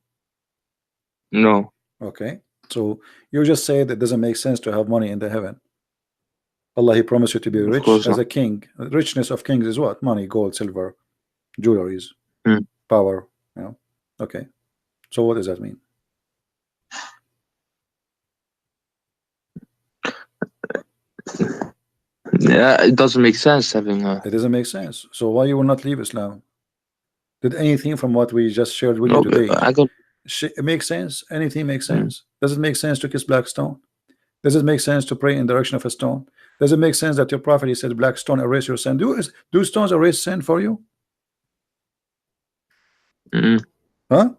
No, Okay, so you just say that it doesn't make sense to have money in the heaven. Allah, He promised you to be of rich course as not. a king. Richness of kings is what? Money, gold, silver, jewelries, Mm. power. Okay, so what does that mean? Yeah, it doesn't make sense having a. It doesn't make sense. So why you will not leave Islam? Did anything from what we just shared with you No, but today I got. it makes sense? Anything makes Mm. sense? Does it make sense to kiss black stone? Does it make sense to pray in the direction of a stone? Does it make sense that your prophet, he said, black stone erase your sin? Do stones erase sin for you? Mm. Huh?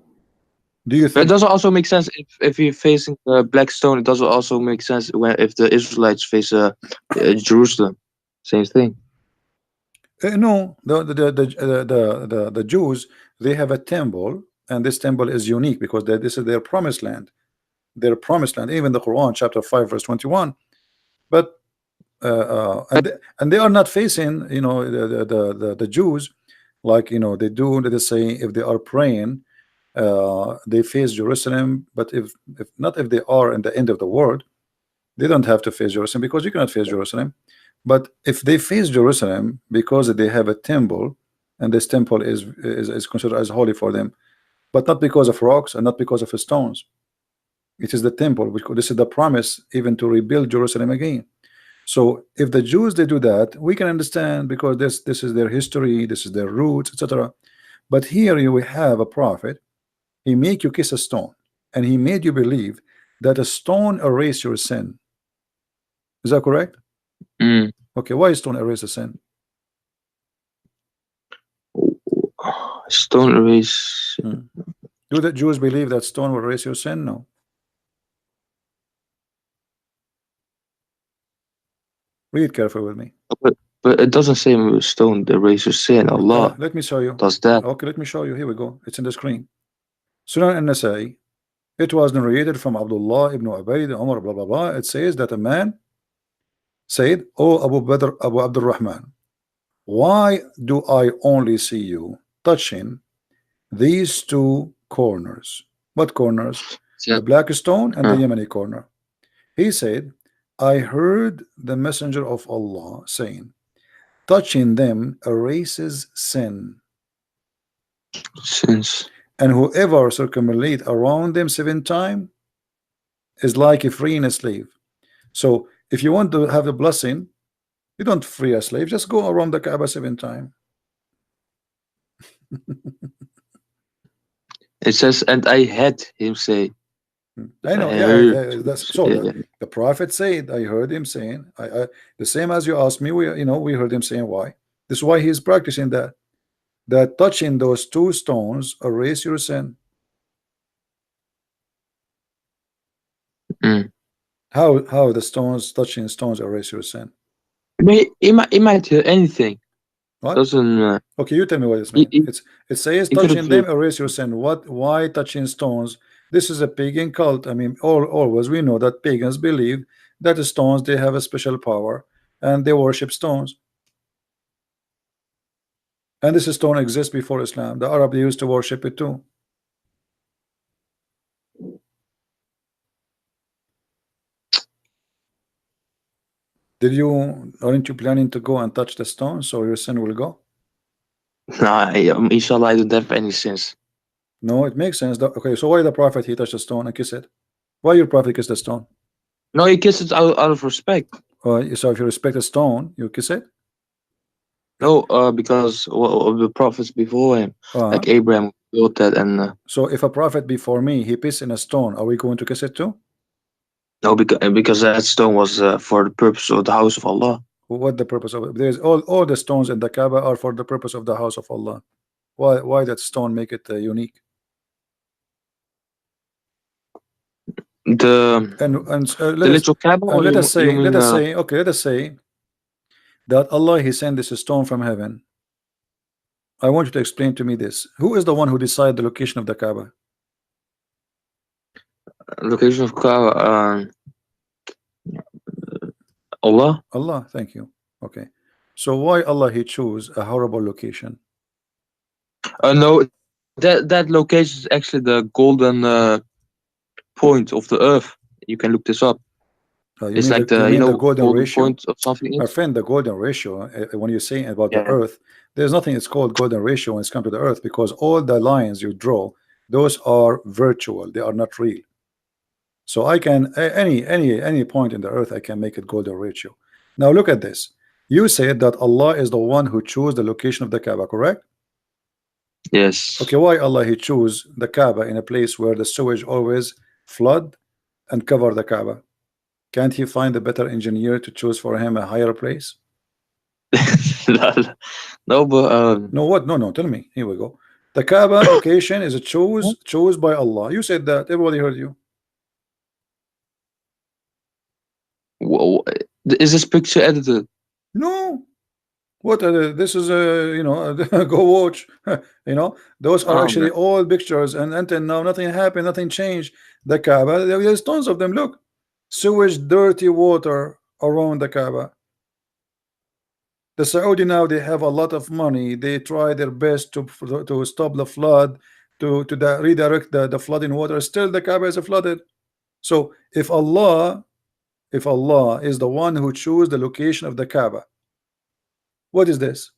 Do you But it think? doesn't also make sense if you're facing black stone. It doesn't also make sense when if the Israelites face Jerusalem. Same thing. No, the Jews, they have a temple, and this temple is unique because this is their promised land. Their promised land, even the Quran, chapter 5, verse 21. But and they are not facing, the Jews, like they do. They say if they are praying, they face Jerusalem. But if not, if they are in the end of the world, they don't have to face Jerusalem because you cannot face Jerusalem. But if they face Jerusalem because they have a temple, and this temple is considered as holy for them, but not because of rocks and not because of stones. It is the temple, because this is the promise even to rebuild Jerusalem again. So if the Jews they do that, we can understand because this is their history, this is their roots, etc. But here you will have a prophet. He make you kiss a stone, and he made you believe that a stone erase your sin. Is that correct? Mm. Okay, why stone erase a sin? Stone erase. Hmm. Do the Jews believe that stone will erase your sin? No. Read carefully with me. But it doesn't say stone erase your sin. Allah Let me show you. does that. Okay, let me show you. Here we go. It's in the screen. Sunan al-Nasai. It was narrated from Abdullah ibn Ubayd, Umar, blah blah blah. It says that a man said, "Oh Abu Badr, Abu Abdul Rahman, why do I only see you touching these two corners?" What corners? Yeah. The black stone and the Huh. Yemeni corner. He said, I heard the messenger of Allah saying, touching them erases sin, Since. and whoever circumambulate around them 7 times is like a freeing a slave. So if you want to have the blessing, you don't free a slave, just go around the Kaaba 7 times. It says, and I had him say, I I know, yeah, heard. that's so. Yeah. The prophet said, I heard him saying, the same as you asked me. We heard him saying why. This is why he's practicing that touching those two stones erase your sin. Mm. How the stones touching stones erase your sin? He might hear anything. What? Doesn't. Okay, you tell me what this He, means. he, It says even touching if them erase your sin. What? Why touching stones? This is a pagan cult. I mean, always we know that pagans believe that the stones they have a special power and they worship stones. And this stone exists before Islam. The Arab, they used to worship it too. Aren't you planning to go and touch the stone so your sin will go? Nah, inshallah, I don't have any sins. No, it makes sense. Okay, so why the prophet he touched the stone and kissed it? Why your prophet kissed the stone? No, he kissed it out of respect. So if you respect a stone, you kiss it? No, because of the prophets before him, Uh, like Abraham built that, and so if a prophet before me he pissed in a stone, are we going to kiss it too? no, because that stone was for the purpose of the house of Allah. What the purpose of it? There's all the stones in the Kaaba are for the purpose of the house of Allah. Why that stone make it unique? The Let us little Kaaba, or let you, us you say mean okay, let us say that Allah he sent this stone from heaven. I want you to explain to me this. Who is the one who decided the location of the Kaaba? location of Kaaba? Allah. Allah, thank you. Okay. So why Allah he choose a horrible location? No, that location is actually the golden point of the earth. You can look this up. You It's mean like you the mean the golden golden ratio? point of something My is. friend, the golden ratio, when you say about the Yeah. earth, there's nothing it's called golden ratio when it's come to the earth, because all the lines you draw, those are virtual, they are not real. So I can any point in the earth I can make it golden ratio. Now look at this. You said that Allah is the one who chose the location of the Kaaba, correct? Yes. Okay, why Allah he chose the Kaaba in a place where the sewage always flood and cover the Kaaba? Can't he find a better engineer to choose for him a higher place? No, but No, what? No, tell me. Here we go. The Kaaba location is a chose by Allah. You said that. Everybody heard you. wh- is this picture edited? No. What? This is go watch. Those are Oh actually man. all pictures, and until now nothing happened, nothing changed. The Kaaba, there's tons of them. Look, sewage, dirty water around the Kaaba. The Saudi now they have a lot of money. They try their best to stop the flood, to redirect the flooding water. Still, the Kaaba is flooded. So if Allah is the one who chose the location of the Kaaba, what is this?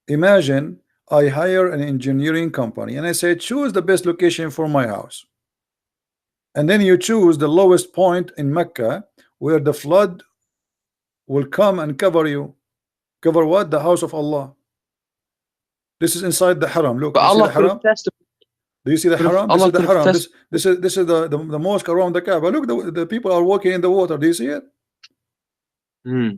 Imagine I hire an engineering company and I say choose the best location for my house, and then you choose the lowest point in Mecca where the flood will come and cover you. Cover what? The house of Allah. This is inside the haram. Look, But you see Allah the could have haram? tested. Do you see the haram? This Allah is the could have haram. tested. This is the mosque around the Kaaba. Look, the people are walking in the water. Do you see it? Hmm.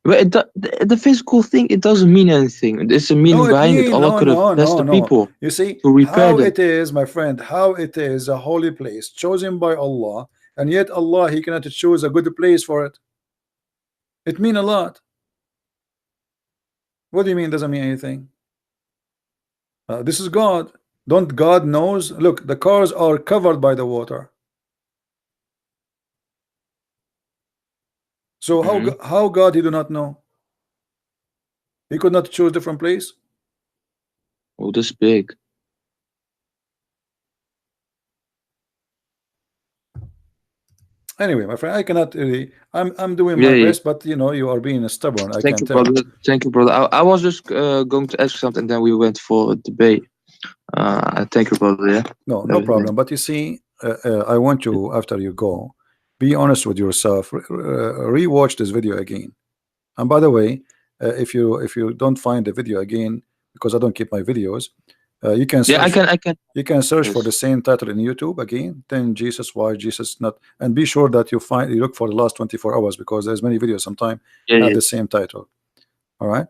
But the physical thing, it doesn't mean anything. There's a No, meaning it behind it. mean Allah no, could have no, no, tested no. people You see to repair how them. it is, my friend, how it is a holy place chosen by Allah, and yet Allah he cannot choose a good place for it. It mean a lot. What do you mean doesn't mean anything? This is God. Don't God knows? Look, the cars are covered by the water. So Hmm. how God he do not know? He could not choose different place. Oh, this big. Anyway, my friend, I cannot really. I'm doing Yeah, my yeah. best, but you are being stubborn. I Thank can you, tell. brother. Thank you, brother. I was just going to ask something, then we went for a debate. Thank you, brother. Yeah. No Everything. problem. But you see, I want you after you go, be honest with yourself. Rewatch this video again. And by the way, if you don't find the video again, because I don't keep my videos, you can Yeah, I search. can. I can. You can search for the Yes. same title in YouTube again. Then Jesus, why Jesus not? And be sure that you look for the last 24 hours, because there's many videos sometimes Yeah. have Yeah. the same title. All right.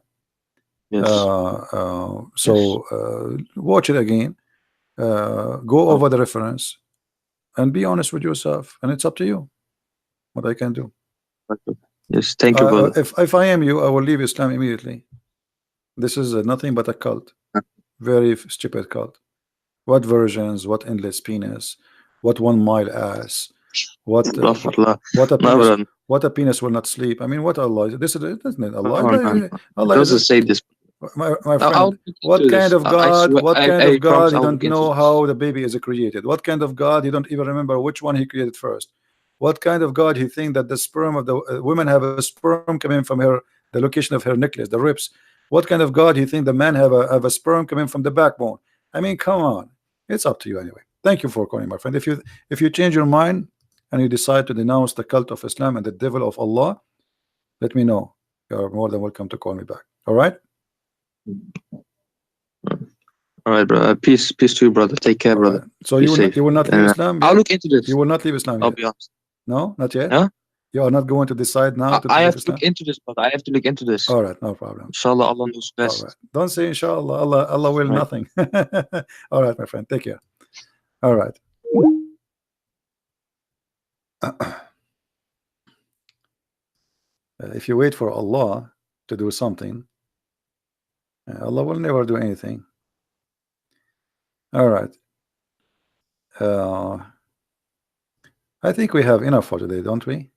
Yes. Yes. So watch it again. Go Oh, over the reference and be honest with yourself. And it's up to you what I can do. okay. Yes. Thank you, brother. If I am you, I will leave Islam immediately. This is nothing but a cult, very stupid cult. What versions? What endless penis? What 1 mile ass? What Astaghfirullah. what a No, penis? brother. What a penis will not sleep. I mean, what Allah? This is isn't it Allah? Oh, no, no. It Allah is doesn't say this. My I'll friend, look what into kind this. of I God, swear, what kind I of God promise you I'll don't look into know this. how the baby is created? What kind of God you don't even remember which one he created first? What kind of God you think that the sperm of the women have a sperm coming from her, the location of her necklace, the ribs? What kind of God you think the man have a sperm coming from the backbone? I mean, come on. It's up to you anyway. Thank you for calling, my friend. If you change your mind and you decide to denounce the cult of Islam and the devil of Allah, let me know. You're more than welcome to call me back. All right? All right, bro. Peace to you, brother. Take care, All right. brother. So Be you will not, safe. you will not leave And Islam I'll yet? look into You this. will not leave Islam I'll yet? be honest. No, not yet. Yeah, You are not going to decide now to I leave have to look Islam. into this, brother. I have to look into this. All right, no problem. Inshallah, Allah knows All right. best. Don't say inshallah. Allah will Right. nothing. All right, my friend. Take care. All right. If you wait for Allah to do something, Allah will never do anything. All right. Uh, I think we have enough for today, don't we?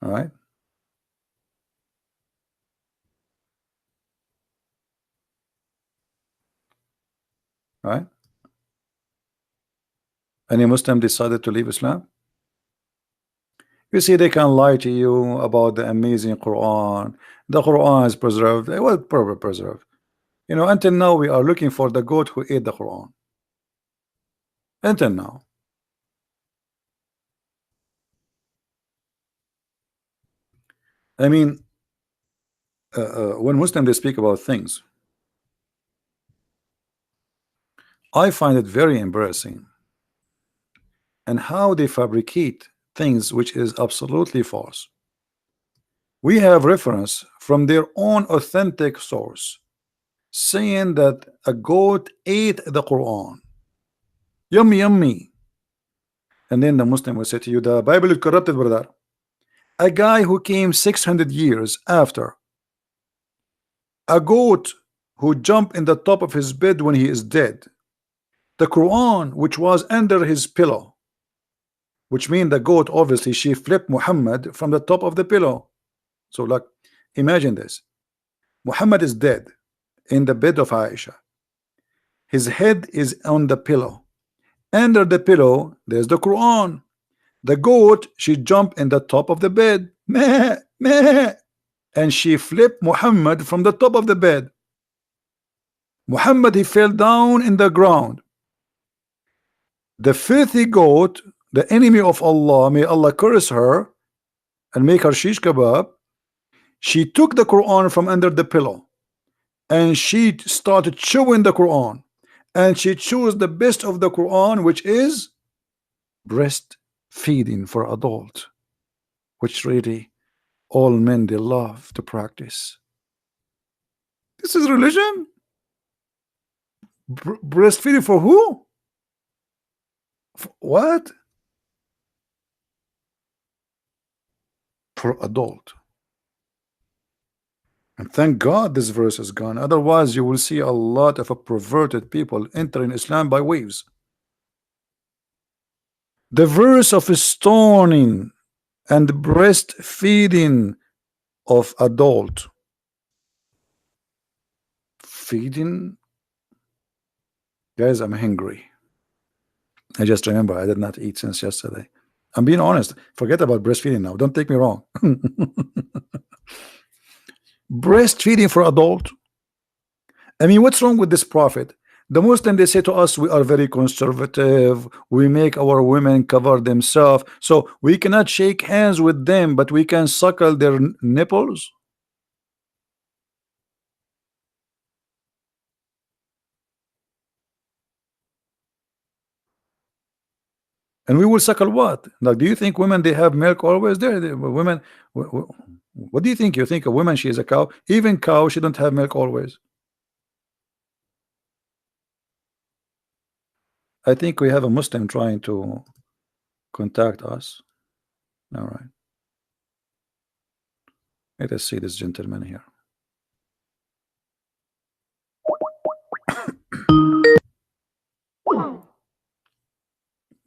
All right. All right. Any Muslim decided to leave Islam? You see, they can lie to you about the amazing Quran. The Quran is preserved. It was probably preserved. You know, until now we are looking for the goat who ate the Quran. Until now. I mean, when Muslims they speak about things, I find it very embarrassing and how they fabricate things which is absolutely false. We have reference from their own authentic source saying that a goat ate the Quran. Yummy, yummy. And then the Muslim will say to you, the Bible is corrupted, brother. A guy who came 600 years after, a goat who jumped in the top of his bed when he is dead, the Quran which was under his pillow, which means the goat obviously she flipped Muhammad from the top of the pillow. So like imagine this. Muhammad is dead in the bed of Aisha. His head is on the pillow. Under the pillow there's the Quran. The goat she jumped in the top of the bed. Meh, meh, and she flipped Muhammad from the top of the bed. Muhammad he fell down in the ground. The filthy goat, the enemy of Allah, may Allah curse her and make her shish kebab, she took the Quran from under the pillow and she started chewing the Quran, and she chose the best of the Quran, which is breastfeeding for adult, which really all men they love to practice. This is religion. Breastfeeding for who? What? For adult. And thank God this verse is gone. Otherwise, you will see a lot of perverted people entering Islam by waves. The verse of stoning and breastfeeding of adult. Feeding? Guys, I'm hungry. I just remember I did not eat since yesterday. I'm being honest. Forget about breastfeeding now. Don't take me wrong. Breastfeeding for adult. I mean, what's wrong with this prophet? The Muslim they say to us, we are very conservative. We make our women cover themselves, so we cannot shake hands with them, but we can suckle their nipples. And we will suckle what? Like, do you think women they have milk always? There, women. What do you think? You think a woman she is a cow? Even cow she don't have milk always. I think we have a Muslim trying to contact us. All right. Let us see this gentleman here.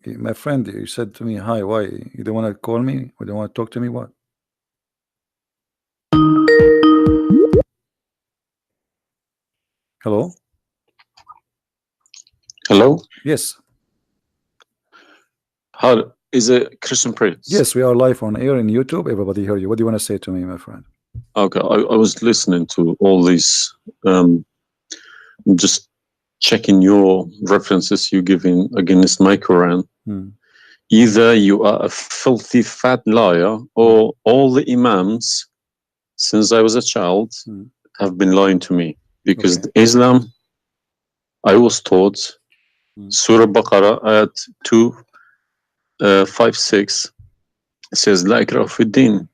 My friend, you said to me, hi, why? You don't want to call me? Or don't want to talk to me? What? Hello? Hello? Yes. How is a Christian Prince? Yes, we are live on air in YouTube. Everybody hear you. What do you want to say to me, my friend? Okay, I was listening to all these, just checking your references you giving against my Quran. Either you are a filthy fat liar, or all the imams since I was a child have been lying to me, because Okay. Islam, I was taught Surah Baqarah ayat 256 says La ikraha fi din.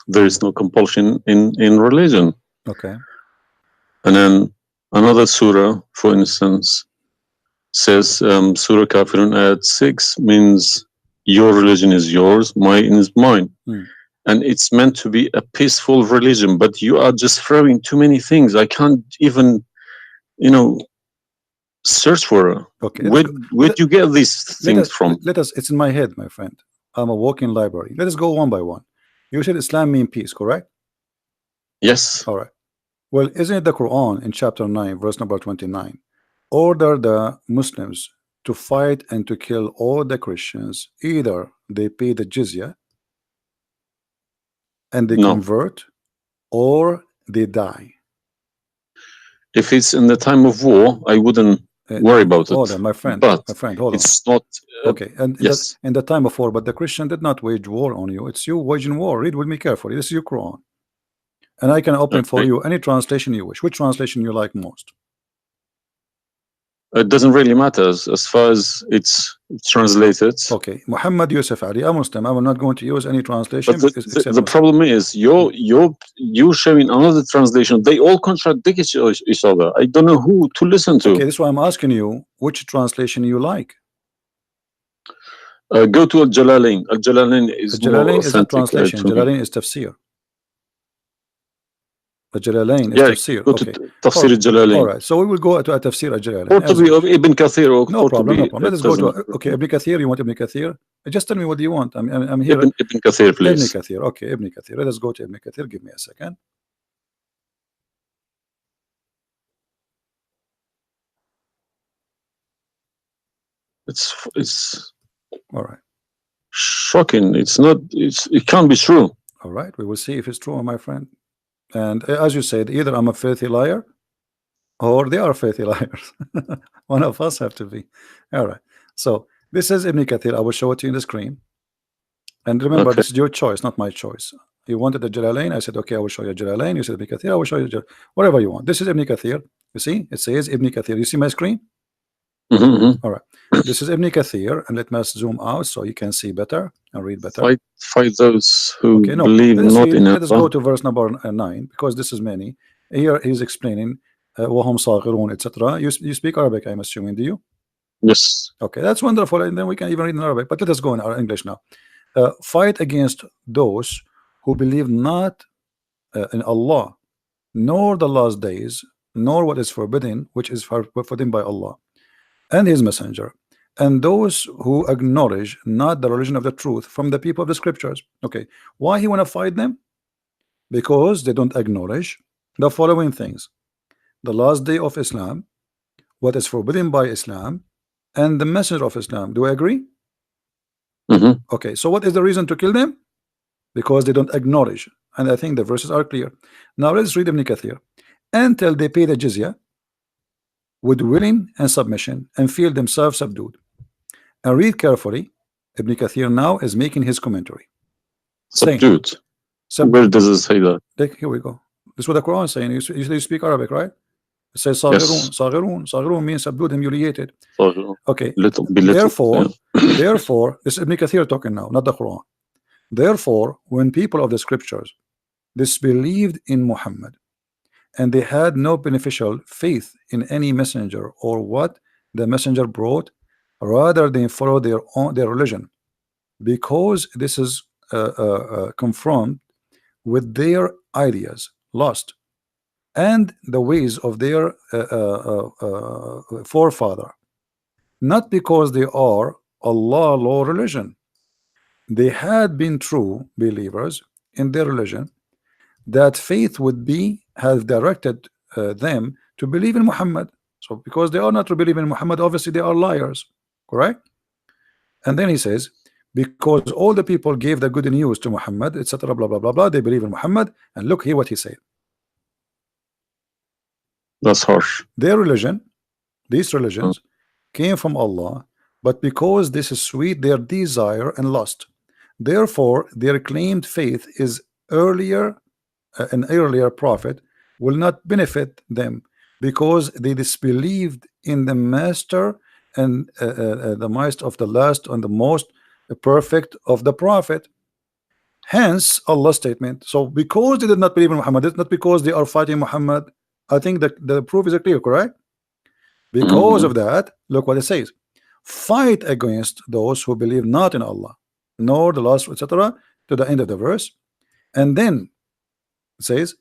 There is no compulsion in religion. Okay. And then another surah, for instance, says Surah Kafirun ayat 6 means your religion is yours, mine is mine. And it's meant to be a peaceful religion, but you are just throwing too many things. I can't even, search for it. Okay. Where'd you get these things from? Let us, it's in my head, my friend. I'm a walking library. Let us go one by one. You said Islam means peace, correct? Yes. All right. Well, isn't it the Quran in chapter 9, verse number 29, order the Muslims to fight and to kill all the Christians, either they pay the jizya and they convert, or they die. If it's in the time of war, I wouldn't worry about it. Hold on, my friend. But my friend, hold it's not. Okay, and yes, in the time of war, but the Christian did not wage war on you. It's you waging war. Read with me carefully. This is your Quran, and I can open for you any translation you wish. Which translation you like most? It doesn't really matter as far as it's translated. Okay, Muhammad Yusuf Ali, a Muslim. I will not going to use any translation. But the problem is you're showing another translation. They all contradict each other. I don't know who to listen to. Okay, this is why I'm asking you which translation you like. Go to Al-Jalalain. Al-Jalalain is more authentic. Is a translation. Jalalain is tafsir. Al-Jalalain is tafsir. Go to Tafsir Al-Jalalain. All right, so we will go to a tafsir Al-Jalalain. Or to be of Ibn Kathir. No problem, no problem. Let us go to Ibn Kathir. You want Ibn Kathir? Just tell me what do you want. I'm here. Ibn Kathir, please. Ibn Kathir. Okay, Ibn Kathir. Let us go to Ibn Kathir. Give me a second. It's all right. Shocking. It's not. It can't be true. All right, we will see if it's true, my friend. And as you said, either I'm a filthy liar, or they are filthy liars. One of us have to be. All right. So this is Ibn Kathir. I will show it to you in the screen. And remember, this is your choice, not my choice. You wanted the Jalalain. I said, okay, I will show you Jalalain. You said Ibn Kathir. I will show you whatever you want. This is Ibn Kathir. You see, it says Ibn Kathir. You see my screen? All right. This is Ibn Kathir, and let me zoom out so you can see better and read better. Fight those who believe not in Allah. Let us go to verse number 9, because this is many. Here he's explaining وهم صاغرون, etc. You speak Arabic, I'm assuming, do you? Yes. Okay, that's wonderful, and then we can even read in Arabic. But let us go in our English now. Fight against those who believe not in Allah, nor the last days, nor what is forbidden, which is forbidden by Allah and His Messenger, and those who acknowledge not the religion of the truth from the people of the scriptures. Okay, why he want to fight them? Because they don't acknowledge the following things: the last day of Islam, what is forbidden by Islam, and the messenger of Islam. Do I agree? Okay, so what is the reason to kill them? Because they don't acknowledge, and I think the verses are clear. Now let's read Ibn Kathir. Until they pay the jizya with willing and submission and feel themselves subdued. And read carefully. Ibn Kathir now is making his commentary. Subdued. Where does it say that? Here we go. This is what the Quran is saying. You speak Arabic, right? It says Saghirun. Saghirun means subdued, humiliated. Okay. Therefore, this is Ibn Kathir talking now, not the Quran. Therefore, when people of the scriptures disbelieved in Muhammad, and they had no beneficial faith in any messenger or what the messenger brought, rather they follow their religion, because this is confront with their ideas, lost, and the ways of their forefather, not because they are Allah law religion. They had been true believers in their religion, that faith would be have directed them to believe in Muhammad. So because they are not to believe in Muhammad, obviously they are liars, correct? And then he says, because all the people gave the good news to Muhammad, etc., blah blah blah blah, they believe in Muhammad. And look here what he said. That's harsh. Their religion, these religions, came from Allah, but because this is sweet, their desire and lust. Therefore, their claimed faith is earlier, an earlier prophet will not benefit them, because they disbelieved in the master and the most of the last and the most perfect of the prophet. Hence Allah's statement. So because they did not believe in Muhammad, it's not because they are fighting Muhammad. I think that the proof is clear, correct? Because of that, look what it says: fight against those who believe not in Allah nor the last, etc., to the end of the verse. And then it says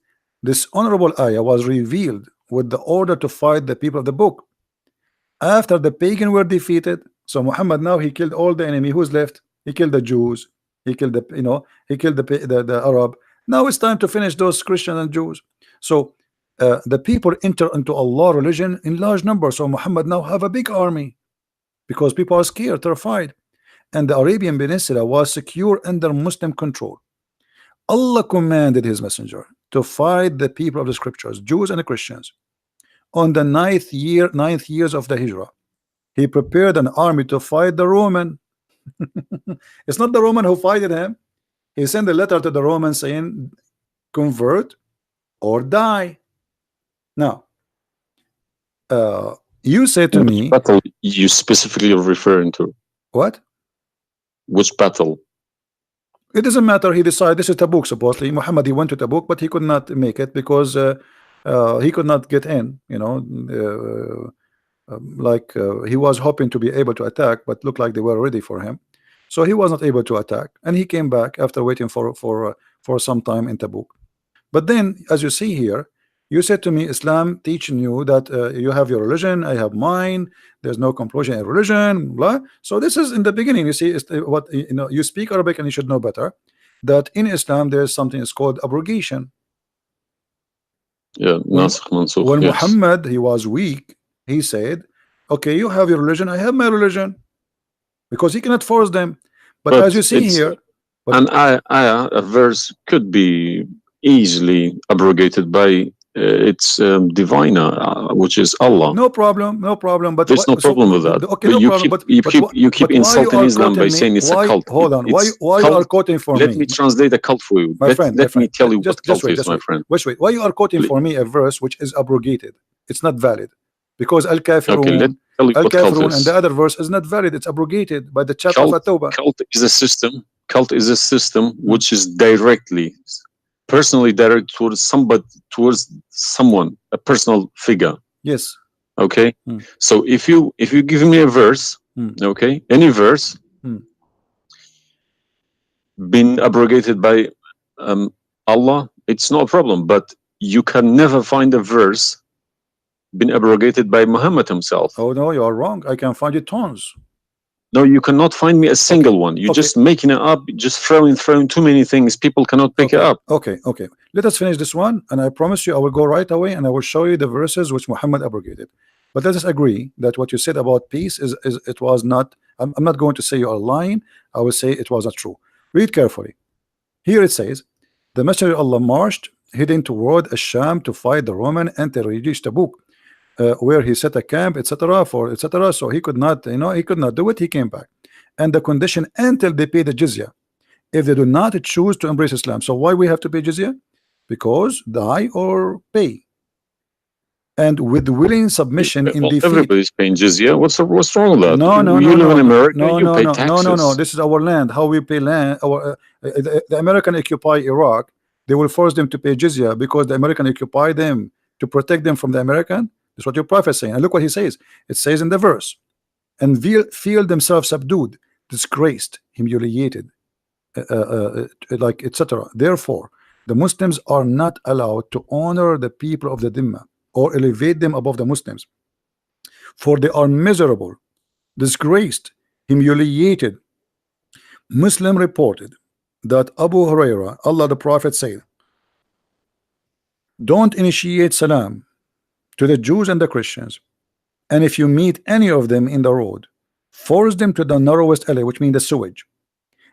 this honorable ayah was revealed with the order to fight the people of the book after the pagan were defeated. So Muhammad now he killed all the enemy. Who's left? He killed the Jews, he killed the, you know, he killed the Arab. Now it's time to finish those Christians and Jews. So the people enter into Allah religion in large numbers. So Muhammad now have a big army because people are scared, terrified, and the Arabian Peninsula was secure under Muslim control. Allah commanded his messenger to fight the people of the scriptures, Jews and Christians. On the ninth years of the Hijrah, he prepared an army to fight the Roman. It's not the Roman who fighted him. He sent a letter to the Romans saying, convert or die. Now, you said to me, battle you specifically are referring to? What? Which battle? It doesn't matter. He decided this is Tabuk. Supposedly, Muhammad, he went to Tabuk, but he could not make it because he could not get in. You know, he was hoping to be able to attack, but looked like they were ready for him, so he was not able to attack, and he came back after waiting for some time in Tabuk. But then, as you see here, you said to me, Islam teaching you that you have your religion, I have mine. There's no compulsion in religion, blah. So this is in the beginning. You see, what you know. You speak Arabic, and you should know better that in Islam there is something is called abrogation. Yeah, nasikh mansukh. When Yes. Muhammad he was weak, he said, "Okay, you have your religion, I have my religion," because he cannot force them. But as you see it's- here, an ayah, a verse could be easily abrogated by its diviner, which is Allah. no problem, no problem. But There's no problem with that. Okay, But no you problem. you keep but why insulting you are Islam by quoting me? saying it's Why, a cult. hold on. Why It's you cult. are quoting for Let me? me translate the cult for you. My friend, let me tell you what cult wait, is, my friend. wait. Why you are quoting for me a verse which is abrogated? It's not valid because Okay, let Al-Kafirun, me tell you what cult Al-Kafirun, and the is. other verse is not valid. It's abrogated by the chapter of At-Tawbah. Cult is a system. Cult is a system which is directly, personally direct towards somebody, towards someone, a personal figure. Yes. Okay. So if you give me a verse, okay, any verse been abrogated by Allah, it's no problem. But you can never find a verse been abrogated by Muhammad himself. Oh no, you are wrong. I can find you tons. No, you cannot find me a single one. You're just making it up, just throwing too many things. People cannot pick it up. Okay. Let us finish this one, and I promise you I will go right away and I will show you the verses which Muhammad abrogated. But let us agree that what you said about peace is it was not. I'm not going to say you are lying. I will say it was not true. Read carefully. Here it says, the Messenger of Allah marched heading toward Asham to fight the Roman until he reached Tabuk, where he set a camp, etc. So he could not, he could not do it. He came back, and the condition until they pay the jizya, if they do not choose to embrace Islam. So why we have to pay jizya? Because die or pay. And with willing submission in defeat. Everybody's paying jizya. What's wrong with that? No. You live in America. No. Pay taxes. No. This is our land. How we pay land? The American occupy Iraq. They will force them to pay jizya because the American occupy them to protect them from the American. That's what your prophet is saying. And look what he says. It says in the verse, and feel themselves subdued, disgraced, humiliated, like etc. Therefore, the Muslims are not allowed to honor the people of the Dhimma or elevate them above the Muslims, for they are miserable, disgraced, humiliated. Muslim reported that Abu Huraira, Allah the Prophet said, don't initiate salam to the Jews and the Christians, and if you meet any of them in the road, force them to the narrowest alley, which means the sewage.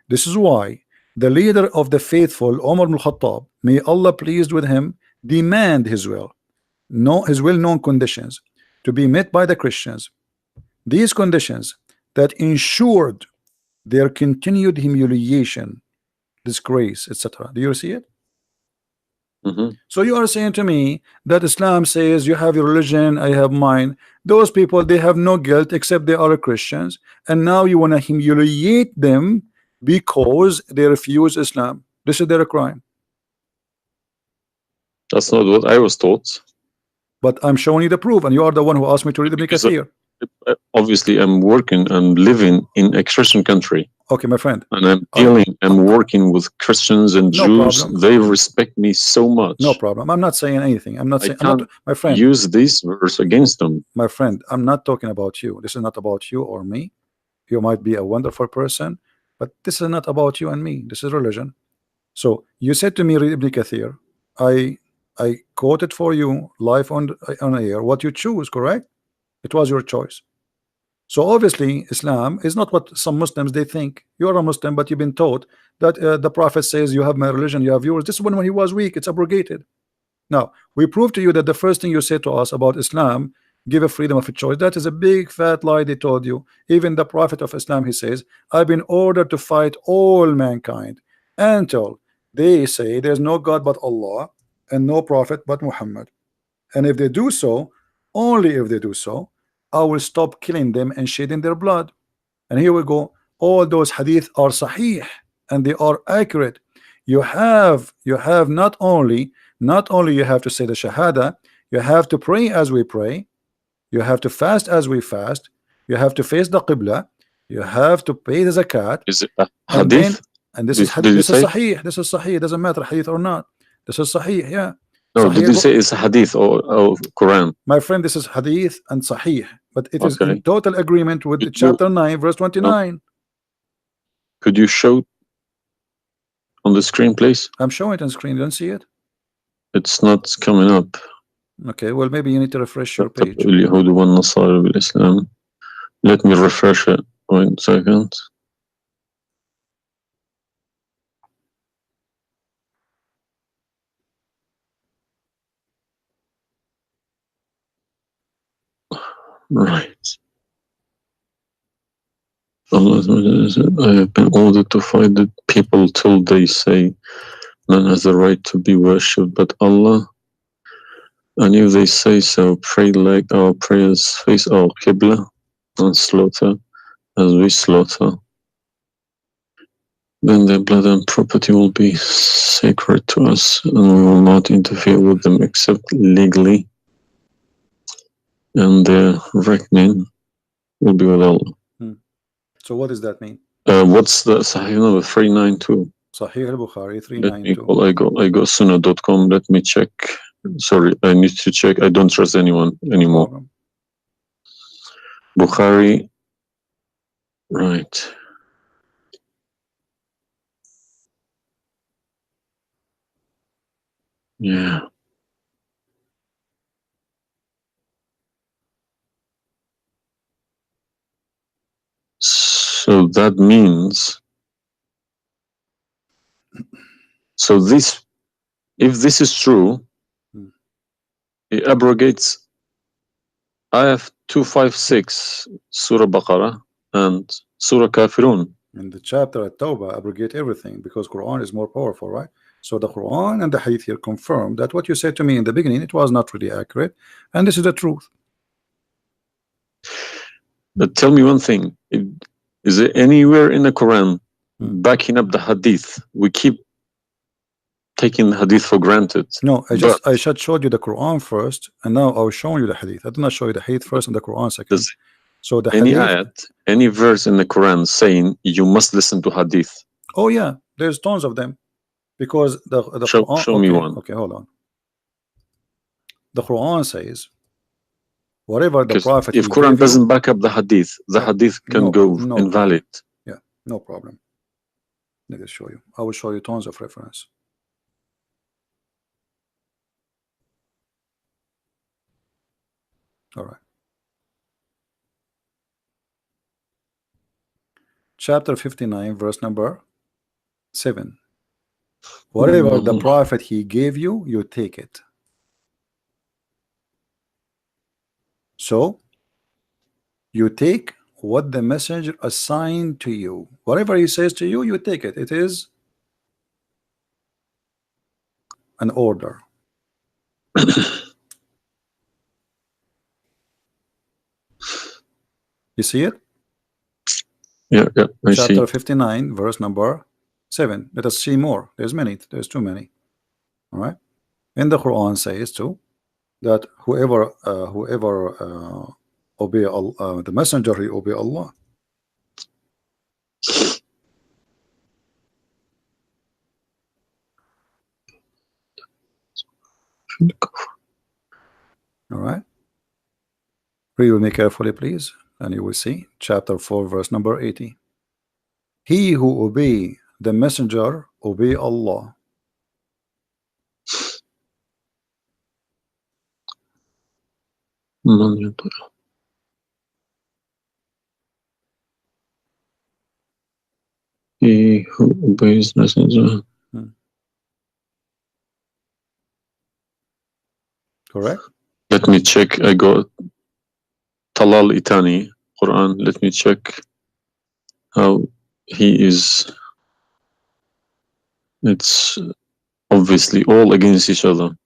This is why the leader of the faithful, Umar ibn Khattab, may Allah pleased with him, demand his well-known conditions to be met by the Christians. These conditions that ensured their continued humiliation, disgrace, etc. Do you see it? So you are saying to me that Islam says you have your religion, I have mine. Those people, they have no guilt except they are Christians, and now you want to humiliate them because they refuse Islam. This is their crime. That's not what I was taught. But I'm showing you the proof, and you are the one who asked me to read Ibn Kathir. Obviously, I'm working and living in a Christian country. Okay, my friend. And I'm working with Christians and Jews. Problem. They respect me so much. No problem. I'm not saying anything. I'm not saying. My friend. Use this verse against them. My friend, I'm not talking about you. This is not about you or me. You might be a wonderful person, but this is not about you and me. This is religion. So you said to me, read Ibn Kathir. I quoted for you live on air what you choose, correct? It was your choice. So obviously Islam is not what some Muslims they think. You're a Muslim, but you've been taught that the Prophet says you have my religion, you have yours. This is when he was weak, it's abrogated. Now we prove to you that the first thing you said to us about Islam, give a freedom of a choice, that is a big fat lie they told you. Even the Prophet of Islam, he says, I've been ordered to fight all mankind until they say there's no God but Allah and no prophet but Muhammad, and if they do so, only if they do so, I will stop killing them and shedding their blood. And here we go. All those hadith are sahih and they are accurate. You have not only you have to say the shahada, you have to pray as we pray, you have to fast as we fast, you have to face the qibla, you have to pay the zakat. Is it a hadith? And this is sahih. This is sahih. It doesn't matter hadith or not. This is sahih. Yeah. No, Sahih. did you say it's hadith or Quran? My friend, this is hadith and sahih, but it is in total agreement with the chapter 9 verse 29. Could you show on the screen, please? I'm showing it on screen. You don't see it? It's not coming up. Okay, well maybe you need to refresh your page. Let me refresh it. 1 second. Right. Allah said, I have been ordered to fight the people till they say none has the right to be worshipped but Allah. And if they say so, pray like our prayers, face our Qibla, and slaughter as we slaughter. Then their blood and property will be sacred to us, and we will not interfere with them except legally. And their reckoning will be with Allah. So what does that mean? What's the Sahih number? 392. Sahih al-Bukhari 392. I go sunnah.com. Let me check. Sorry, I need to check. I don't trust anyone anymore. No, Bukhari. Right. Yeah. So that means, so this, if this is true, it abrogates Ayah 256, Surah Baqarah, and Surah Kafirun. In the chapter at Tawbah, abrogate everything because Quran is more powerful, right? So the Quran and the Hadith here confirm that what you said to me in the beginning, it was not really accurate, and this is the truth. But tell me one thing: is there anywhere in the Quran backing up the Hadith? We keep taking the Hadith for granted. No, I just showed you the Quran first, and now I was showing you the Hadith. I did not show you the Hadith first and the Quran second. So the any Hadith, ayat, any verse in the Quran saying you must listen to Hadith? Oh yeah, there's tons of them, because the Quran. Show me one. Okay, hold on. The Quran says Whatever the Because prophet if he Quran gave you, doesn't back up the hadith can no, go no invalid. yeah, no problem. Let me show you. I will show you tons of reference. All right. Chapter 59, verse number 7. Whatever the prophet he gave you, you take it. So you take what the messenger assigned to you. Whatever he says to you, you take it. It is an order. You see it? Yeah, I see. Chapter 59, verse number 7. Let us see more. There's many. There's too many. All right. And the Quran says too that whoever obey the messenger, he obey Allah. All right. Read with me carefully, please, and you will see chapter 4, verse number 80. He who obey the messenger obey Allah. He who obeys messenger. Correct? Let me check. I got Talal Itani Quran. Let me check how he is. It's obviously all against each other.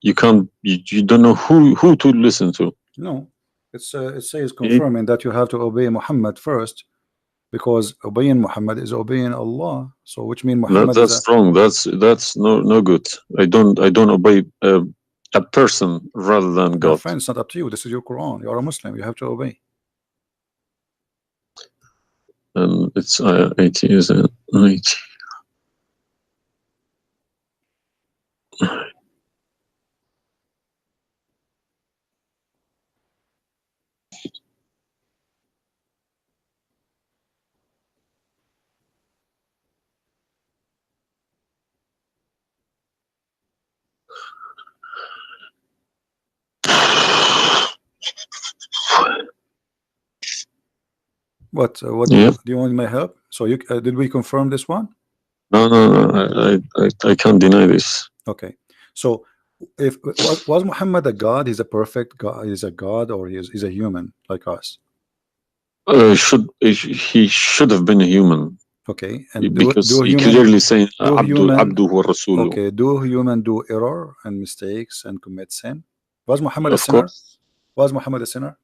You can't. You don't know who to listen to. No, it says confirming that you have to obey Muhammad first, because obeying Muhammad is obeying Allah. So which means Muhammad That's is wrong. That's no good. I don't obey a person rather than my God. friend. It's not up to you. This is your Quran. You are a Muslim. You have to obey. It's 80, is it? 80. What do you want my help? So you did we confirm this one? No. I can't deny this. Okay. So if was Muhammad a god? He's a perfect god. He's a god, or he's a human like us. He should have been a human. Okay, and because he clearly saying Abdu wa Rasulu. Okay, do human do error and mistakes and commit sin? Was Muhammad a Of sinner? course. Was Muhammad a sinner?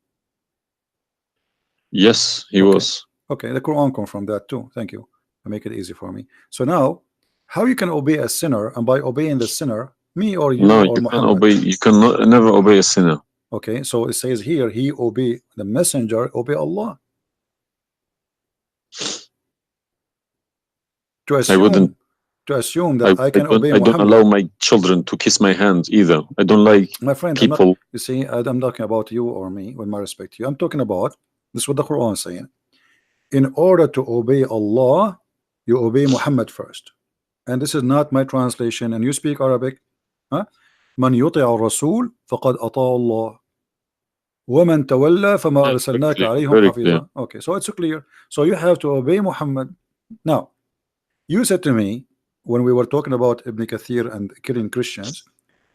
Yes, he was. Okay, the Quran confirmed that too. Thank you. I make it easy for me. So now, how you can obey a sinner, and by obeying the sinner, me or you No, or you Muhammad? can obey. You can never obey a sinner. Okay, so it says here, he obey the messenger, obey Allah. To assume that I can obey Muhammad. I don't allow my children to kiss my hand either. I don't like my friend people. you see, I'm talking about you or me, with my respect to you. I'm talking about this is what the Quran is saying. In order to obey Allah, you obey Muhammad first. And this is not my translation, and you speak Arabic. من يطع الرسول فقد أطاع الله ومن تولى فما أرسلناك عليهم حفيظا. Okay, so it's clear. So you have to obey Muhammad. Now, you said to me when we were talking about Ibn Kathir and killing Christians,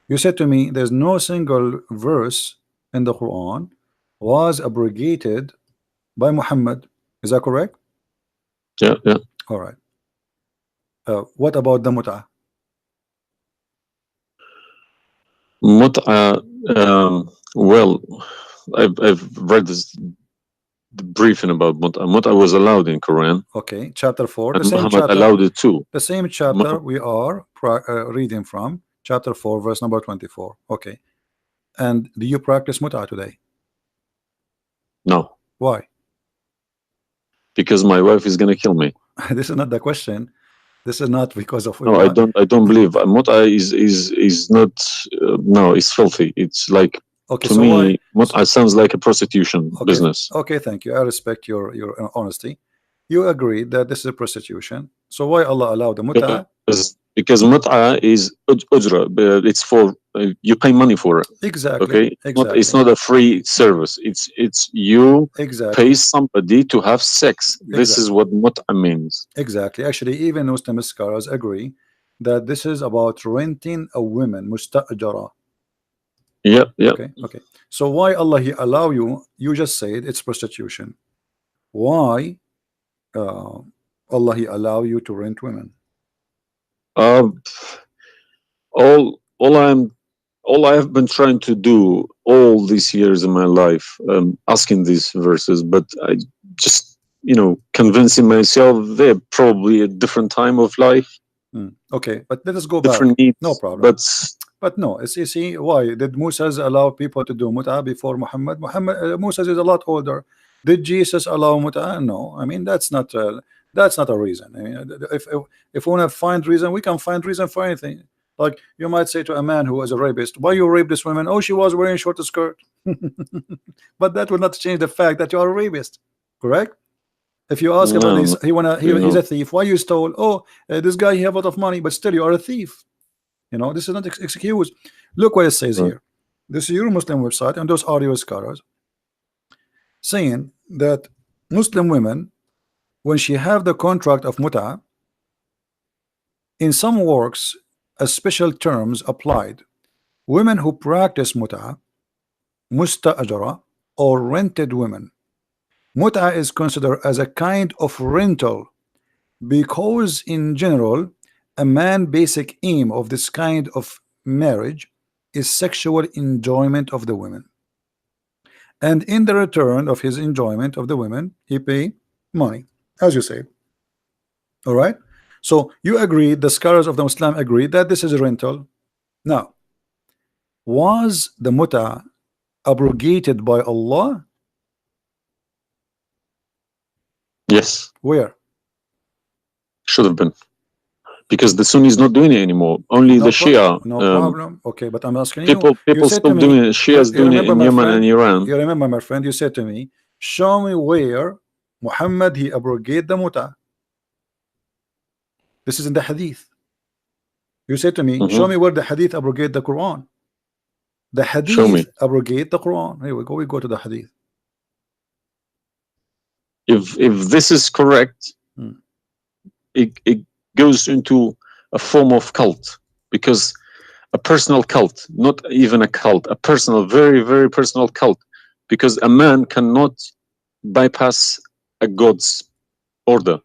you said to me there's no single verse in the Quran was abrogated by Muhammad. Is that correct? Yeah. All right. What about the mut'ah? Mut'ah, well, I've read this briefing about Mut'ah. Mut'ah was allowed in Quran. Okay, chapter 4. And Muhammad allowed it too. The same chapter we are reading from, chapter 4, verse number 24. Okay. And do you practice mut'ah today? No. Why? Because my wife is gonna kill me. This is not the question. This is not because of. No, I don't believe mut'ah is not. No, it's filthy. It's like Okay, To so why? me, mut'a sounds like a prostitution Okay, business. okay, thank you. I respect your honesty. You agree that this is a prostitution. So why Allah allowed the mut'a? Because mut'a is ujra. It's for you pay money for it. Exactly. Okay, Exactly. it's not a free service. It's you Exactly. pay somebody to have sex. This is what mut'a means. Exactly. Actually, even Muslim scholars agree that this is about renting a woman, musta'jara. Yeah, yeah. Okay, okay. So why Allah He allow you? You just said it's prostitution. Why Allah He allow you to rent women? Um, all I have been trying to do all these years in my life, asking these verses, but I just convincing myself they're probably a different time of life, Okay, but let us go different back. needs. No problem. But no, it's you see why did Moses allow people to do mut'a before Muhammad? Moses is a lot older. Did Jesus allow mut'a? No, I mean that's not a reason. I mean, if we want to find reason, we can find reason for anything. Like you might say to a man who was a rapist, why you rape this woman? Oh, she was wearing short skirt. But that will not change the fact that you are a rapist, correct? If you ask about this, he's a thief. Why you stole? Oh, this guy he have a lot of money, but still you are a thief. This is not excuse. Look what it says here. This is your Muslim website, and those are your scholars saying that Muslim women, when she have the contract of mut'a, in some works, a special terms applied. Women who practice mut'a, musta'ajara, or rented women. Mut'a is considered as a kind of rental because in general a man's basic aim of this kind of marriage is sexual enjoyment of the women, and in the return of his enjoyment of the women he pay money, as you say. All right, so you agree, the scholars of the Muslim agree that this is a rental. Now, was the mut'a abrogated by Allah? yes, Where? should have been, because the Sunni is not doing it anymore. Only the Shia. No problem. Okay, but I'm asking people you said still to me, doing it. Shia's doing it in Yemen and Iran. You remember, my friend, you said to me, show me where Muhammad he abrogated the mut'a. This is in the hadith. You said to me, show me where the hadith abrogate the Quran. The hadith abrogate the Quran. Here we go. We go to the hadith. If this is correct, it goes into a form of cult, because a personal cult, not even a cult, a personal, very, very personal cult, because a man cannot bypass a God's order.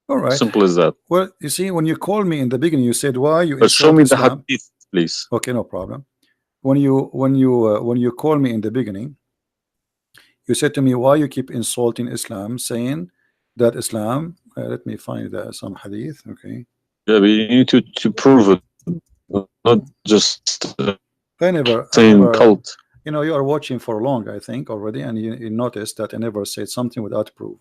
All right. Simple as that. Well, you see, when you called me in the beginning, you said, why you But show me the Islam? hadith, please. Okay, no problem. When you call me in the beginning, you said to me, why you keep insulting Islam, saying that Islam, let me find some hadith. Okay. Yeah, but you need to prove it, not just saying cult. You are watching for long, I think, already, and you noticed that I never said something without proof,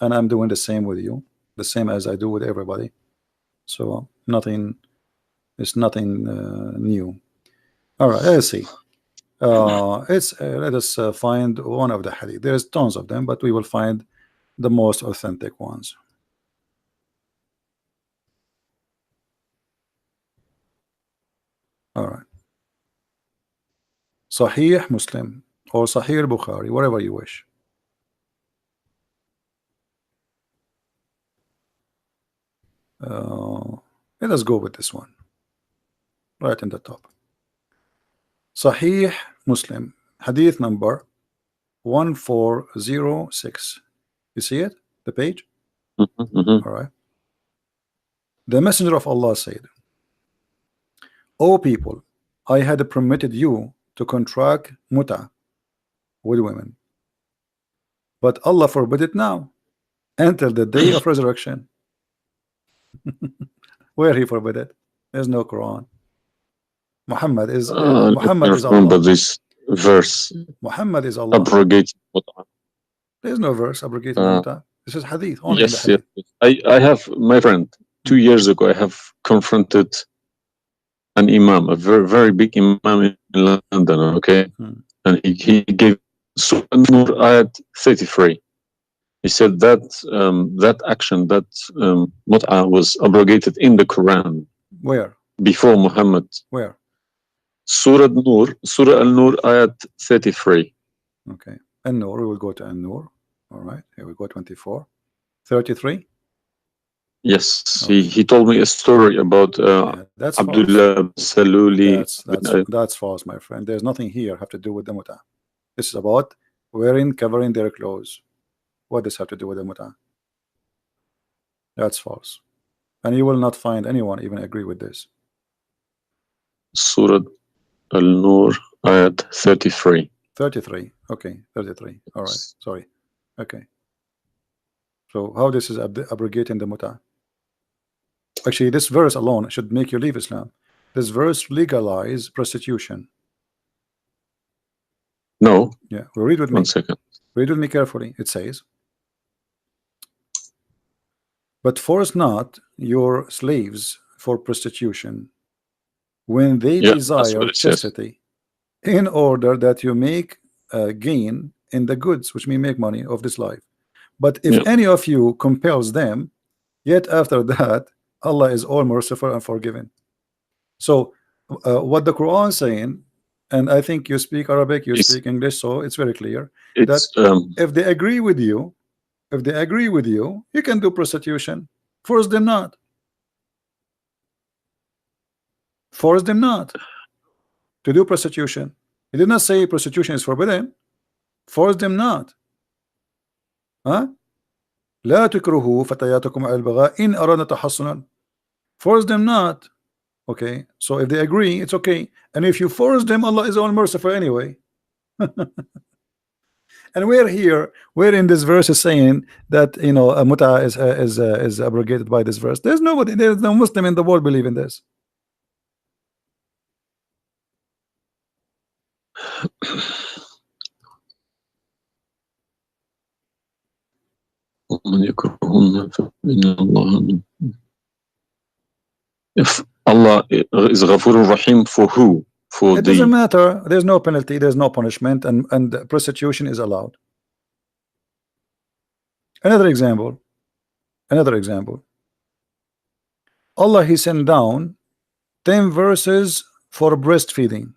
and I'm doing the same with you, the same as I do with everybody. So it's nothing new. All right, let's see. Let us find one of the hadith. There's tons of them, but we will find the most authentic ones. All right. Sahih Muslim or Sahih Bukhari, whatever you wish. Let us go with this one right in the top. Sahih Muslim, hadith number 1406. You see it? The page? All right. The Messenger of Allah said, O people, I had permitted you to contract mut'a with women, but Allah forbid it now until the day of resurrection. Where he forbid it? There's no Quran. Muhammad is Allah. This verse. Muhammad is Allah. Abrogated mut'a. There's no verse abrogated mut'a. This is hadith. Only yes, in the hadith. Yes. I have, my friend, 2 years ago, I have confronted an imam, a very, very big imam in London, okay? Hmm. And he gave Surah An-Nur ayat 33. He said that that action, that mut'ah was abrogated in the Quran Where? before Muhammad. Where? Surah Nur, Surah Al-Nur ayat 33. Okay. An-Nur, we will go to An-Nur. All right. Here we go, 24. 33? Yes, Okay. he told me a story about Yeah, that's false. Abdullah Saluli. That's false, my friend. There's nothing here have to do with the mut'ah. This is about covering their clothes. What does have to do with the mut'ah? That's false. And you will not find anyone even agree with this. Surah Al-Nur ayat 33. 33. Okay, 33. All right. Sorry. Okay. So how this is abrogating the mut'ah? Actually, this verse alone should make you leave Islam. This verse legalize prostitution. No. Yeah. Well, read with me. 1 second. Read with me carefully. It says, but force not your slaves for prostitution when they desire chastity, in order that you make gain in the goods, which mean make money of this life. But if any of you compels them, yet after that, Allah is all merciful and forgiving. So what the Quran is saying, and I think you speak Arabic, you speak English, so it's very clear that if they agree with you, you can do prostitution. Force them not. Force them not to do prostitution. He did not say prostitution is forbidden. Force them not. Huh? لا تكرهوا فتياتكم على البغاء إن أردنا تحصنا. Force them not. Okay, so if they agree, it's okay. And if you force them, Allah is all merciful anyway. And we're in this verse is saying that, you know, a mut'ah is abrogated by this verse. There's no Muslim in the world believe in this. If Allah is Ghafurur Rahim for who? For it doesn't matter. There's no penalty, there's no punishment, and prostitution is allowed. Another example. Allah, he sent down 10 verses for breastfeeding.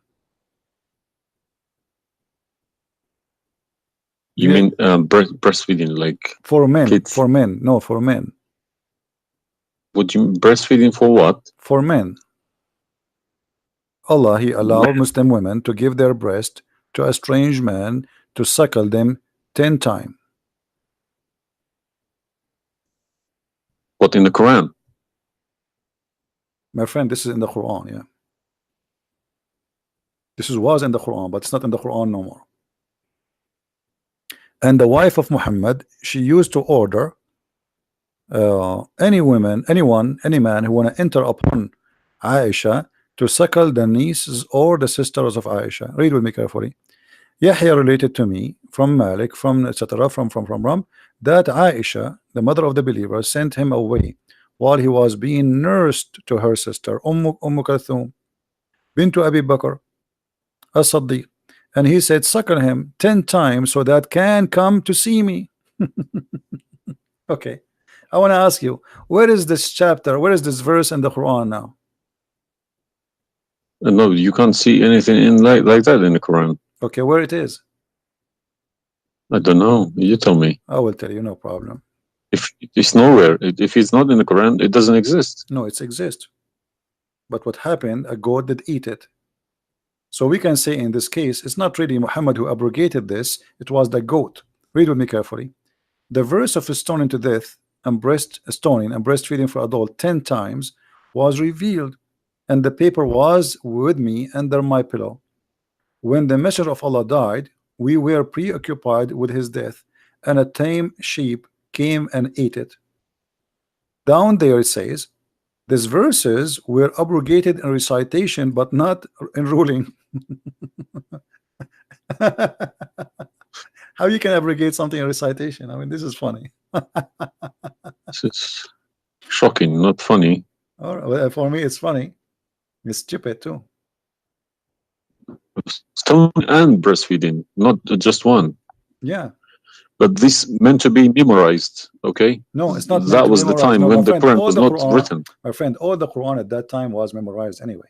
You mean breastfeeding, like for men? Kids. For men, no, for men. Would you breastfeeding for what? For men. Allah, he allowed Muslim women to give their breast to a strange man to suckle them 10 times. What, in the Quran? My friend, this is in the Quran, yeah. This was in the Quran, but it's not in the Quran no more. And the wife of Muhammad, she used to order any man who want to enter upon Aisha to suckle the nieces or the sisters of Aisha. Read with me carefully. Yahya related to me from Malik, from etc. from that Aisha, the mother of the believer, sent him away while he was being nursed to her sister Kalthum bintu Abi Bakr as-Siddiq, and he said, suckle him 10 times so that can come to see me. Okay, I want to ask you, where is this chapter, where is this verse in the Quran now? No, you can't see anything in like that in the Quran. Okay, where it is? I don't know. You tell me. I will tell you, no problem. If it's nowhere, if it's not in the Quran, it doesn't exist. No, it exists. But what happened, a goat did eat it. So we can say in this case, it's not really Muhammad who abrogated this, it was the goat. Read with me carefully. The verse of stoning to death and stoning and breastfeeding for adult 10 times was revealed, and the paper was with me under my pillow. When the messenger of Allah died, we were preoccupied with his death, and a tame sheep came and ate it. Down there it says, these verses were abrogated in recitation, but not in ruling. How you can abrogate something in recitation? I mean, this is funny. This is shocking, not funny. All right, well, for me, it's funny. It's stupid too. tongue and breastfeeding, not just one. Yeah. But this meant to be memorized. Okay, No, it's not meant that to was the memorize. time No, when my the friend, Quran all was the not Quran, written. my friend, all the Quran at that time was memorized anyway.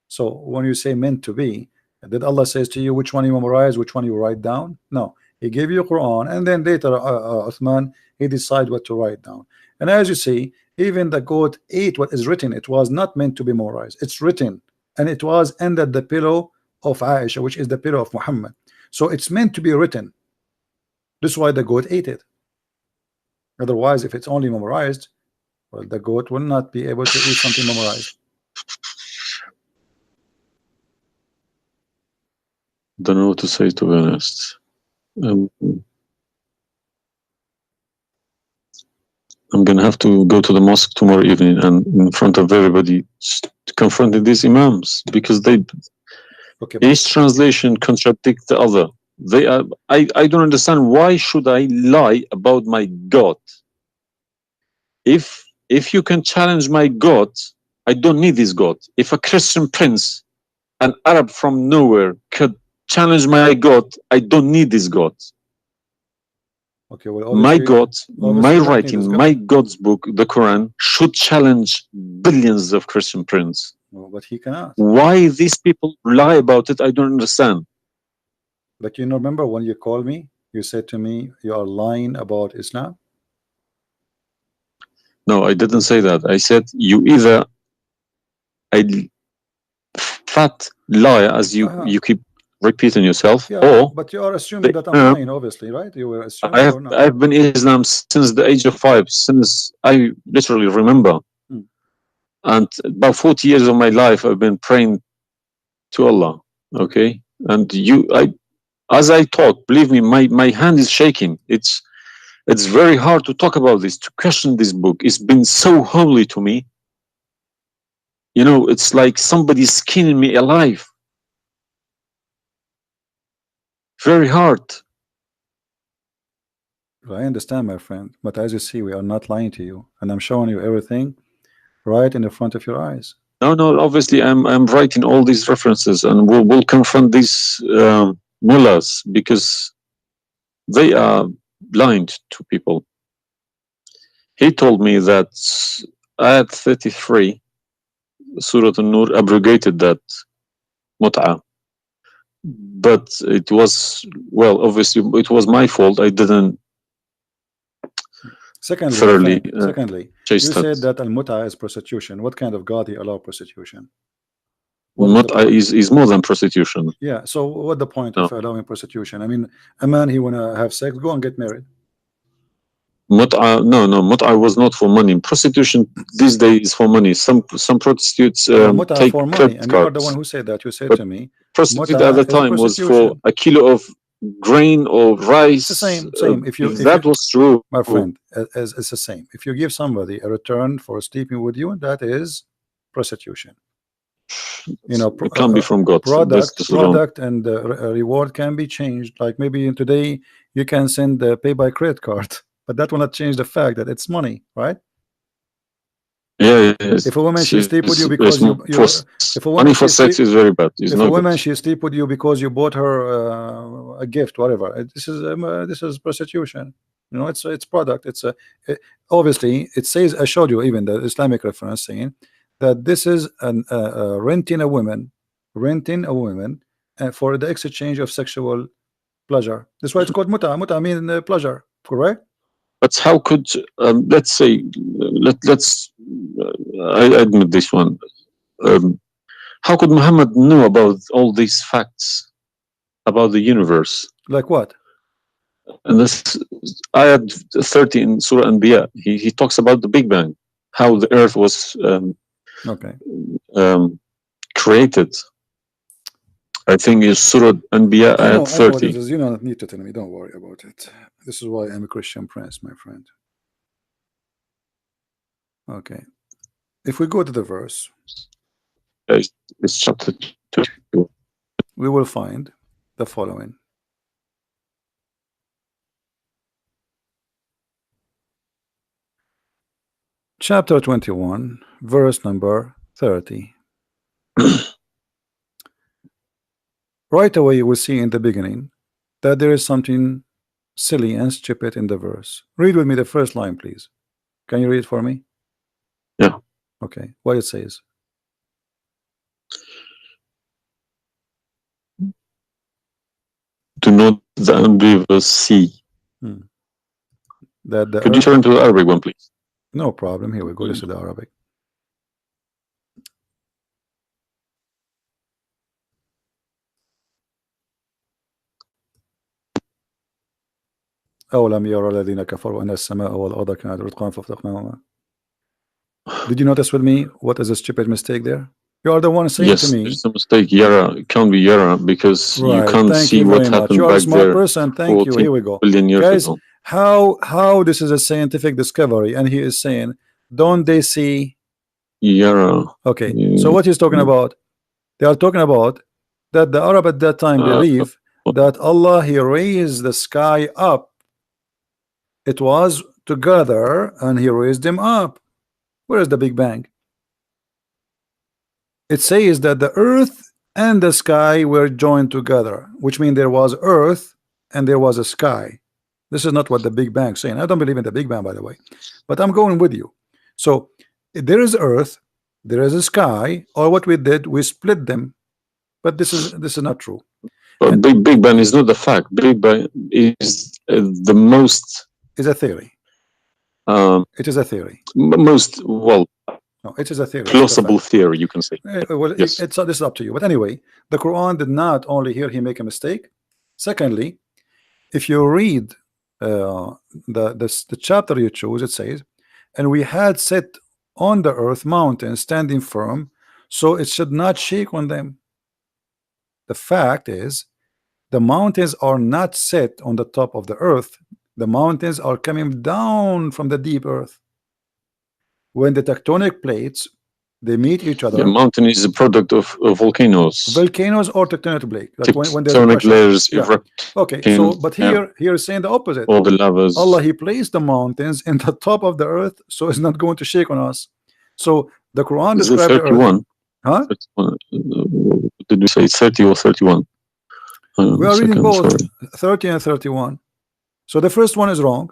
So when you say meant to be, did Allah says to you which one you memorize, which one you write down? No, He gave you Quran, and then later Uthman, he decide what to write down. And as you see, even the goat ate what is written. It was not meant to be memorized. It's written, and it was under the pillow of Aisha, which is the pillow of Muhammad. So it's meant to be written. This is why the goat ate it. Otherwise, if it's only memorized, well, the goat will not be able to eat something memorized. Don't know what to say, to be honest. I'm gonna have to go to the mosque tomorrow evening and in front of everybody to confront these imams, because they Okay, each translation contradicts the other. They are. I don't understand, why should I lie about my God? If you can challenge my God, I don't need this God. If a Christian prince, an Arab from nowhere, could challenge my God, I don't need this God. okay. Well, My obviously, God, my you don't need writing, this God. my God's book, the Quran, should challenge billions of Christian princes. No, but he cannot. Why these people lie about it, I don't understand. But you know, remember when you called me, you said to me, you are lying about Islam. No, I didn't say that. I said you either a fat liar, as you keep repeating yourself, Yeah, or but you are assuming that I'm uh, lying, obviously, right? You were assuming or not? I've been Islam since the age of 5, since I literally remember. Hmm. And about 40 years of my life, I've been praying to Allah. Okay, and as I talk, believe me, my hand is shaking. It's very hard to talk about this, to question this book. It's been so holy to me. You know, it's like somebody's skinning me alive. Very hard. I understand, my friend, but as you see, we are not lying to you, and I'm showing you everything right in the front of your eyes. No. Obviously, I'm writing all these references, and we'll confront these mullahs, because they are blind to people. He told me that Ayat 33, Surah An-Nur, abrogated that mut'ah. But it was, well, obviously, it was my fault. I didn't Secondly, my thoroughly friend, secondly, chase you that. said that al-mut'a is prostitution. What kind of God he allow prostitution? What is the Mut'ah point? is more than prostitution. Yeah, so what the point No. of allowing prostitution? I mean, a man, he wanna have sex, go and get married. Mut'ah, no, Mut'ah was not for money. Prostitution these days is for money. Some prostitutes Mut'a take for money, credit and you are the one cards. who said that. You said But to me, prostitute at the mut'a is time was for prostitution. a kilo of grain or It's the rice. same. If If you, that was true, my friend, as it's the same. If you give somebody a return for sleeping with you, that is prostitution. You know, it can't be from God. This alone. product, and reward can be changed. Like maybe today you can send pay by credit card, but that will not change the fact that it's money, right? Yeah, If a woman she sleep with you it's because if a money woman for she sex sleep is very bad. It's if a not good. woman she sleep with you because you bought her a gift, whatever, this is prostitution. You know, it's product. It's a obviously it says, I showed you even the Islamic reference saying that this is an renting a woman for the exchange of sexual pleasure. That's why it's called muta. Muta mean pleasure, correct? But how could let's say let's I admit this one. Um, how could Muhammad know about all these facts about the universe? Like what? And this ayat 30 in Surah Anbiya, he talks about the Big Bang, how the Earth was Okay. Created. I think it's Surah Anbiya ayat I know what it 30. is. You don't need to tell me. Don't worry about it. This is why I'm a Christian prince, my friend. Okay. If we go to the verse, It's chapter 2. we will find the following. Chapter 21, verse number 30. right away you will see in the beginning that there is something silly and stupid in the verse. Read with me the first line, please. Can you read it for me? Yeah. Okay, what it says. Do not the unbelievers see? That the Could you earth, turn to the Arabic one, please? no problem. Here we go. This is the Arabic. أولم يرى الذين كفروا أن السماء والأرض كانت رتقا ففتقناهما. Did you notice with me what is a stupid mistake there? You are the one saying to Yes, me. there's a mistake. Yara, it can't be Yara because you Right. can't Thank see you what very much. happened You are a back smart there person. Thank you. 14 Here we go. billion years Guys, ago. how this is a scientific discovery, and he is saying, don't they see? Yara. Okay. So what he's talking about? They are talking about that the Arab at that time believe that Allah, he raised the sky up. It was together and he raised them up. Where is the Big Bang? It says that the earth and the sky were joined together, which means there was earth and there was a sky. This is not what the Big Bang is saying. I don't believe in the Big Bang, by the way, but I'm going with you. So there is earth, there is a sky, or what we did, we split them. But this is not true. But Big Bang is not the fact. Big Bang is the most. It's a theory. It is a theory. Most, well, no, it is a theory. plausible theory, you can say. Well, yes. This is up to you. But anyway, the Quran did not only here he make a mistake. Secondly, if you read the chapter you choose, it says, and we had set on the earth mountains standing firm, so it should not shake on them. The fact is, the mountains are not set on the top of the earth. The mountains are coming down from the deep earth. When the tectonic plates they meet each other. The mountain is a product of volcanoes. Volcanoes or tectonic plate. Like when there's tectonic layers erupt. Okay, so but here is saying the opposite. All the lavas. Allah, he placed the mountains in the top of the earth, so it's not going to shake on us. So the Quran describes the earth. Huh? 31. Did we say 30 or 31? We are reading both 30 and 31. So the first one is wrong.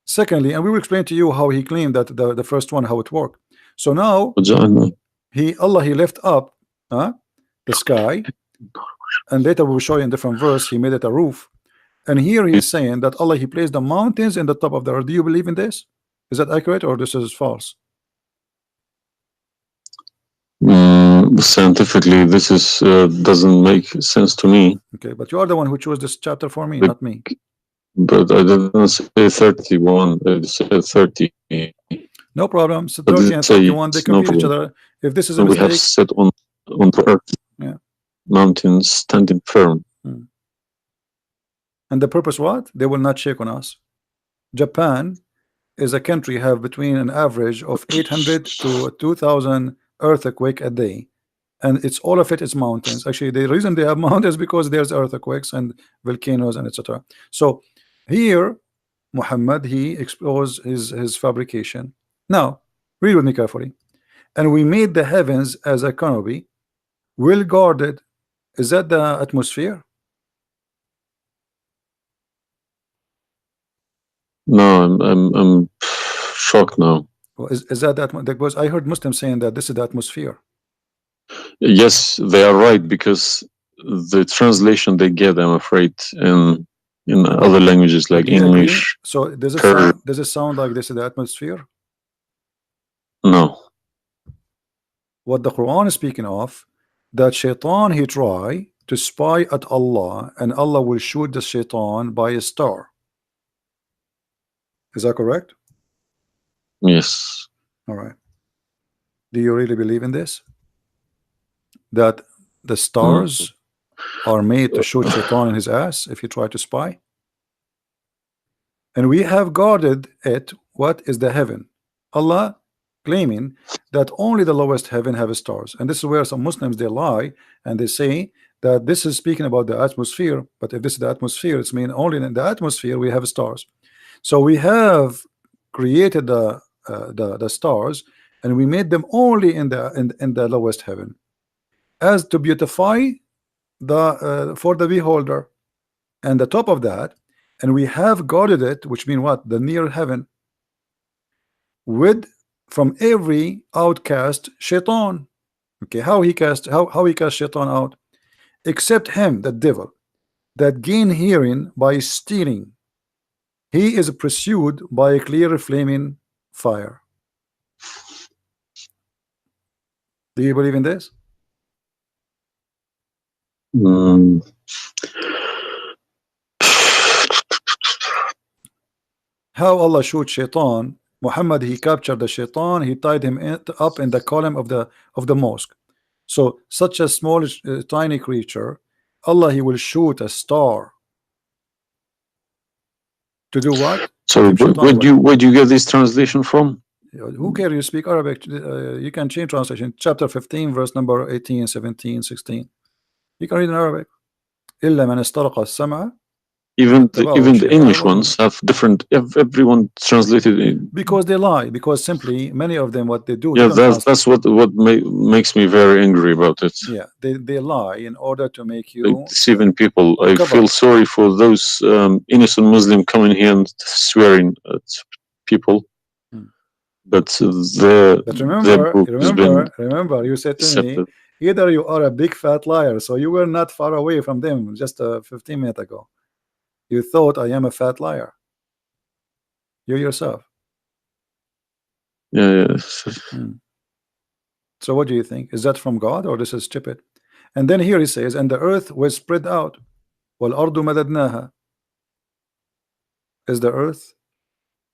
Secondly, and we will explain to you how he claimed that the first one, how it worked. So now Allah he left up the sky, and later we will show you in different verse he made it a roof. And here he is saying that Allah he placed the mountains in the top of the earth. Do you believe in this? Is that accurate or this is false? Scientifically, this is doesn't make sense to me. Okay, but you are the one who chose this chapter for me, not me. But I didn't say 31. I said 30. No problem. So 30 and 31 they complete each other. If this is a mistake, we have set on the earth, mountains standing firm. And the purpose what? They will not shake on us. Japan is a country have between an average of 800 to 2,000 earthquake a day, and it's all of it is mountains. Actually, the reason they have mountains because there's earthquakes and volcanoes and etc. So here Muhammad he exposed his fabrication. Now read with me carefully. And we made the heavens as a canopy, well guarded. Is that the atmosphere? No, I'm shocked now. Well, is that because I heard Muslims saying that this is the atmosphere? Yes, they are right, because the translation they get, I'm afraid, in other languages like English. So does it sound like this is the atmosphere? No. What the Quran is speaking of, that shaitan he try to spy at Allah, and Allah will shoot the shaitan by a star. Is that correct? Yes. All right. Do you really believe in this? That the stars are made to shoot shaitan in his ass if you try to spy? And we have guarded it. What is the heaven? Allah claiming that only the lowest heaven have stars, and this is where some Muslims they lie and they say that this is speaking about the atmosphere. But if this is the atmosphere, it's mean only in the atmosphere we have stars. So we have created the stars, and we made them only in the lowest heaven, as to beautify for the beholder, and the top of that, and we have guarded it, which mean what? The near heaven, with from every outcast shaitan. Okay, how he cast shaitan out? Except him, the devil, that gain hearing by stealing. He is pursued by a clear flaming fire. Do you believe in this? Mm. How Allah shoot shaitan? Muhammad, he captured the shaitan, he tied him up in the column of the mosque. So such a small tiny creature, Allah, he will shoot a star to do what? So where do you get this translation from? Who cares? You speak Arabic, you can change translation. Chapter 15 verse number 18, 17, 16. You can read in Arabic. إلا من استرق السمع. Even the English ones have different. Everyone translated it because they lie. Because simply many of them, what they do. Yeah, that's what makes me very angry about it. Yeah, they lie in order to make you deceiving people. I feel sorry for those innocent Muslim coming here and swearing at people. But remember, you said to me, either you are a big fat liar, so you were not far away from them just 15 minutes ago. You thought I am a fat liar. You yourself. Yeah. So what do you think? Is that from God or this is stupid? And then here he says, and the earth was spread out. وَالْأَرْضُ مَدَدْنَاهَا. Is the earth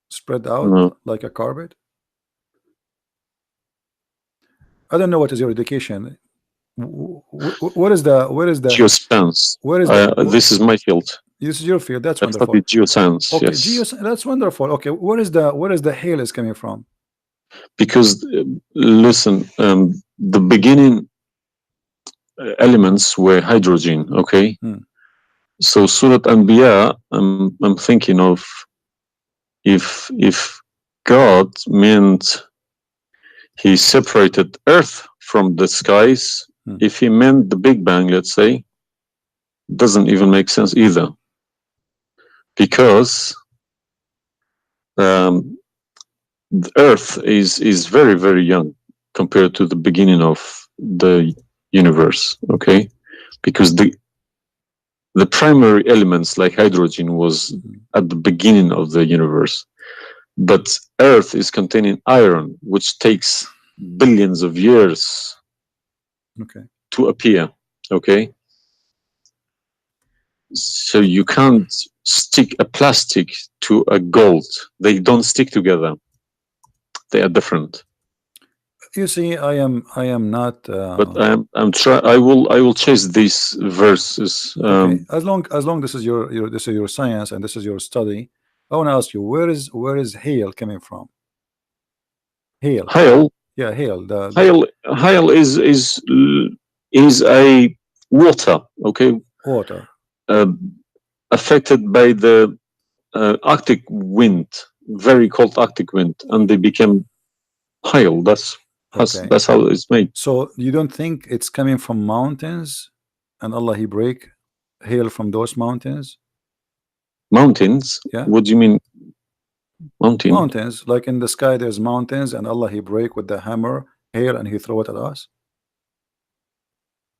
spread out like a carpet? I don't know what is your education. Where is the geoscience? This is my field. This is your field. That's wonderful. Geoscience. Okay, yes. That's wonderful. Okay, where is the hail is coming from? Because listen, the beginning elements were hydrogen. Okay, so Surat Anbiya, I'm thinking of if God meant he separated earth from the skies, if he meant the Big Bang, let's say, doesn't even make sense either, because the earth is very, very young compared to the beginning of the universe. Okay, because the primary elements like hydrogen was at the beginning of the universe, but earth is containing iron, which takes billions of years to appear. Okay, so you can't stick a plastic to a gold. They don't stick together. They are different. You see, I am not. But I will chase these verses. Okay. As long this is your science and this is your study, I want to ask you, where is hail coming from? Hail. Yeah, hail. Hail is a water. Okay. Water. Affected by the Arctic wind, very cold Arctic wind, and they became hail. That's how it's made. So you don't think it's coming from mountains, and Allah he break hail from those mountains? Mountains? Yeah. What do you mean? Mountains, like in the sky, there's mountains, and Allah he break with the hammer hail, and he throw it at us.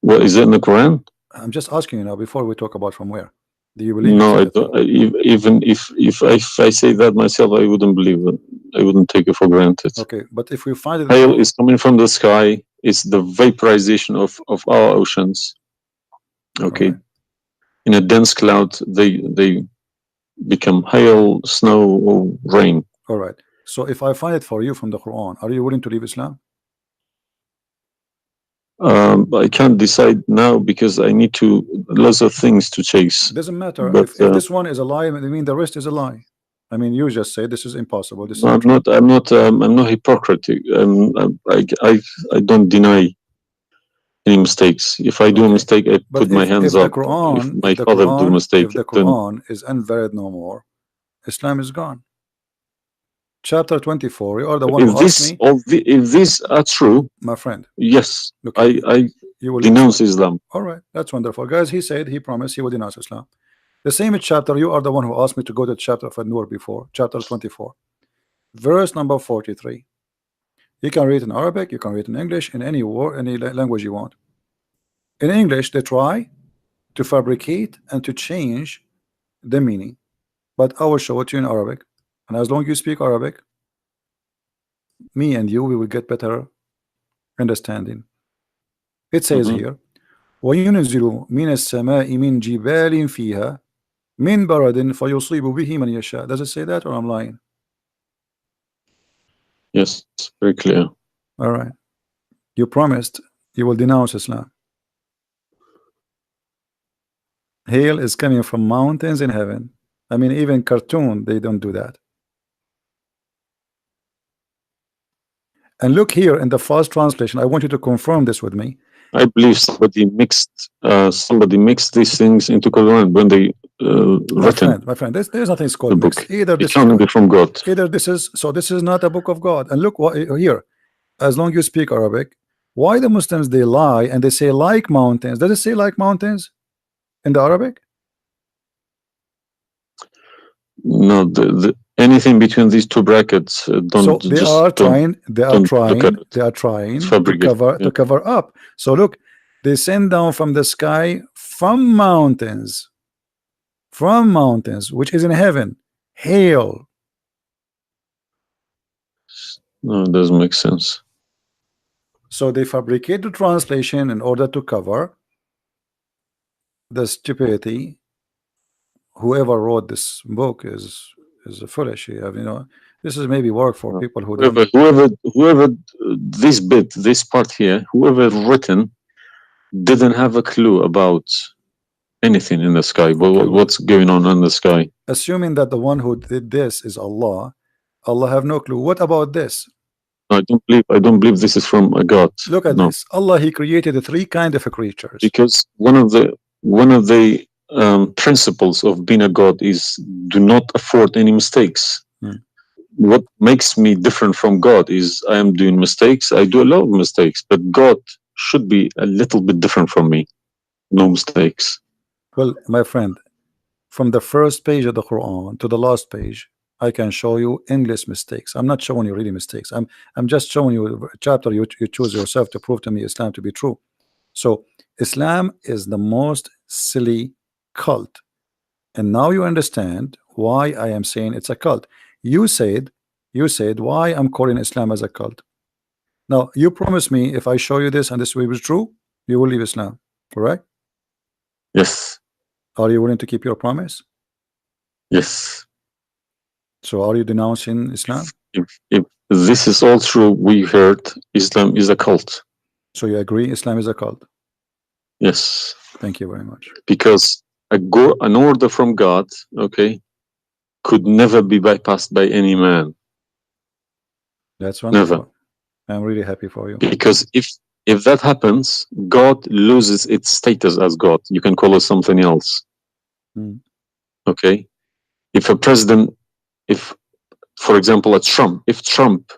Well, is it in the Quran? I'm just asking you now before we talk about from where. Do you believe? No, I don't. Even if I say that myself, I wouldn't believe it. I wouldn't take it for granted. Okay, but if we find it, hail is coming from the sky. It's the vaporization of our oceans. Okay, right. In a dense cloud, they become hail, snow, or rain. All right. So if I find it for you from the Quran, are you willing to leave Islam? I can't decide now because I need lots of things to chase. It doesn't matter. But, if this one is a lie, I mean the rest is a lie. I mean, you just say this is impossible. This I'm not hypocritic. I don't deny any mistakes. If I do a mistake, I put my hands up. If my father do a mistake, if the Quran is invalid no more, Islam is gone. Chapter 24. You are the one If who asked this me, if these are true, my friend. yes, Look, I you will denounce Islam. all right, that's wonderful, guys. He said he promised he would denounce Islam. The same chapter. You are the one who asked me to go to chapter of An-Nur before, chapter 24, verse number 43. You can read in Arabic, you can read in English, in any word, any language you want. In English, they try to fabricate and to change the meaning, but I will show it to you in Arabic. And as long as you speak Arabic, me and you, we will get better understanding. It says Mhm. here, وَيُنْزِلُ مِنَ السَّمَاءِ مِنْ جِبَالٍ فِيهَا مِنْ بَرَدٍ فَيُصِيبُ بِهِ مَنْ يَشَاءُ. Does it say that, or I'm lying? Yes, very clear. All right. You promised you will denounce Islam. Hail is coming from mountains in heaven. I mean, even cartoon, they don't do that. And look here in the first translation. I want you to confirm this with me. I believe somebody mixed these things into Quran when they written My friend, there's nothing the called book. mixed. Either It this is can't be God, from God. either this is so. This is not a book of God. And look what here. As long as you speak Arabic, why the Muslims they lie and they say like mountains? Does it say like mountains in the Arabic? No, anything between these two brackets, So they are trying. They are don't look at trying. it. They are It's trying to fabricated. cover up. So look, they send down from the sky from mountains, which is in heaven, hail. No, it doesn't make sense. So they fabricate the translation in order to cover the stupidity. Whoever wrote this book is foolish. This is maybe work for people who don't. Whoever this part here, whoever written didn't have a clue about anything in the sky. What's going on in the sky? Assuming that the one who did this is Allah, Allah have no clue. What about this? I don't believe this is from a God. Look at this. Allah, He created three kind of creatures. Because one of the principles of being a God is do not afford any mistakes. What makes me different from God is I am doing mistakes. I do a lot of mistakes, but God should be a little bit different from me. No mistakes. Well, my friend, from the first page of the Quran to the last page, I can show you endless mistakes. I'm not showing you really mistakes. I'm just showing you a chapter you choose yourself to prove to me Islam to be true. So Islam is the most silly cult. And now you understand why I am saying it's a cult. You said why I'm calling Islam as a cult. Now you promise me if I show you this and this way was true, you will leave Islam, correct? Yes. Are you willing to keep your promise? Yes. So are you denouncing Islam? If this is all true, we heard Islam is a cult. So you agree Islam is a cult? Yes. Thank you very much. Because an order from God, okay, could never be bypassed by any man. That's wonderful. Never. I'm really happy for you. Because if that happens, God loses its status as God. You can call it something else. Okay? If a president, for example, if Trump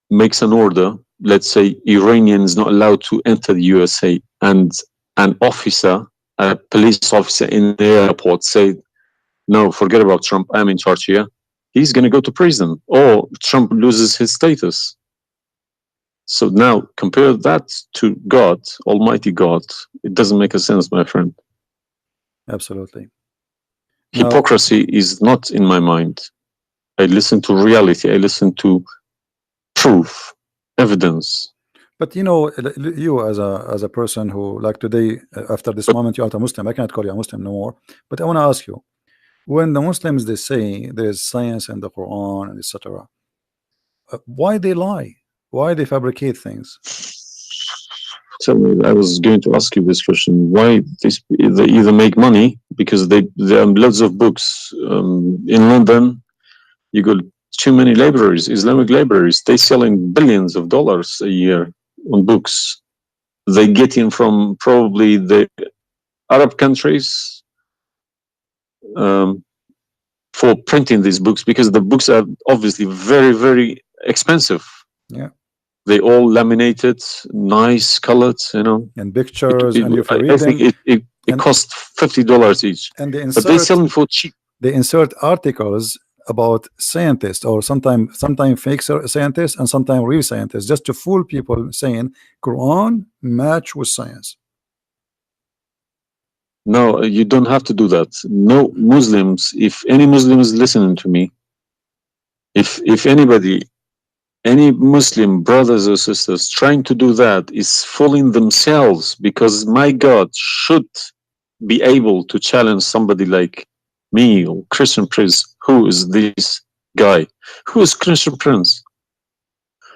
makes an order, let's say Iranian is not allowed to enter the USA, and an officer, a police officer in the airport say, no, forget about Trump, I'm in charge here, he's going to go to prison, or Trump loses his status. So now compare that to God, Almighty God. It doesn't make a sense, my friend. Absolutely. Hypocrisy is not in my mind. I listen to reality. I listen to proof, evidence. But you as a person who, like today, after this moment, you are a Muslim. I cannot call you a Muslim no more. But I want to ask you, when the Muslims they say there is science in the Quran and etc., why they lie? Why they fabricate things? So I was going to ask you this question: why they either make money because there are loads of books in London. You got too many libraries, Islamic libraries. They selling billions of dollars a year on books. They get in from probably the Arab countries, for printing these books, because the books are obviously very, very expensive. Yeah. They all laminated, nice colored, And pictures, and if you I read think them, it and costs $50 each, and but they sell them for cheap. they insert articles about scientists, or sometimes fake scientists and sometimes real scientists, just to fool people, saying Quran match with science. No, you don't have to do that. No Muslims, if any Muslim is listening to me, if anybody, any Muslim brothers or sisters trying to do that is fooling themselves, because my God should be able to challenge somebody like me or Christian Prince. Who is this guy? Who is Christian Prince?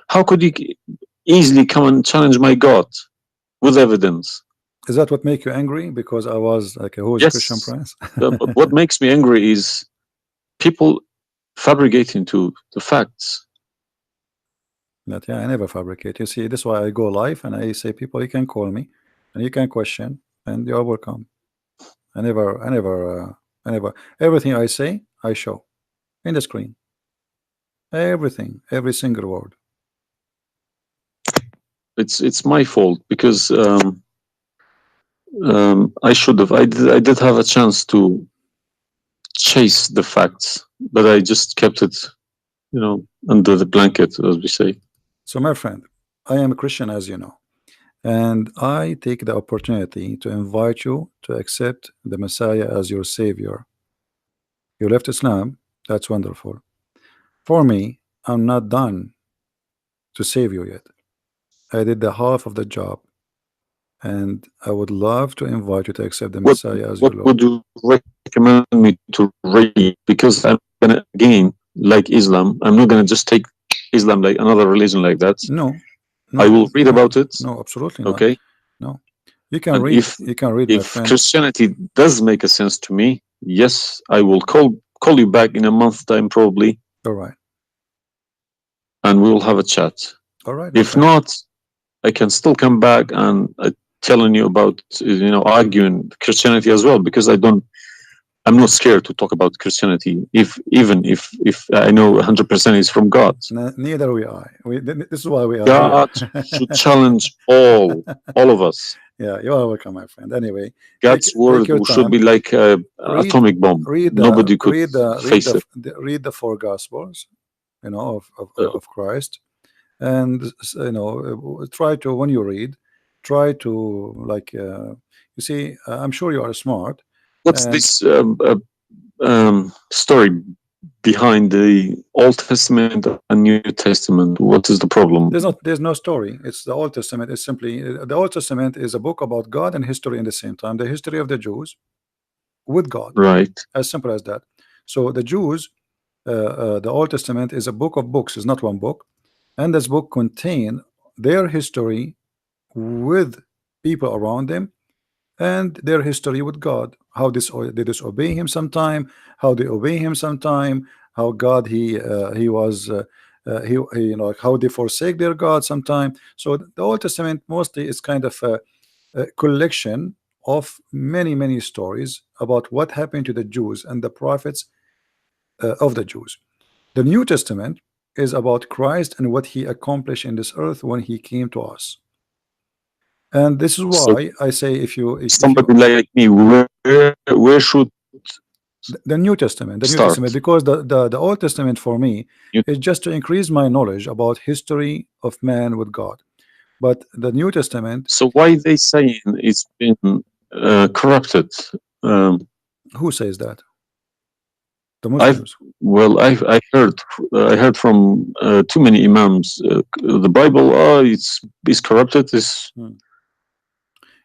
How could he easily come and challenge my God with evidence? Is that what make you angry? Because I was like, who is Christian Yes. Prince? But what makes me angry is people fabricating to the facts. But yeah, I never fabricate. You see, this is why I go live and I say, people, you can call me and you can question, and you're welcome. I never, everything I say, I show in the screen. Everything, every single word. It's my fault, because I should have. I did have a chance to chase the facts, but I just kept it, under the blanket, as we say. So, my friend, I am a Christian, as you know, and I take the opportunity to invite you to accept the Messiah as your Savior. You left Islam, that's wonderful. For me, I'm not done to save you yet. I did the half of the job, and I would love to invite you to accept the Messiah as your What Lord. would you recommend me to read? Because I'm gonna, again, like Islam, I'm not gonna just take Islam like another religion like that. No, I will read about it. No, absolutely not. Okay. No, you can And read. You can read, my if friend. Christianity does make a sense to me, yes, I will call you back in a month's time, probably, All right. and we will have a chat. All right. my If friend. not, I can still come back and telling you about, arguing Christianity as well, because I'm not scared to talk about Christianity, even if I know 100% is from God. Neither we are. This is why we are God here. should challenge all of us. Yeah, you are welcome, my friend. Anyway, God's word your should time. be like an atomic bomb. Nobody could face it. Read the four Gospels, of Christ, and try to, when you read, try to, like, you see, I'm sure you are smart. What's this story behind the Old Testament and New Testament? What is the problem? There's no story. It's the Old Testament. It's simply, the Old Testament is a book about God and history in the same time. The history of the Jews with God. Right. As simple as that. So the Jews, the Old Testament is a book of books. It's not one book, and this book contain their history with people around them, and their history with God. How they disobey Him sometime, how they obey Him sometime, how God he was he like how they forsake their God sometime. So the Old Testament mostly is kind of a collection of many stories about what happened to the Jews and the prophets of the Jews. The New Testament is about Christ and what He accomplished in this earth when He came to us. And this is why I say, if somebody like me, where should the New Testament, start? because the Old Testament for me is just to increase my knowledge about history of man with God. But the New Testament. So why they saying it's been corrupted? Who says that? The Muslims. I heard from too many imams. The Bible, it's corrupted.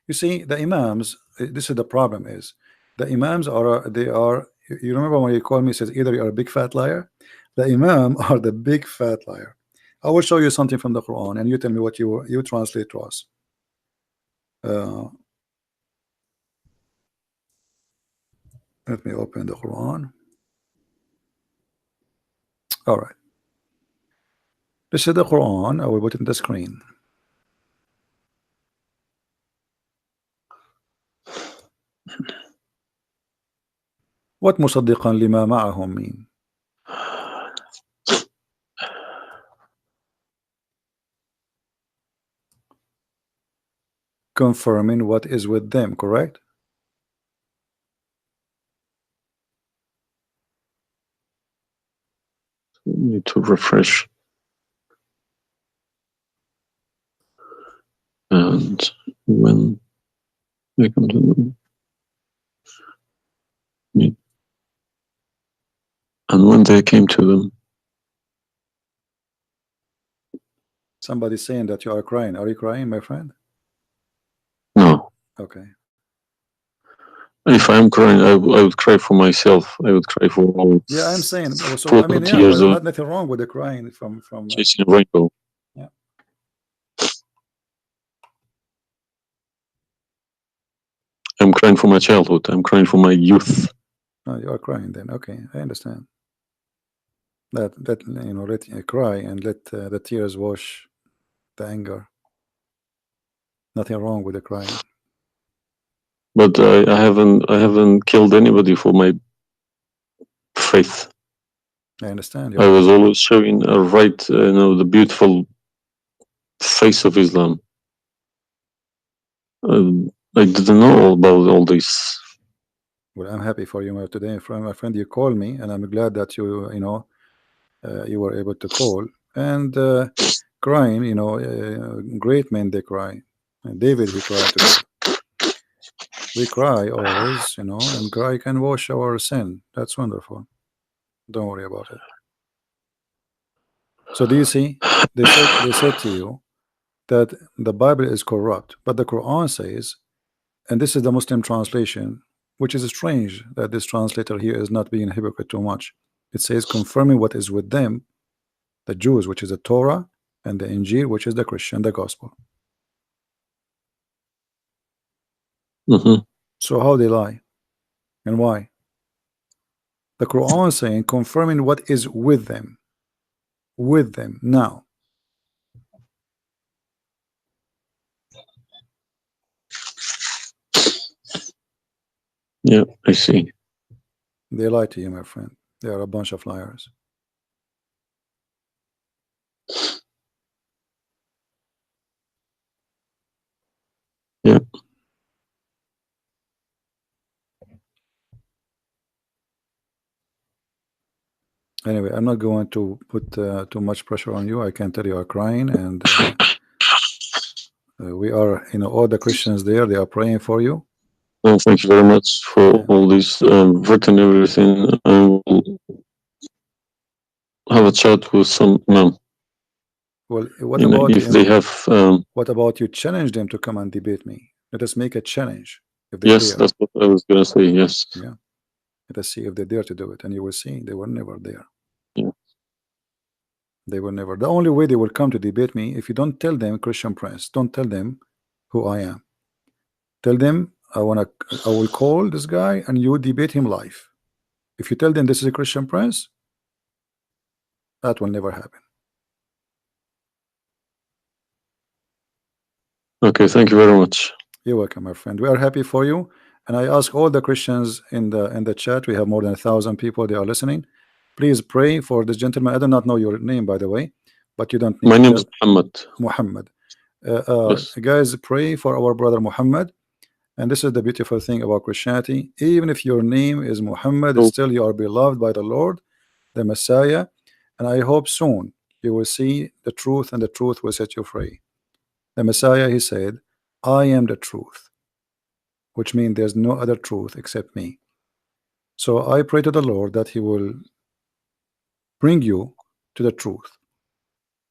You see, the imams. This is the problem. Is the imams are they are? You remember when you called me? Says either you are a big fat liar. The imam are the big fat liar. I will show you something from the Quran, and you tell me what you translate to us. Let me open the Quran. All right. This is the Quran. I will put it in the screen. What مصدقا لما معهم mean? Confirming what is with them, correct? Need to refresh. And when they come to them, and when they came to them, Somebody saying that you are crying. Are you crying, my friend? no. Okay. If I'm crying, I would cry for myself. I would cry for all. Yeah, I'm saying. So 40 I mean, yeah, years well, of nothing wrong with the crying from. chasing a rainbow. Yeah. I'm crying for my childhood. I'm crying for my youth. Oh, you are crying then. Okay, I understand. That you know, let cry and let the tears wash the anger. Nothing wrong with the crying. But I haven't killed anybody for my faith. I understand. I was always showing the beautiful face of Islam. I didn't know all about all this. Well, I'm happy for you today, my friend. You called me, and I'm glad that you you were able to call and crying. You know, great men they cry. And David he cried today. We cry always, you know, and cry can wash our sin. That's wonderful. Don't worry about it. So do you see? They said to you that the Bible is corrupt, but the Quran says, and this is the Muslim translation, which is strange that this translator here is not being hypocrite too much. It says confirming what is with them, the Jews, which is the Torah, and the Injil, which is the Christian, the gospel. So how they lie and why? The Quran is saying confirming what is with them now. Yeah, I see. They lie to you, my friend. They are a bunch of liars. Yeah. Anyway, I'm not going to put too much pressure on you. I can tell you are crying, and we are, you know, all the Christians there, they are praying for you. Well, thank you very much for all this written everything. I will have a chat with some men. Well, what about if they have? What about you challenge them to come and debate me? Let us make a challenge. If they Yes, dare. that's what I was gonna say. Yes. Yeah. Let us see if they dare to do it, and you will see they were never there. Yeah. They will never. The only way they will come to debate me if you don't tell them, Christian Prince, don't tell them who I am. Tell them I will call this guy and you debate him live. If you tell them this is a Christian Prince, that will never happen. Okay, thank you very much. You're welcome, my friend. We are happy for you, and I ask all the Christians in the chat. We have more than 1,000 people. They are listening. Please pray for this gentleman. I do not know your name, by the way, but you don't need My to name tell. is Muhammad. Muhammad. Yes. Guys, pray for our brother Muhammad. And this is the beautiful thing about Christianity. Even if your name is Muhammad, still you are beloved by the Lord, the Messiah. And I hope soon you will see the truth, and the truth will set you free. The Messiah, he said, I am the truth, which means there's no other truth except me. So I pray to the Lord that he will bring you to the truth,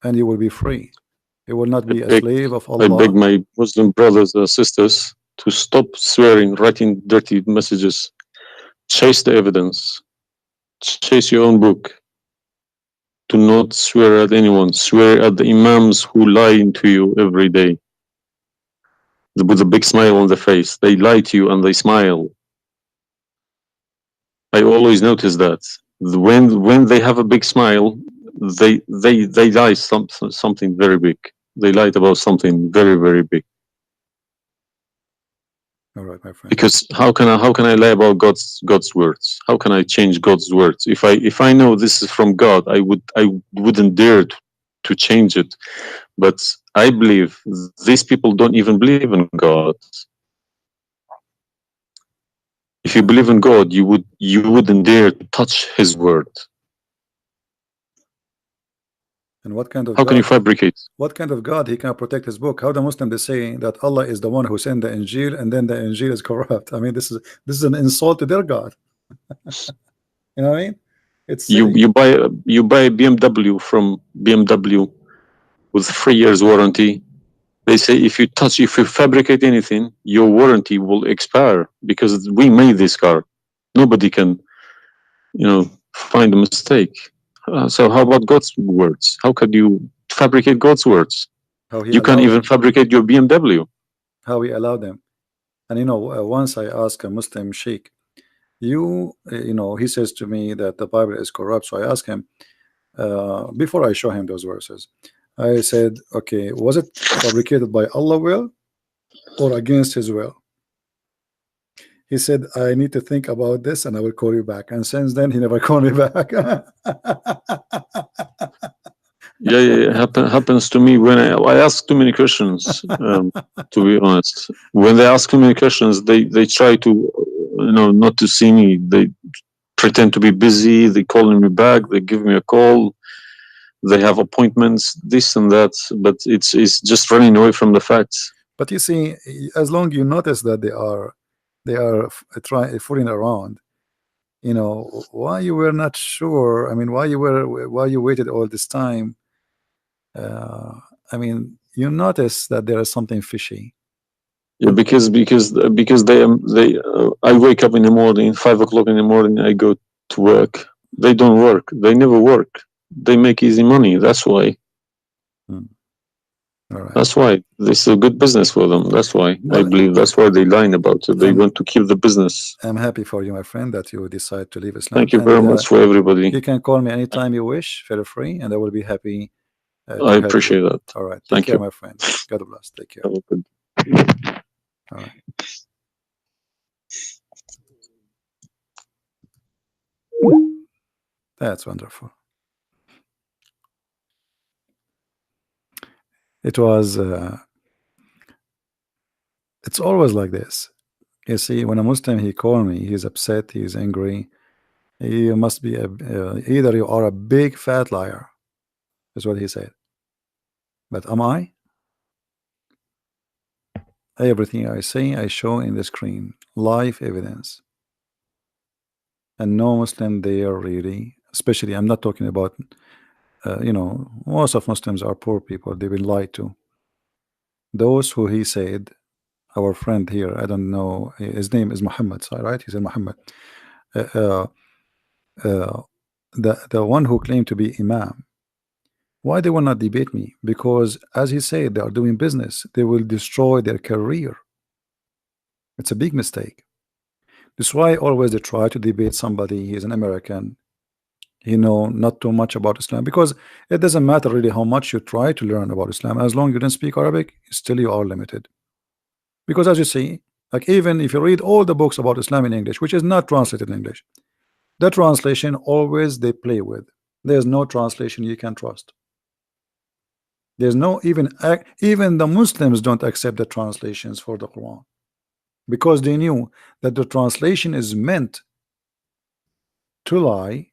and you will be free. You will not be a slave of I beg Allah. my Muslim brothers and sisters to stop swearing, writing dirty messages. Chase the evidence. Chase your own book. Do not swear at anyone. Swear at the imams who lie to you every day. With a big smile on the face. They lie to you and they smile. I always notice that. When they have a big smile, they lie something very big. They lied about something very, very big. All right, my friend. Because how can I lie about God's words? How can I change God's words? If I know this is from God, I wouldn't dare to change it. But I believe these people don't even believe in God. If you believe in God, you wouldn't dare to touch His word. And what kind of How can you God? fabricate? What kind of God he can protect his book? How the Muslim they say that Allah is the one who sent the Injil and then the Injil is corrupt? I mean, this is an insult to their God. You know what I mean? It's You silly. you buy a BMW from BMW with 3 years warranty. They say if you fabricate anything, your warranty will expire because we made this car. Nobody can, find a mistake. So how about God's words? How could you fabricate God's words? How he You can't allowed even them. fabricate your BMW. How he allowed them. And once I asked a Muslim sheikh, he says to me that the Bible is corrupt. So I asked him, before I show him those verses, I said, okay, was it fabricated by Allah will or against his will? He said, I need to think about this and I will call you back. And since then, he never called me back. Yeah. Happens to me when I ask too many questions. To be honest, when they ask too many questions, they try to, not to see me. They pretend to be busy. They calling me back. They give me a call. They have appointments, this and that. But it's just running away from the facts. But you see, as long you notice that they are trying fooling around, why you were not sure. I mean, why you waited all this time. I mean, you notice that there is something fishy. Yeah, because I wake up in the morning, 5 o'clock in the morning. I go to work. They don't work. They never work. They make easy money. That's why. All right. That's why this is a good business for them. That's why I Well, believe that's why they lying about it. They I'm want to keep the business. I'm happy for you, my friend, that you decide to leave Islam. Thank you And very much for everybody. you can call me anytime you wish. Feel free, and I will be happy I to help appreciate you. that. All right. Take Thank care, you. my friend. God bless. Take care. Have a good. All right. That's wonderful. It was. It's always like this. You see, when a Muslim he call me, he's upset, he's angry. He must be either you are a big fat liar, is what he said. But am I? Everything I say, I show in the screen, live evidence. And no Muslim there really, especially I'm not talking about, most of Muslims are poor people. They've been lied to. Those who he said, our friend here, I don't know, his name is Muhammad, right? He said Muhammad. Uh, uh, the one who claimed to be Imam. Why they will not debate me? Because as he said, they are doing business. They will destroy their career. It's a big mistake. That's why always they try to debate somebody. He's an American. He know not too much about Islam, because it doesn't matter really how much you try to learn about Islam. As long as you don't speak Arabic, still you are limited. Because as you see, like even if you read all the books about Islam in English, which is not translated in English, the translation always they play with. There's no translation you can trust. There's no even the Muslims don't accept the translations for the Quran, because they knew that the translation is meant to lie,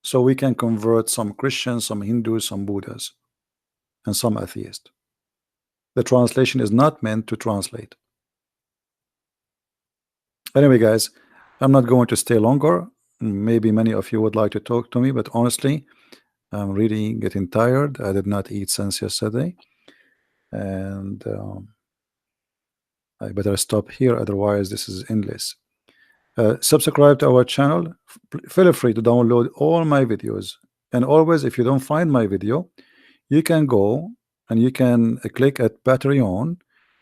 so we can convert some Christians, some Hindus, some Buddhas, and some atheists. The translation is not meant to translate. Anyway, guys, I'm not going to stay longer. Maybe many of you would like to talk to me, but honestly, I'm really getting tired. I did not eat since yesterday, and I better stop here, otherwise this is endless. Subscribe to our channel. Feel free to download all my videos, and always, if you don't find my video, you can go and you can click at Patreon.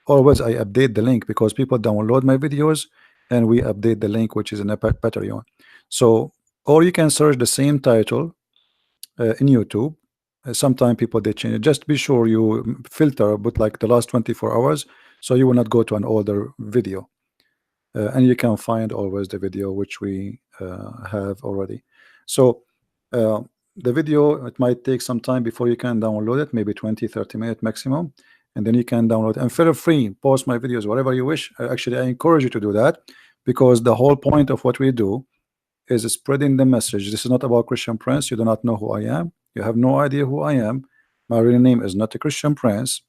Always I update the link, because people download my videos and we update the link which is in a Patreon. So, or you can search the same title in YouTube. Sometimes people they change it. Just be sure you filter, but like the last 24 hours, so you will not go to an older video. and you can find always the video which we have already. So the video, it might take some time before you can download it, maybe 20-30 minutes maximum, and then you can download. And feel free, post my videos whatever you wish. Actually, I encourage you to do that, because the whole point of what we do is spreading the message. This is not about Christian Prince. You do not know who I am. You have no idea who I am. My real name is not a Christian Prince.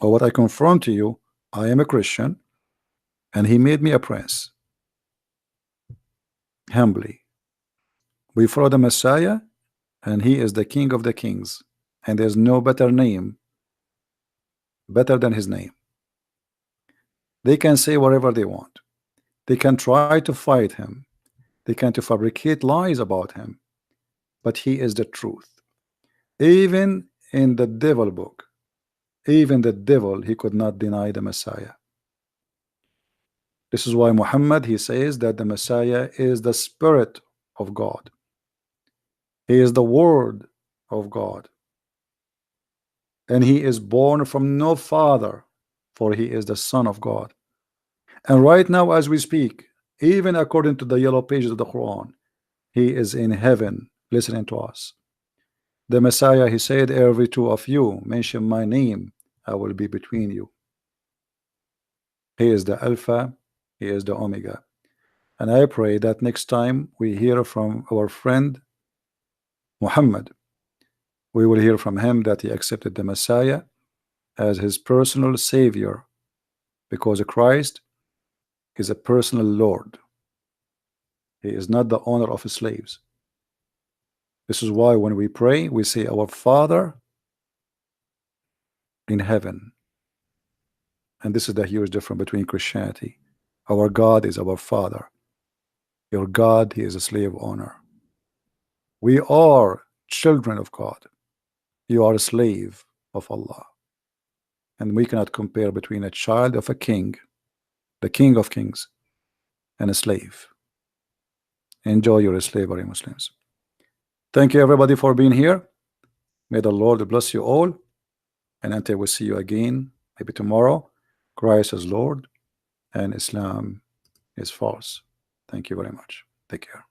Or what I confirm to you, I am a Christian, and he made me a prince. Humbly, we follow the Messiah, and he is the King of the Kings, and there's no better name better than his name. They can say whatever they want. They can try to fight him. They can to fabricate lies about him, but he is the truth. Even in the devil book, even the devil, he could not deny the Messiah. This is why Muhammad, he says that the Messiah is the Spirit of God. He is the Word of God, and he is born from no father, for he is the Son of God. And right now as we speak, even according to the yellow pages of the Quran, he is in heaven listening to us. The Messiah, he said, every two of you mention my name, I will be between you. He is the Alpha, he is the Omega. And I pray that next time we hear from our friend Muhammad, we will hear from him that he accepted the Messiah as his personal Savior, because Christ is a personal Lord. He is not the owner of his slaves. This is why when we pray, we say, our Father in heaven. And this is the huge difference between Christianity. Our God is our Father. Your God, he is a slave owner. We are children of God. You are a slave of Allah. And we cannot compare between a child of a king, the King of Kings, and a slave. Enjoy your slavery, Muslims. Thank you everybody for being here. May the Lord bless you all. And until we see you again, maybe tomorrow, Christ is Lord and Islam is false. Thank you very much. Take care.